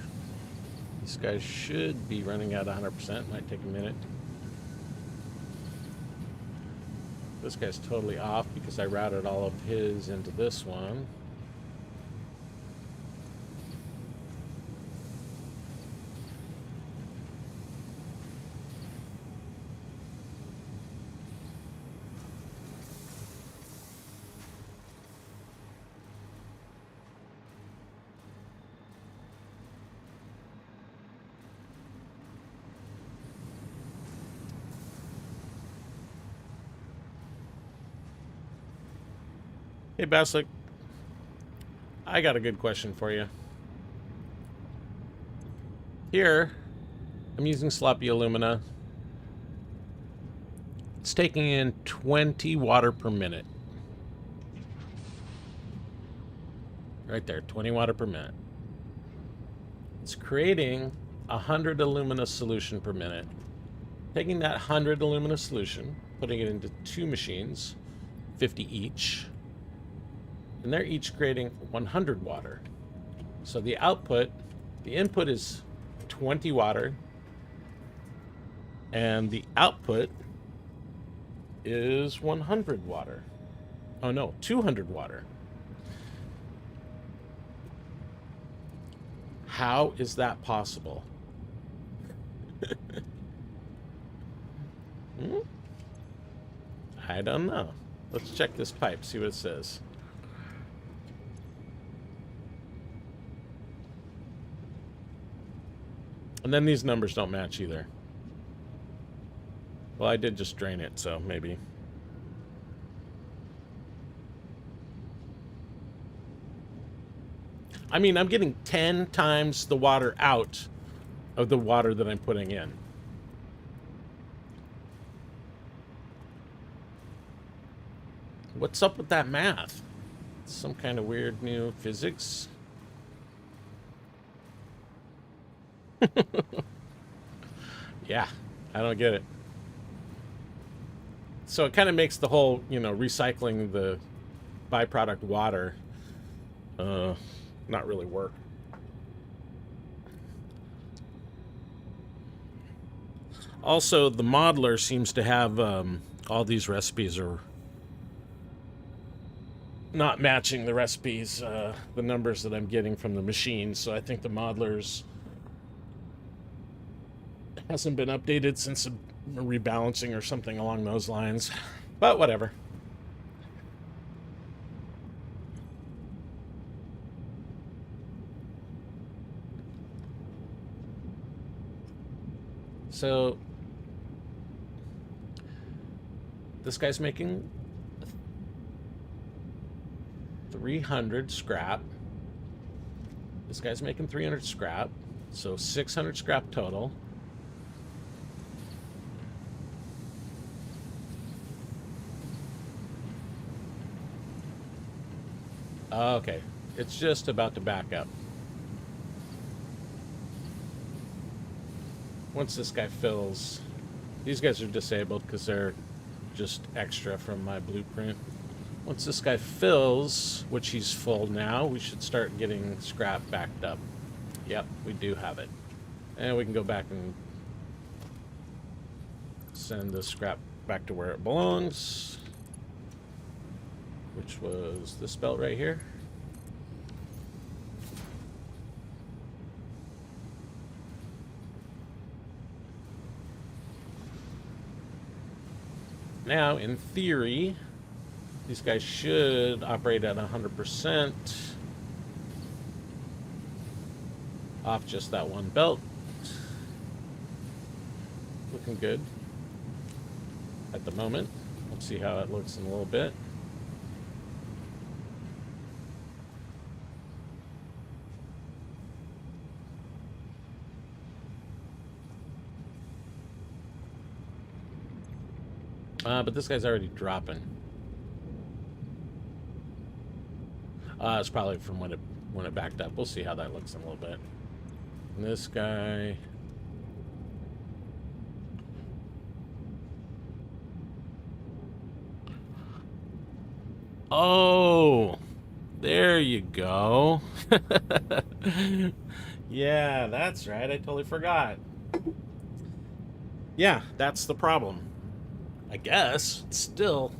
These guys should be running at 100%. Might take a minute. This guy's totally off because I routed all of his into this one. Hey, Basilisk. I got a good question for you. Here, I'm using sloppy alumina. It's taking in 20 water per minute. Right there, 20 water per minute. It's creating 100 alumina solution per minute. Taking that 100 alumina solution, putting it into 2 machines, 50 each, and they're each creating 100 water. So the output, the input is 20 water, and the output is 100 water. Oh no, 200 water. How is that possible? Hmm? I don't know. Let's check this pipe, see what it says. And then these numbers don't match either. Well, I did just drain it, so maybe. I mean, I'm getting 10 times the water out of the water that I'm putting in. What's up with that math? Some kind of weird new physics? Yeah, I don't get it. So it kind of makes the whole, recycling the byproduct water not really work. Also, the modeler seems to have all these recipes are not matching the recipes, the numbers that I'm getting from the machine. So I think the modelers hasn't been updated since a rebalancing or something along those lines. But whatever. So this guy's making 300 scrap. This guy's making 300 scrap. So 600 scrap total. Okay, it's just about to back up. Once this guy fills, these guys are disabled because they're just extra from my blueprint. Once this guy fills, which he's full now, we should start getting scrap backed up. Yep, we do have it. And we can go back and send the scrap back to where it belongs, which was this belt right here. Now, in theory, these guys should operate at 100% off just that one belt. Looking good at the moment. We'll see how it looks in a little bit. But this guy's already dropping. It's probably from when it backed up. We'll see how that looks in a little bit. And this guy. Oh, there you go. Yeah, that's right. I totally forgot. Yeah, that's the problem. I guess. Still.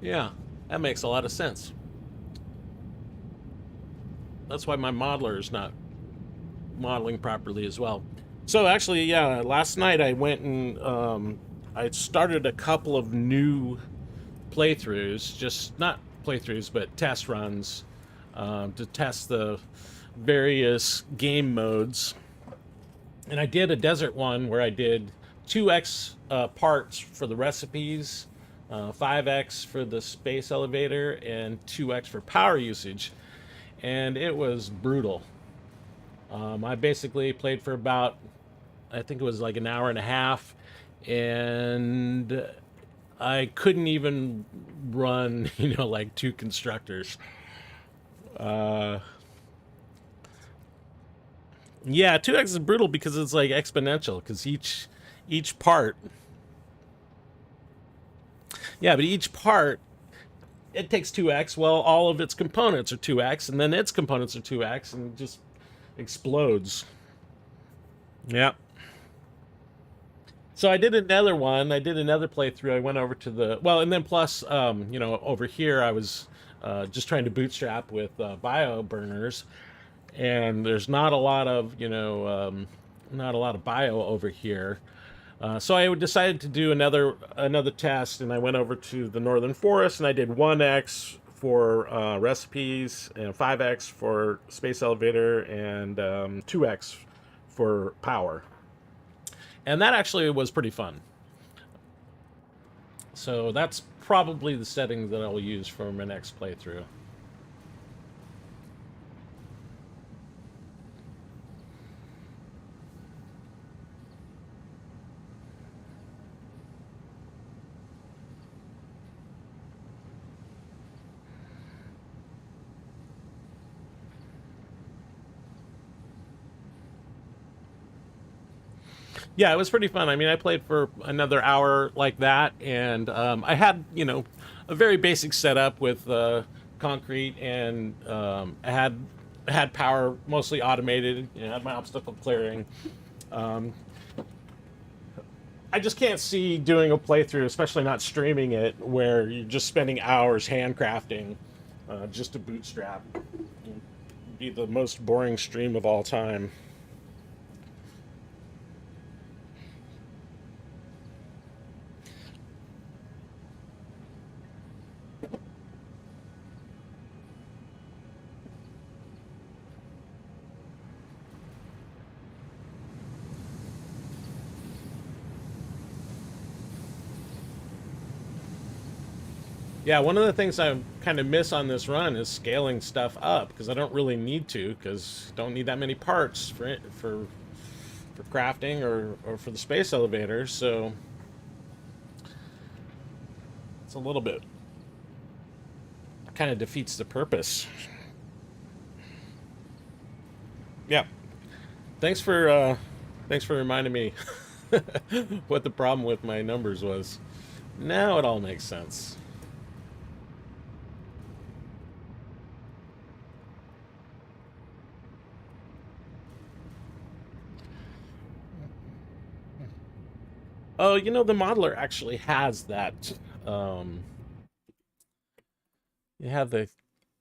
Yeah, that makes a lot of sense. That's why my modeler is not modeling properly as well. So actually, yeah, last night I went and I started a couple of new playthroughs, just not playthroughs, but test runs to test the various game modes. And I did a desert one where I did 2x parts for the recipes, 5x for the space elevator, and 2x for power usage. And it was brutal. I basically played for about, I think it was like an hour and a half, and I couldn't even run, like 2 constructors. Yeah, 2x is brutal because it's like exponential, because each part. Yeah, but each part, it takes 2x. Well, all of its components are 2x, and then its components are 2x, and it just explodes. Yeah. So I did another one. I did another playthrough. I went over to the, well, and then plus, over here I was just trying to bootstrap with bio burners, and there's not a lot of not a lot of bio over here. So I decided to do another test, and I went over to the northern forest, and I did 1x for recipes, and 5x for space elevator, and 2x for power, and that actually was pretty fun. So that's probably the setting that I'll use for my next playthrough. Yeah, it was pretty fun. I mean, I played for another hour like that, and I had, a very basic setup with concrete, and I had power mostly automated. I had my obstacle clearing. Um, I just can't see doing a playthrough, especially not streaming it, where you're just spending hours handcrafting just to bootstrap. It'd be the most boring stream of all time. Yeah, one of the things I kind of miss on this run is scaling stuff up, because I don't really need to, because don't need that many parts for crafting or for the space elevator. So it's a little bit kind of defeats the purpose. Yeah, thanks for reminding me what the problem with my numbers was. Now it all makes sense. Oh, the modeler actually has that. You have the.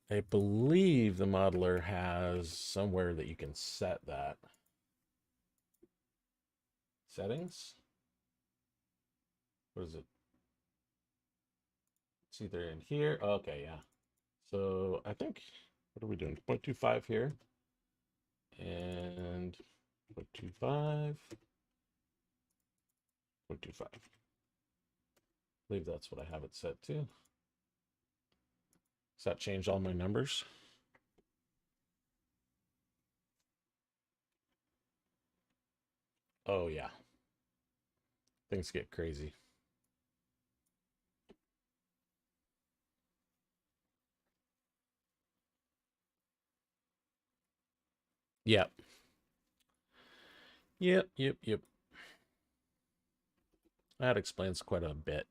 I believe the modeler has somewhere that you can set that. Settings? What is it? It's either in here. Okay, yeah. So I think, what are we doing? 0.25 here. And 0.25. 0.25. I believe that's what I have it set to. Does that change all my numbers? Oh, yeah. Things get crazy. Yep. Yep. That explains quite a bit.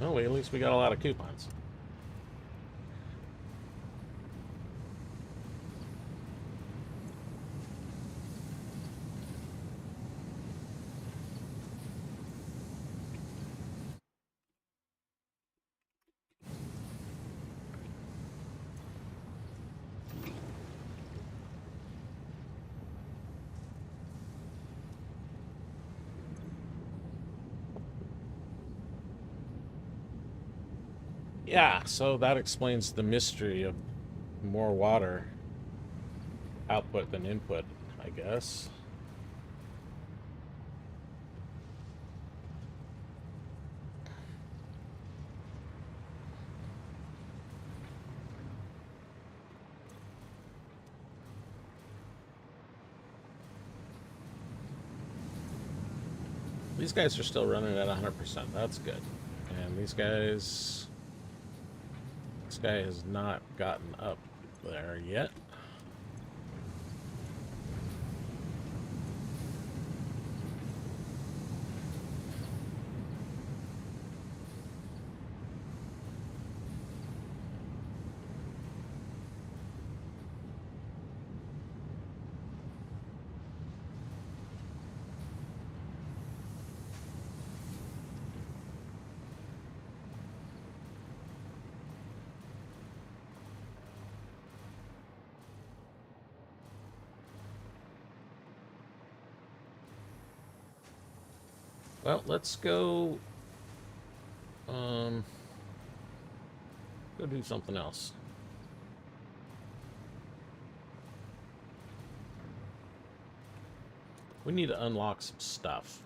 Oh, well, at least we got a lot of coupons. Yeah, so that explains the mystery of more water output than input, I guess. These guys are still running at 100%. That's good. And this guy has not gotten up there yet. Well, let's go. Go do something else. We need to unlock some stuff.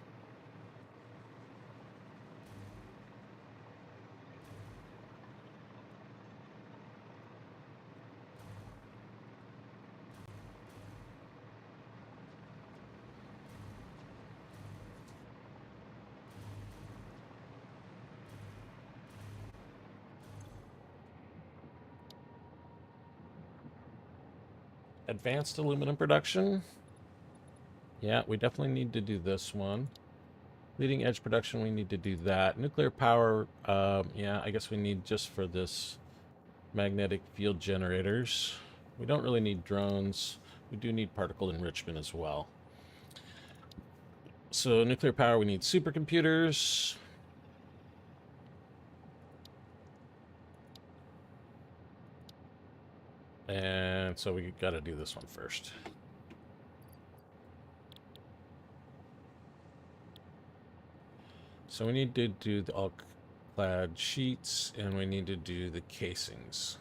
Advanced aluminum production. Yeah, we definitely need to do this one. Leading edge production, we need to do that. Nuclear power, yeah, I guess we need just for this magnetic field generators. We don't really need drones. We do need particle enrichment as well. So nuclear power, we need supercomputers. And so we got to do this one first. So we need to do the all-clad sheets, and we need to do the casings.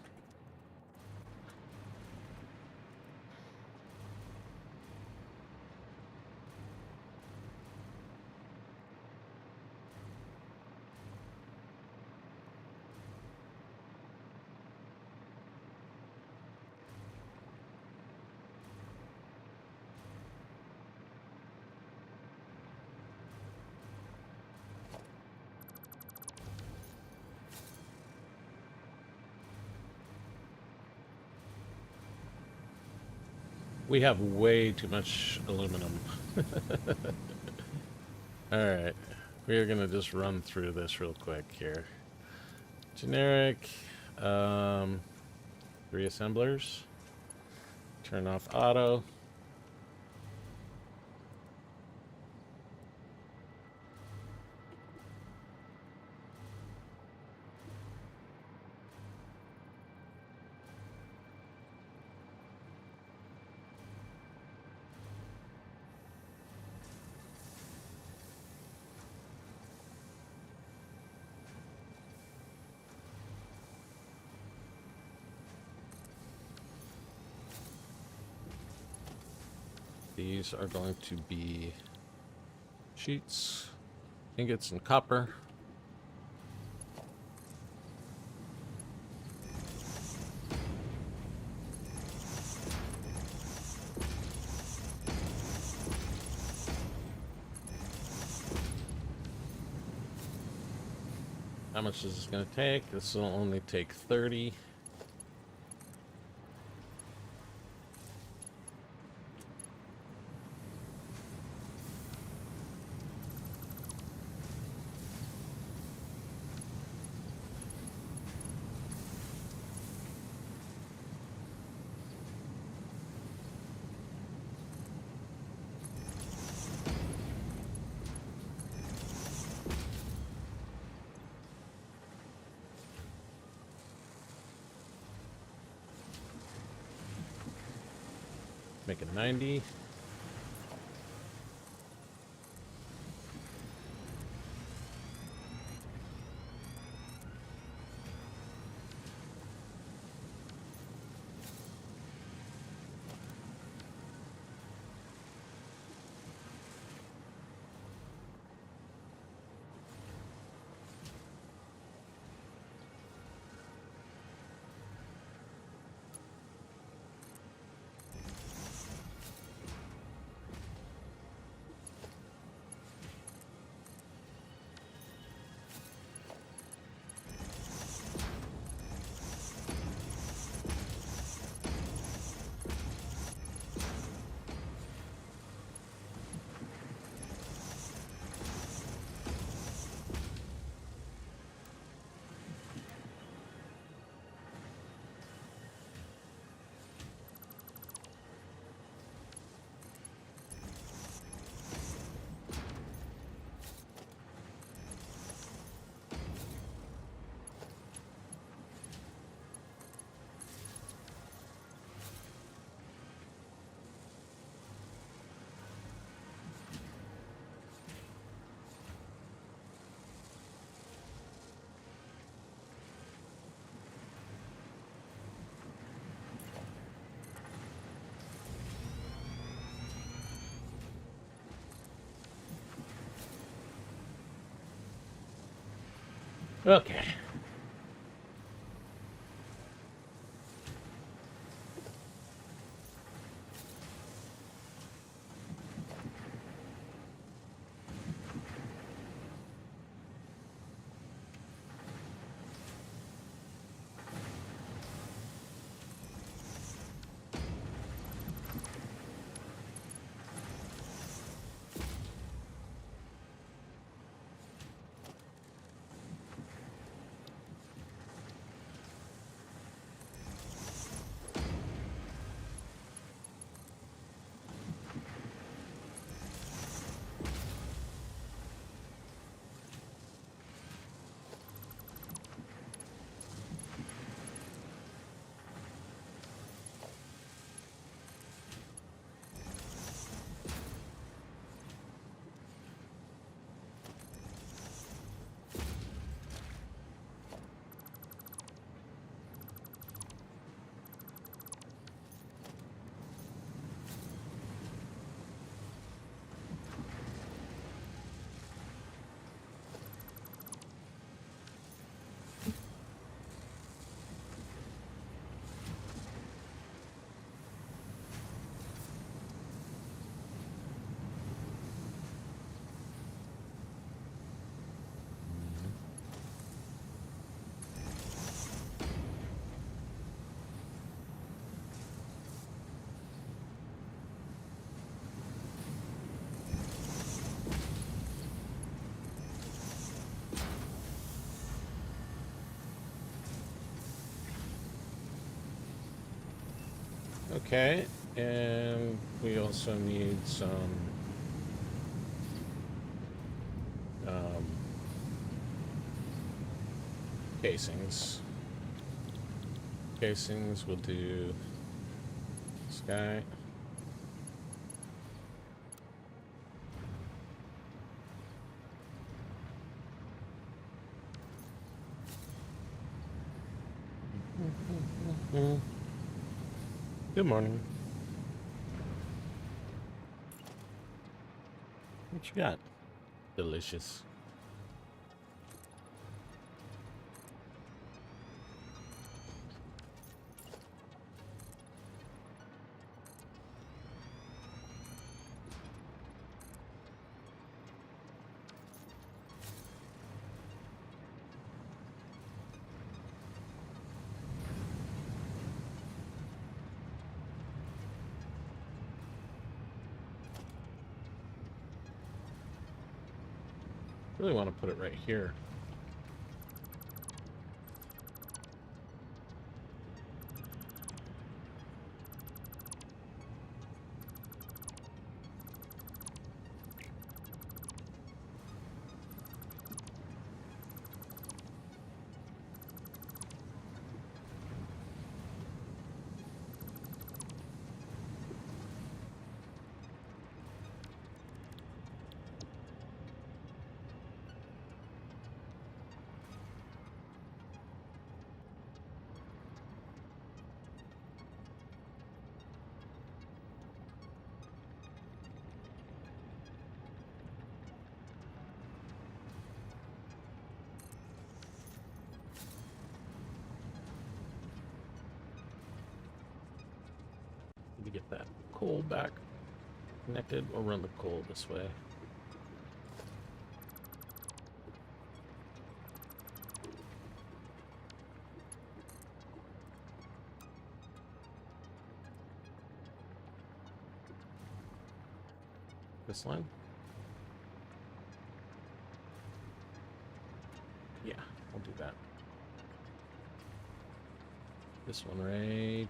We have way too much aluminum. Alright. We are going to just run through this real quick here. Generic. 3 assemblers. Turn off auto. These are going to be sheets, ingots, and copper. How much is this going to take? This will only take 30. Make it 90. Okay. Okay, and we also need some um, casings. Casings, we'll do this guy. Good morning. What you got? Delicious. Really want to put it right here. To get that coal back connected, we'll run the coal this way. This line? Yeah, we'll do that. This one right here.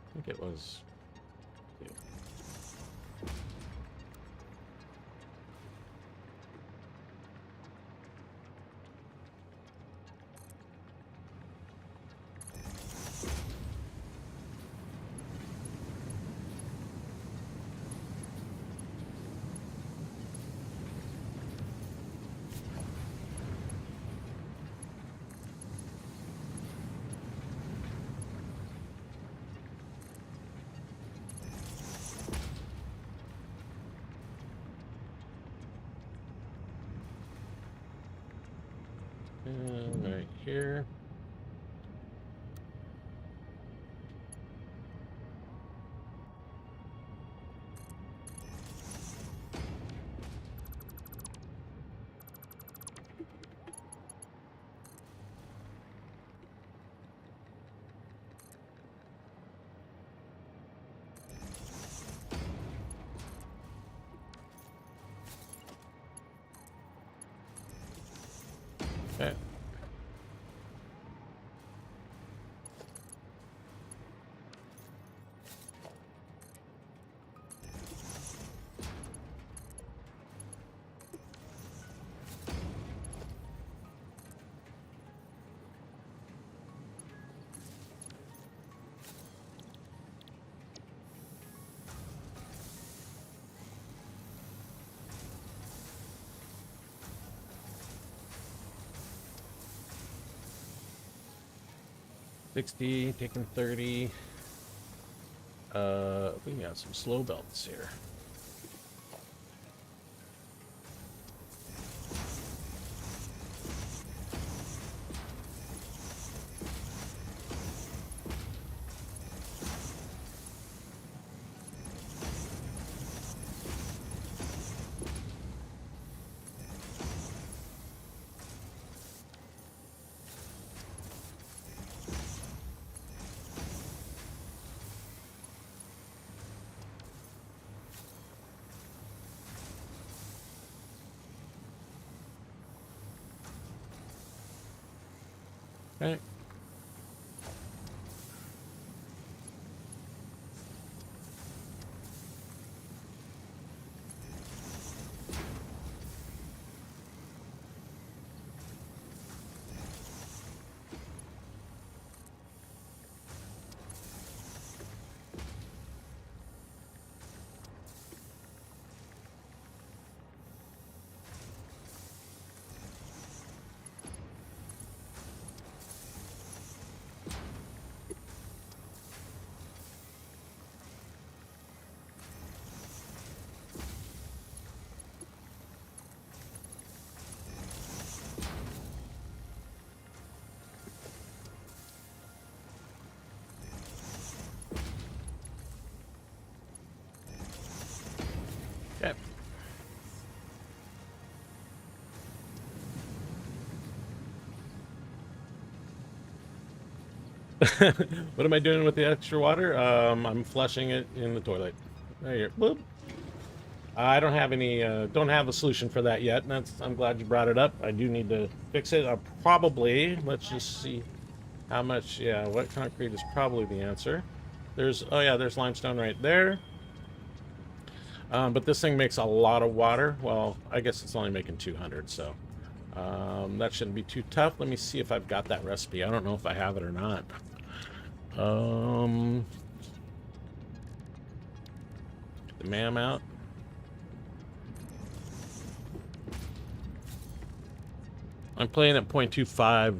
I think it was two. here. Okay. $60, taking 30. We got some slow belts here. Okay. Okay. What am I doing with the extra water? I'm flushing it in the toilet. Right here. Boop. I don't have any, don't have a solution for that yet. And I'm glad you brought it up. I do need to fix it. I'll probably, let's just see how much, yeah, what concrete is probably the answer. There's, oh yeah, there's limestone right there. But this thing makes a lot of water. Well, I guess it's only making 200, so that shouldn't be too tough. Let me see if I've got that recipe. I don't know if I have it or not. Get the MAM out. I'm playing at 0.25,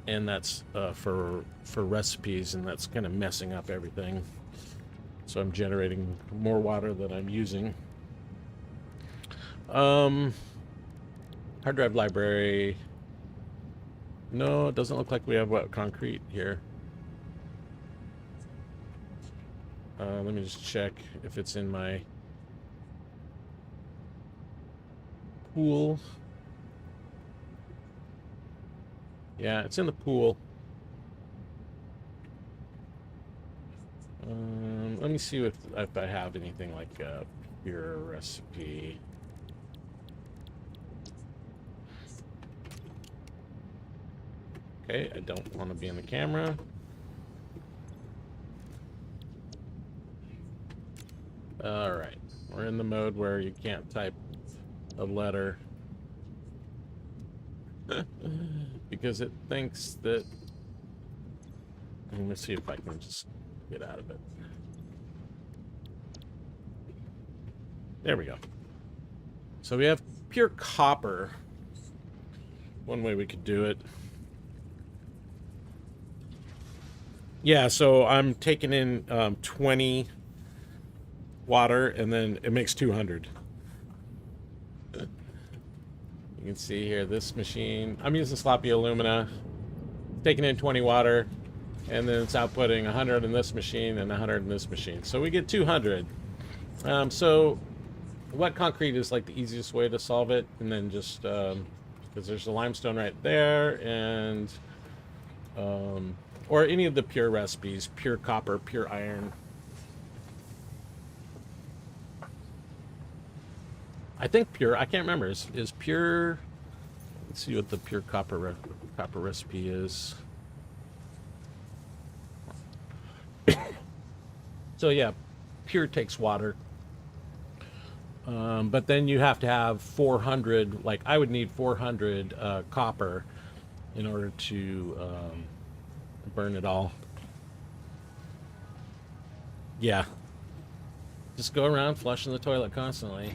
and that's for recipes, and that's kind of messing up everything. So I'm generating more water than I'm using. Hard drive library. No, it doesn't look like we have what concrete here. Let me just check if it's in my pool. Yeah, it's in the pool. Let me see if I have anything like a pure recipe. Okay, I don't want to be in the camera. All right, we're in the mode where you can't type a letter because it thinks that. Let me see if I can just get out of it. There we go. So we have pure copper. One way we could do it. Yeah, so I'm taking in 20 water, and then it makes 200. You can see here, this machine, I'm using sloppy alumina. taking in 20 water, and then it's outputting 100 in this machine and 100 in this machine. So we get 200. So wet concrete is like the easiest way to solve it, and then just because there's a limestone right there, and or any of the pure recipes, pure copper, pure iron. I think pure. I can't remember. Is pure? Let's see what the pure copper recipe is. So yeah, pure takes water. But then you have to have 400. Like I would need 400 copper in order to burn it all. Yeah. Just go around flushing the toilet constantly.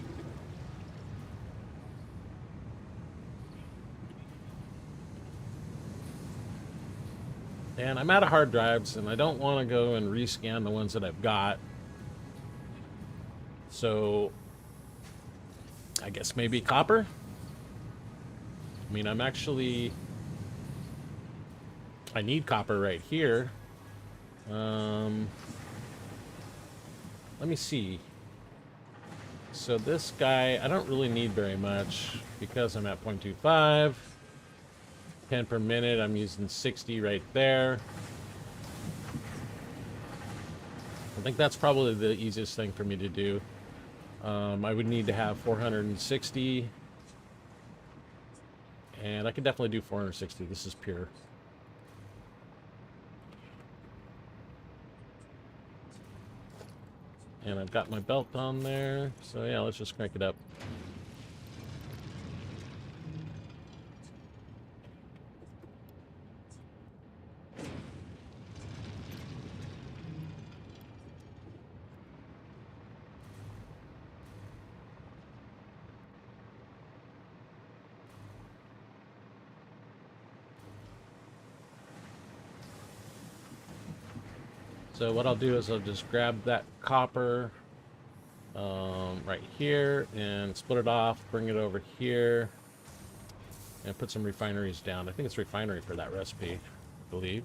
And I'm out of hard drives, and I don't want to go and rescan the ones that I've got. So, I guess maybe copper? I mean, I need copper right here. Let me see. So this guy, I don't really need very much because I'm at 0.25. 10 per minute, I'm using 60 right there. I think that's probably the easiest thing for me to do. I would need to have 460. And I could definitely do 460. This is pure. And I've got my belt on there. So yeah, let's just crank it up. So what I'll do is I'll just grab that copper right here and split it off, bring it over here, and put some refineries down. I think it's refinery for that recipe, I believe.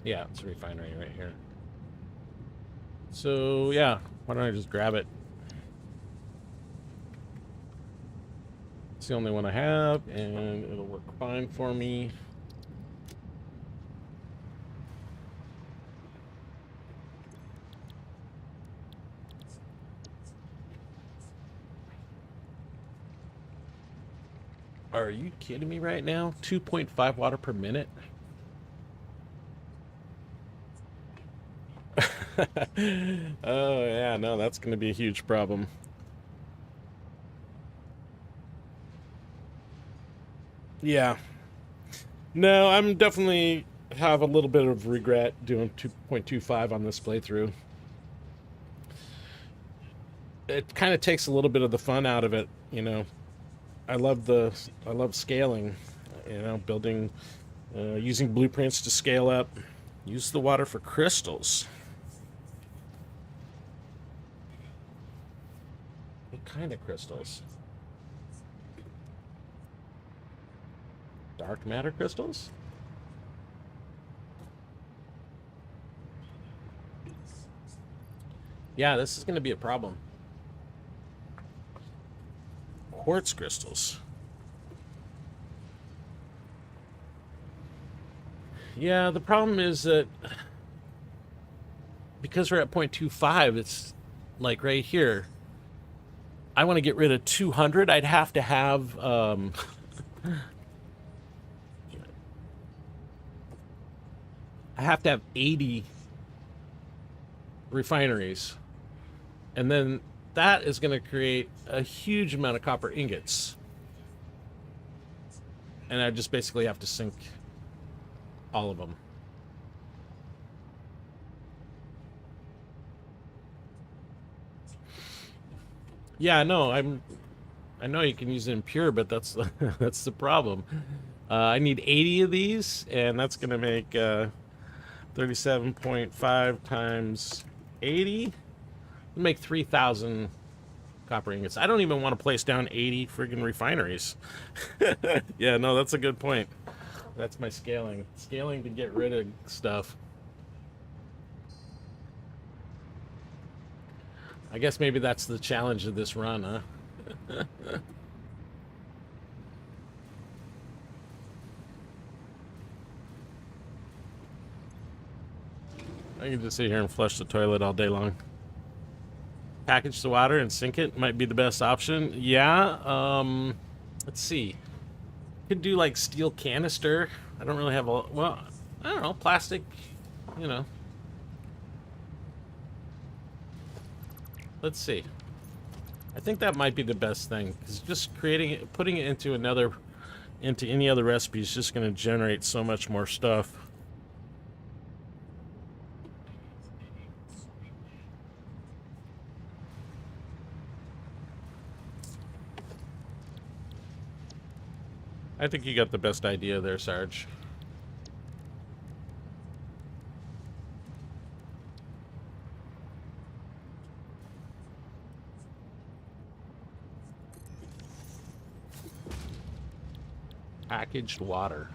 Yeah, it's a refinery right here. So, yeah, why don't I just grab it? It's the only one I have, and it'll work fine for me. Are you kidding me right now? 2.5 water per minute? Oh, yeah, no, that's going to be a huge problem. Yeah. No, I'm definitely have a little bit of regret doing 2.25 on this playthrough. It kind of takes a little bit of the fun out of it, you know. I love scaling, you know, building, using blueprints to scale up. Use the water for crystals. What kind of crystals? Dark matter crystals? Yeah, this is going to be a problem. Quartz crystals. Yeah, the problem is that because we're at 0.25, it's like right here. I want to get rid of 200. I'd have to have I have to have 80 refineries. And then that is going to create a huge amount of copper ingots. And I just basically have to sink all of them. Yeah, no, I know you can use it in pure, but that's that's the problem. I need 80 of these, and that's going to make 37.5 times 80. Make 3,000 copper ingots. I don't even want to place down 80 friggin' refineries. Yeah, no, that's a good point. That's my scaling. Scaling to get rid of stuff. I guess maybe that's the challenge of this run, huh? I can just sit here and flush the toilet all day long. Package the water and sink it might be the best option. Yeah, let's see. Could do like steel canister. I don't really have a, well, I don't know, plastic, you know. Let's see. I think that might be the best thing, because just creating it, putting it into any other recipe is just going to generate so much more stuff. I think you got the best idea there, Sarge. Packaged water.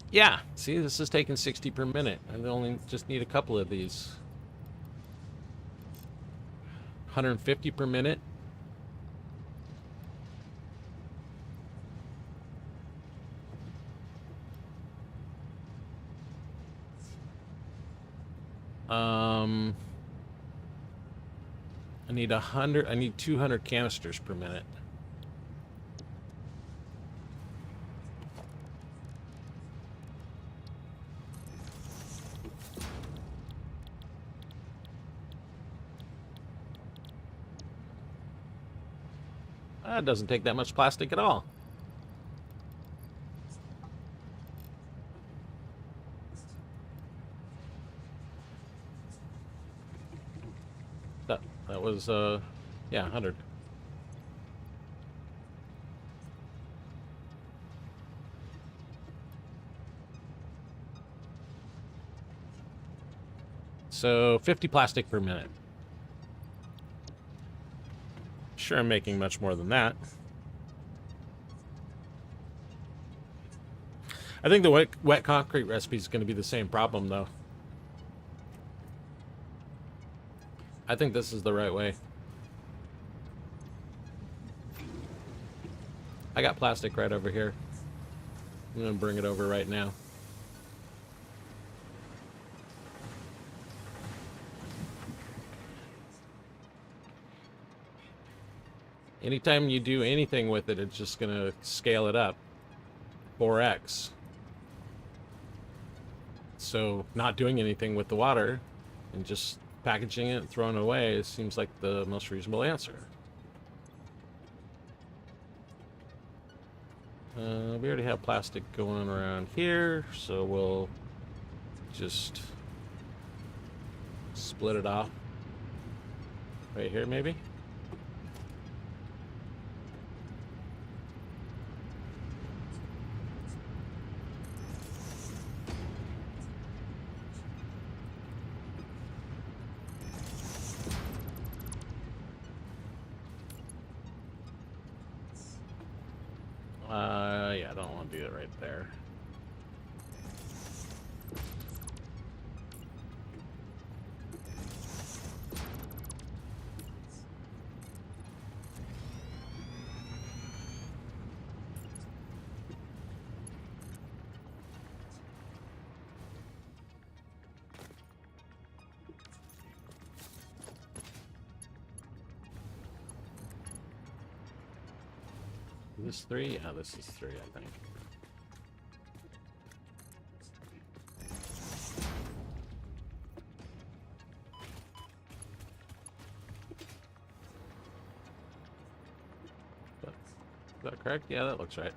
Yeah, see, this is taking 60 per minute. I only just need a couple of these. 150 per minute. I need 100. I need 200 canisters per minute. That doesn't take that much plastic at all. That was yeah, 100. So 50 plastic per minute. Sure, I'm making much more than that. I think the wet concrete recipe is going to be the same problem, though. I think this is the right way. I got plastic right over here. I'm going to bring it over right now. Anytime you do anything with it, it's just going to scale it up. 4x. So not doing anything with the water and just packaging it and throwing it away seems like the most reasonable answer. We already have plastic going around here, so we'll just split it off right here, maybe. Yeah, I don't want to do it right there. Is this 3? Yeah, this is 3, I think. Is that correct? Yeah, that looks right.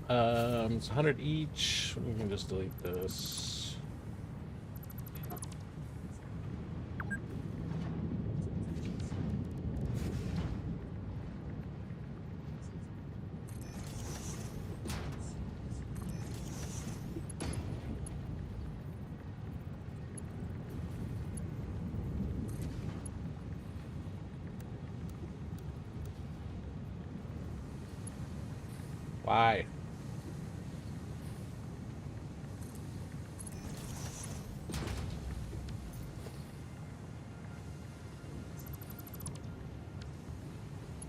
It's 100 each. We can just delete this. Why?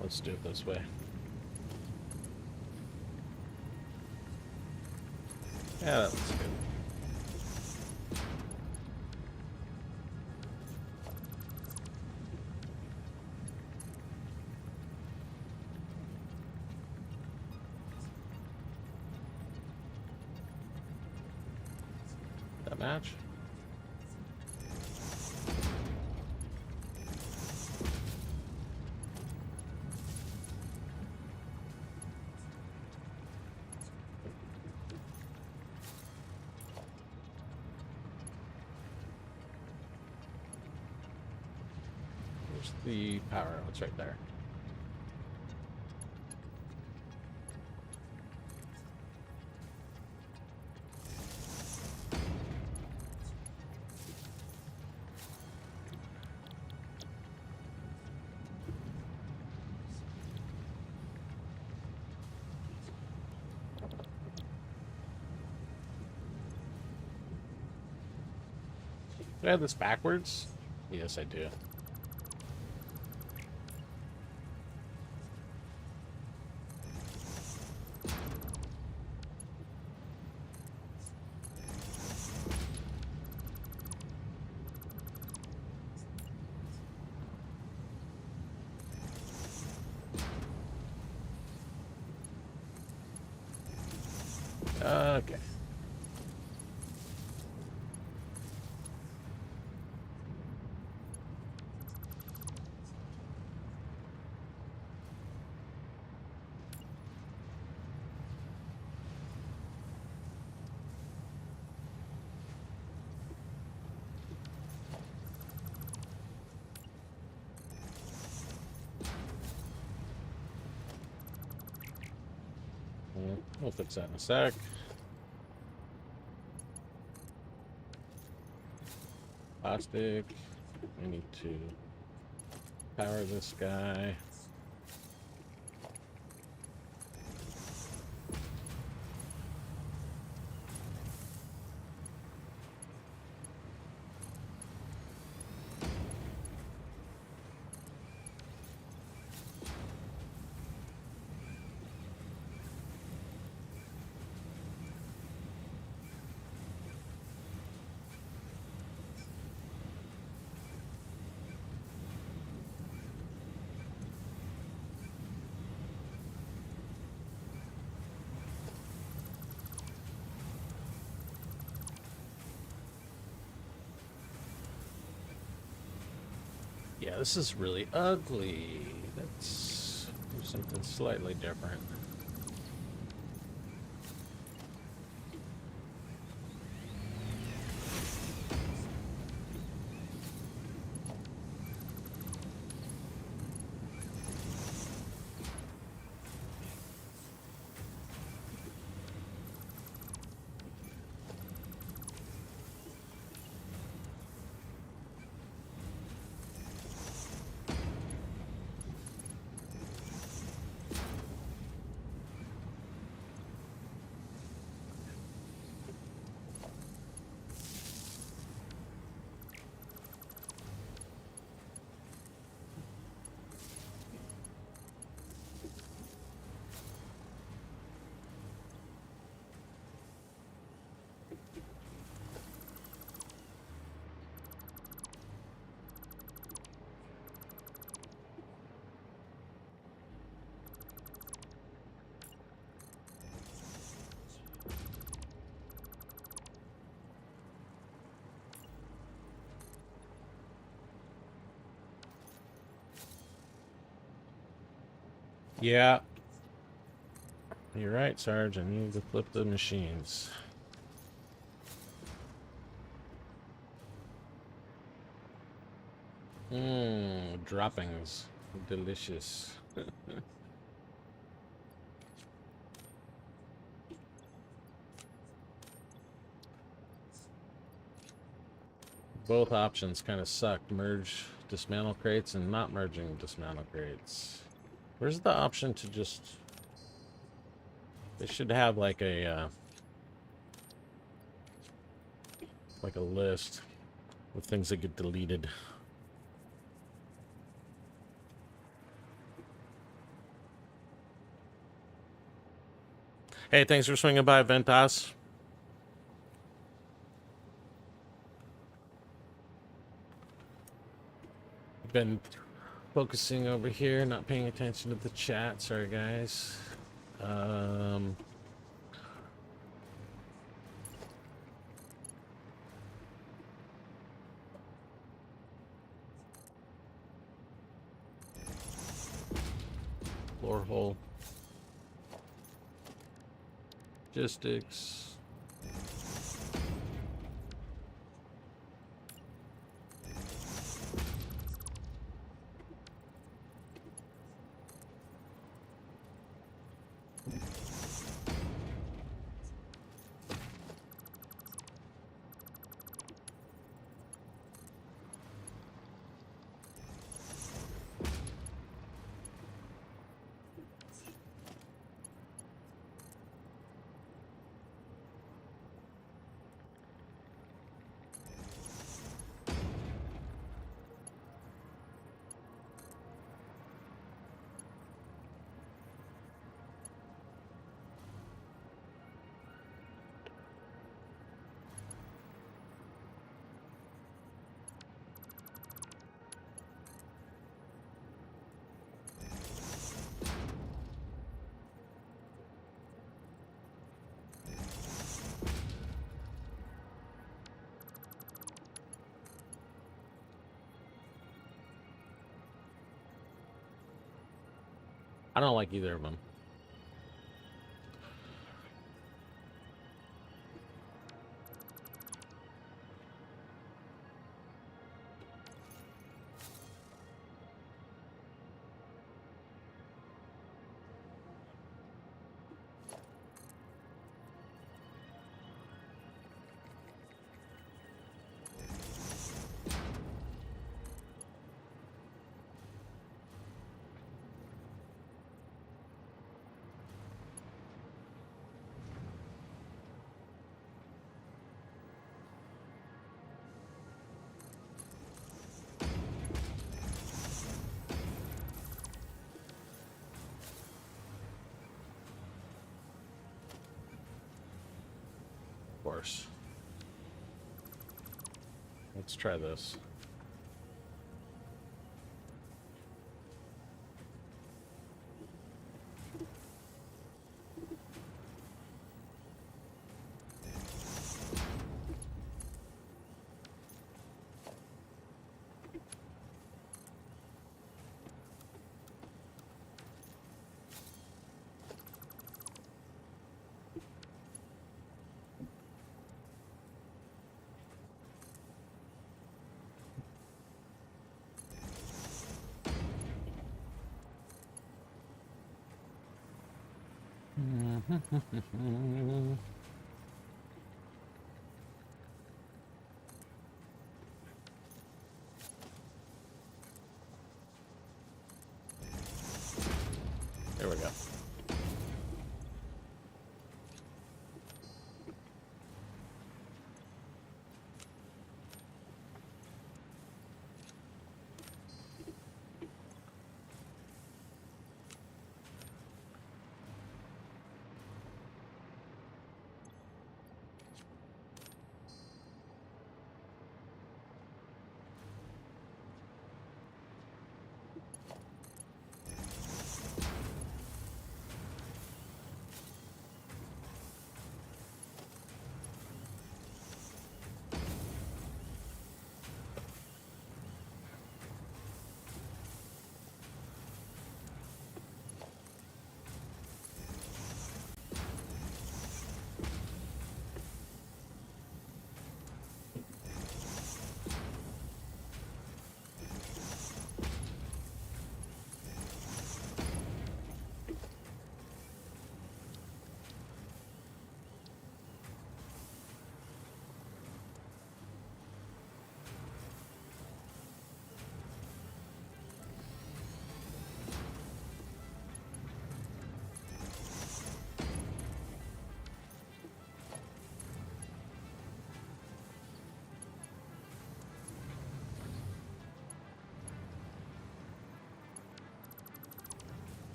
Let's do it this way. Yeah, that looks good. That match? Where's the power? Oh, it's right there. Do I have this backwards? Yes, I do. Okay. We'll fix that in a sec. Plastic. I need to power this guy. Yeah, this is really ugly. Let's do something slightly different. Yeah. You're right, Sarge. I need to flip the machines. Mmm, droppings. Delicious. Both options kind of suck. Merge dismantle crates and not merging dismantle crates. Where's the option to just... They should have like a list of things that get deleted. Hey, thanks for swinging by, Ventas. Been focusing over here, not paying attention to the chat. Sorry, guys. Floor hole. Logistics. I don't like either of them. Course. Let's try this. There we go.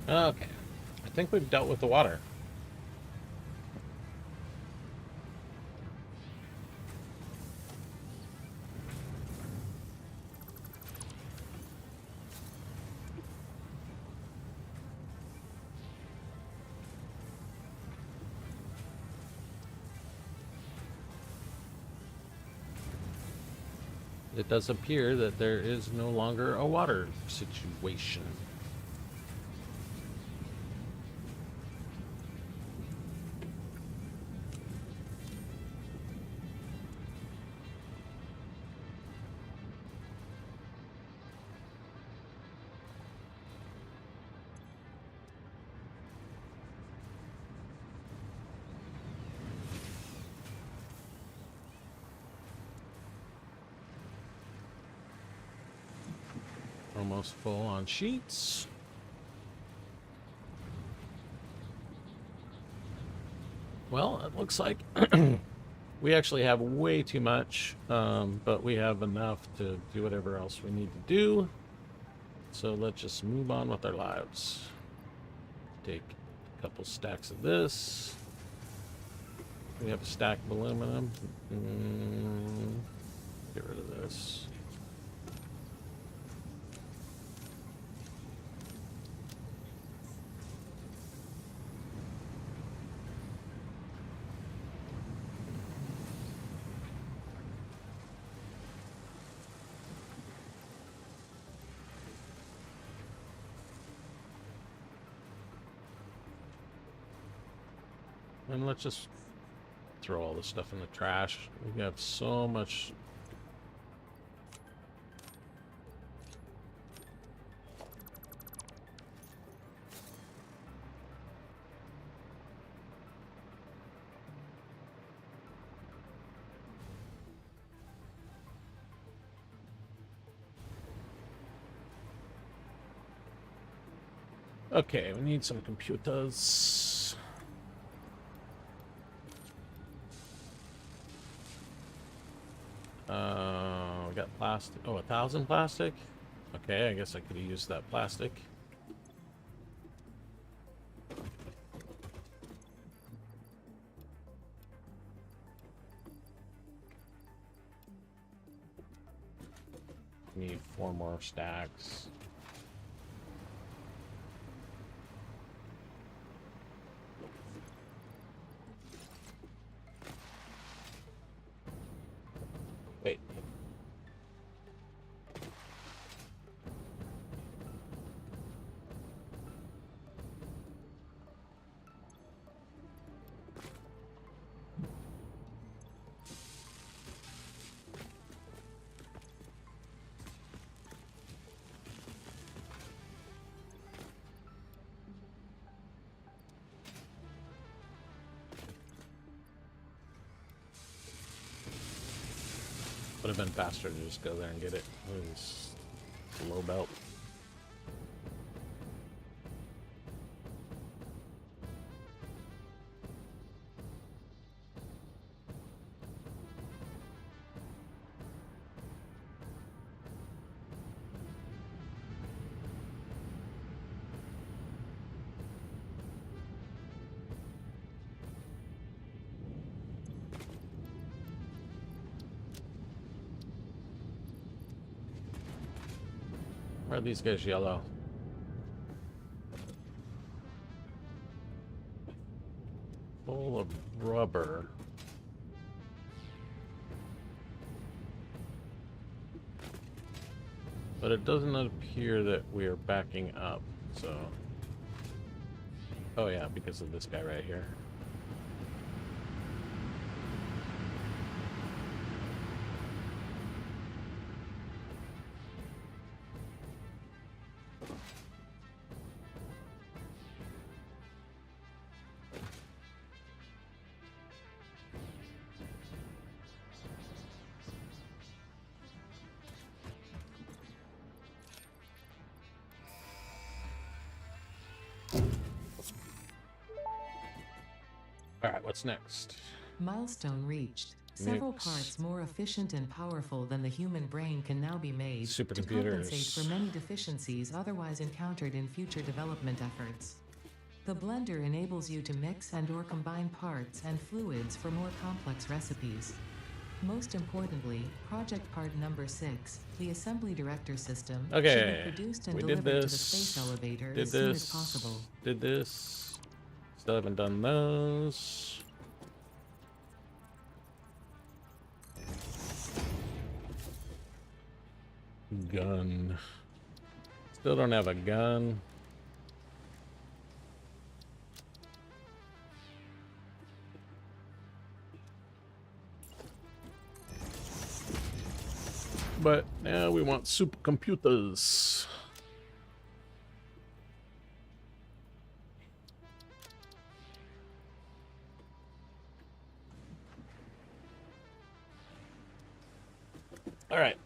Okay. I think we've dealt with the water. It does appear that there is no longer a water situation. Almost full on sheets. Well, it looks like we actually have way too much, but we have enough to do whatever else we need to do. So let's just move on with our lives. Take a couple stacks of this. We have a stack of aluminum. Get rid of this. And let's just throw all this stuff in the trash. We have so much. Okay, we need some computers. We got plastic. Oh, 1,000 plastic? Okay, I guess I could have used that plastic. Need 4 more stacks. Wait. Would have been faster to just go there and get it. It was low belt. Why are these guys yellow? Full of rubber. But it doesn't appear that we are backing up, so... Oh yeah, because of this guy right here. Alright, what's next? Milestone reached. Several Nukes. parts more efficient and powerful than the human brain can now be made to compensate for Supercomputers. many deficiencies otherwise encountered in future development efforts. The blender enables you to mix and/or combine parts and fluids for more complex recipes. Most importantly, project part number 6, the assembly director system, should Okay, be produced and we did delivered to the this. space elevator Did as soon this. as possible. Did this. Still haven't done those. Gun. Still don't have a gun. But now we want supercomputers. All right.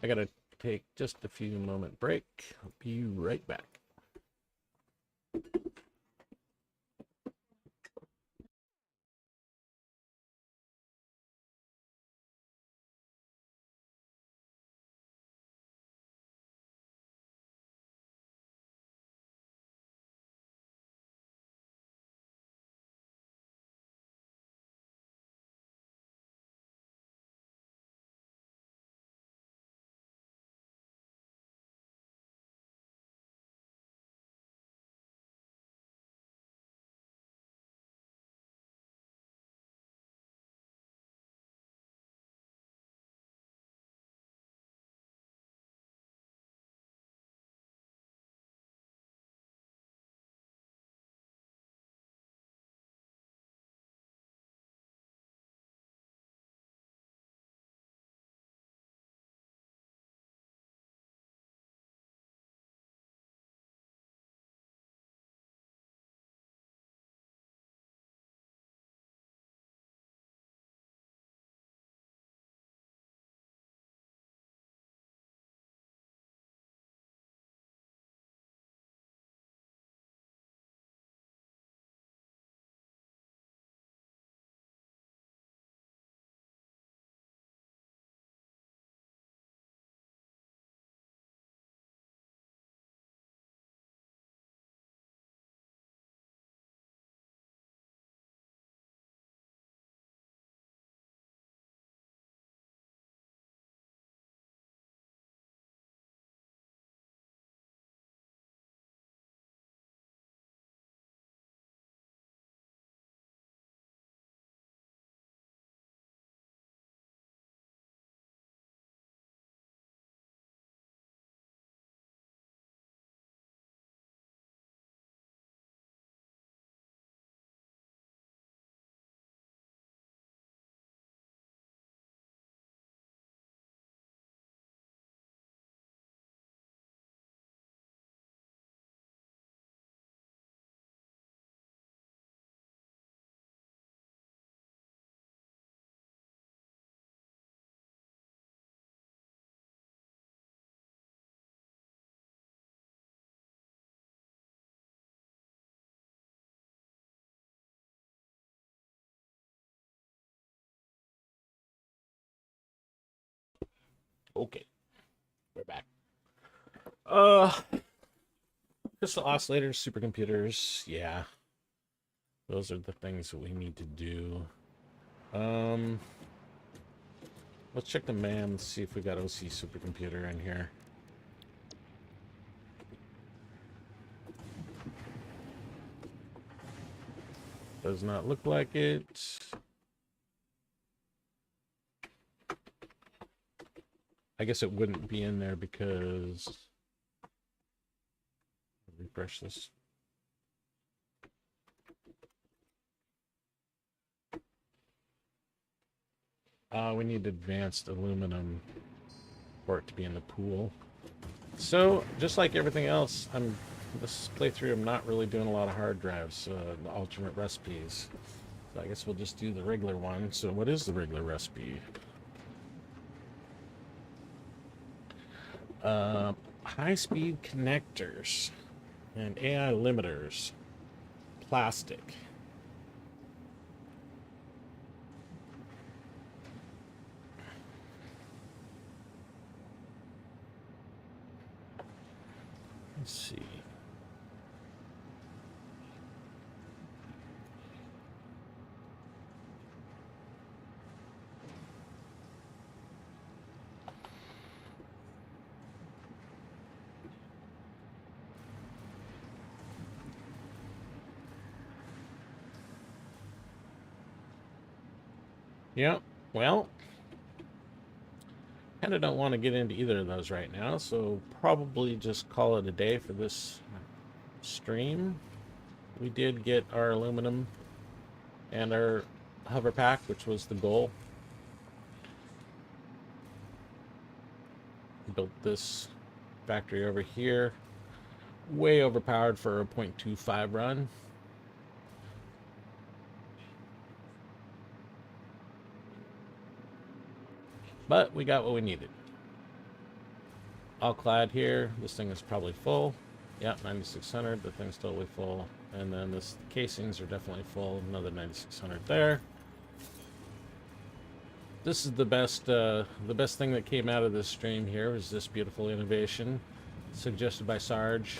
I gotta take just a few moment break. I'll be right back. Okay, we're back. Crystal oscillators, supercomputers, yeah. Those are the things that we need to do. Let's check the MAM and see if we got OC supercomputer in here. Does not look like it. I guess it wouldn't be in there because... Refresh this. We need advanced aluminum for it to be in the pool. So, just like everything else, this playthrough, I'm not really doing a lot of hard drives, the alternate recipes. So I guess we'll just do the regular one. So what is the regular recipe? High-speed connectors and AI limiters. Plastic. Let's see. Yeah, well, kind of don't want to get into either of those right now, so probably just call it a day for this stream. We did get our aluminum and our Hoverpack, which was the goal. Built this factory over here. Way overpowered for a 0.25 run. But we got what we needed. All clad here. This thing is probably full. Yep, 9,600. The thing's totally full. And then the casings are definitely full. Another 9,600 there. This is the best thing that came out of this stream here is this beautiful innovation suggested by Sarge.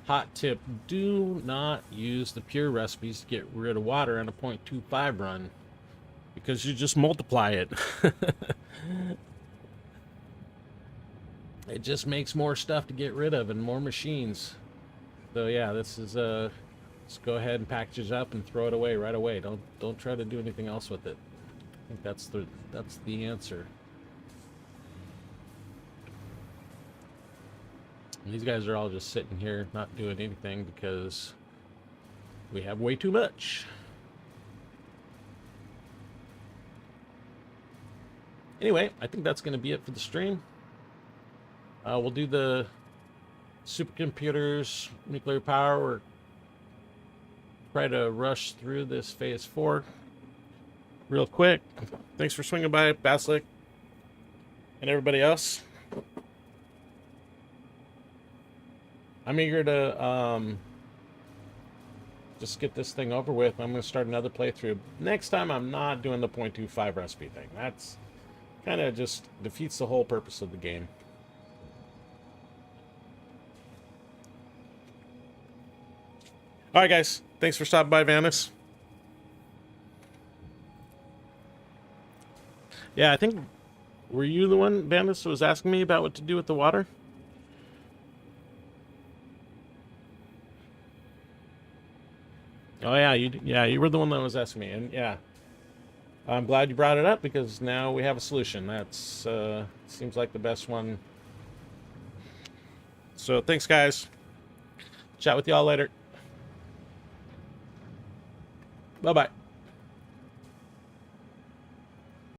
Hot tip, do not use the pure recipes to get rid of water in a 0.25 run, because you just multiply it. It just makes more stuff to get rid of and more machines. So yeah, this is let's go ahead and package it up and throw it away right away. Don't try to do anything else with it. I think that's the answer. And these guys are all just sitting here not doing anything because we have way too much. Anyway, I think that's going to be it for the stream. We'll do the supercomputers, nuclear power. We're try to rush through this phase 4 real quick. Thanks for swinging by, Basilic, and everybody else. I'm eager to just get this thing over with. I'm going to start another playthrough. Next time, I'm not doing the 0.25 recipe thing. That's kind of just defeats the whole purpose of the game. All right, guys. Thanks for stopping by, Vanis. Yeah, I think... Were you the one, Vanis, was asking me about what to do with the water? Oh, yeah, you were the one that was asking me. And, yeah. I'm glad you brought it up, because now we have a solution. That's, seems like the best one. So, thanks, guys. Chat with y'all later. Bye-bye.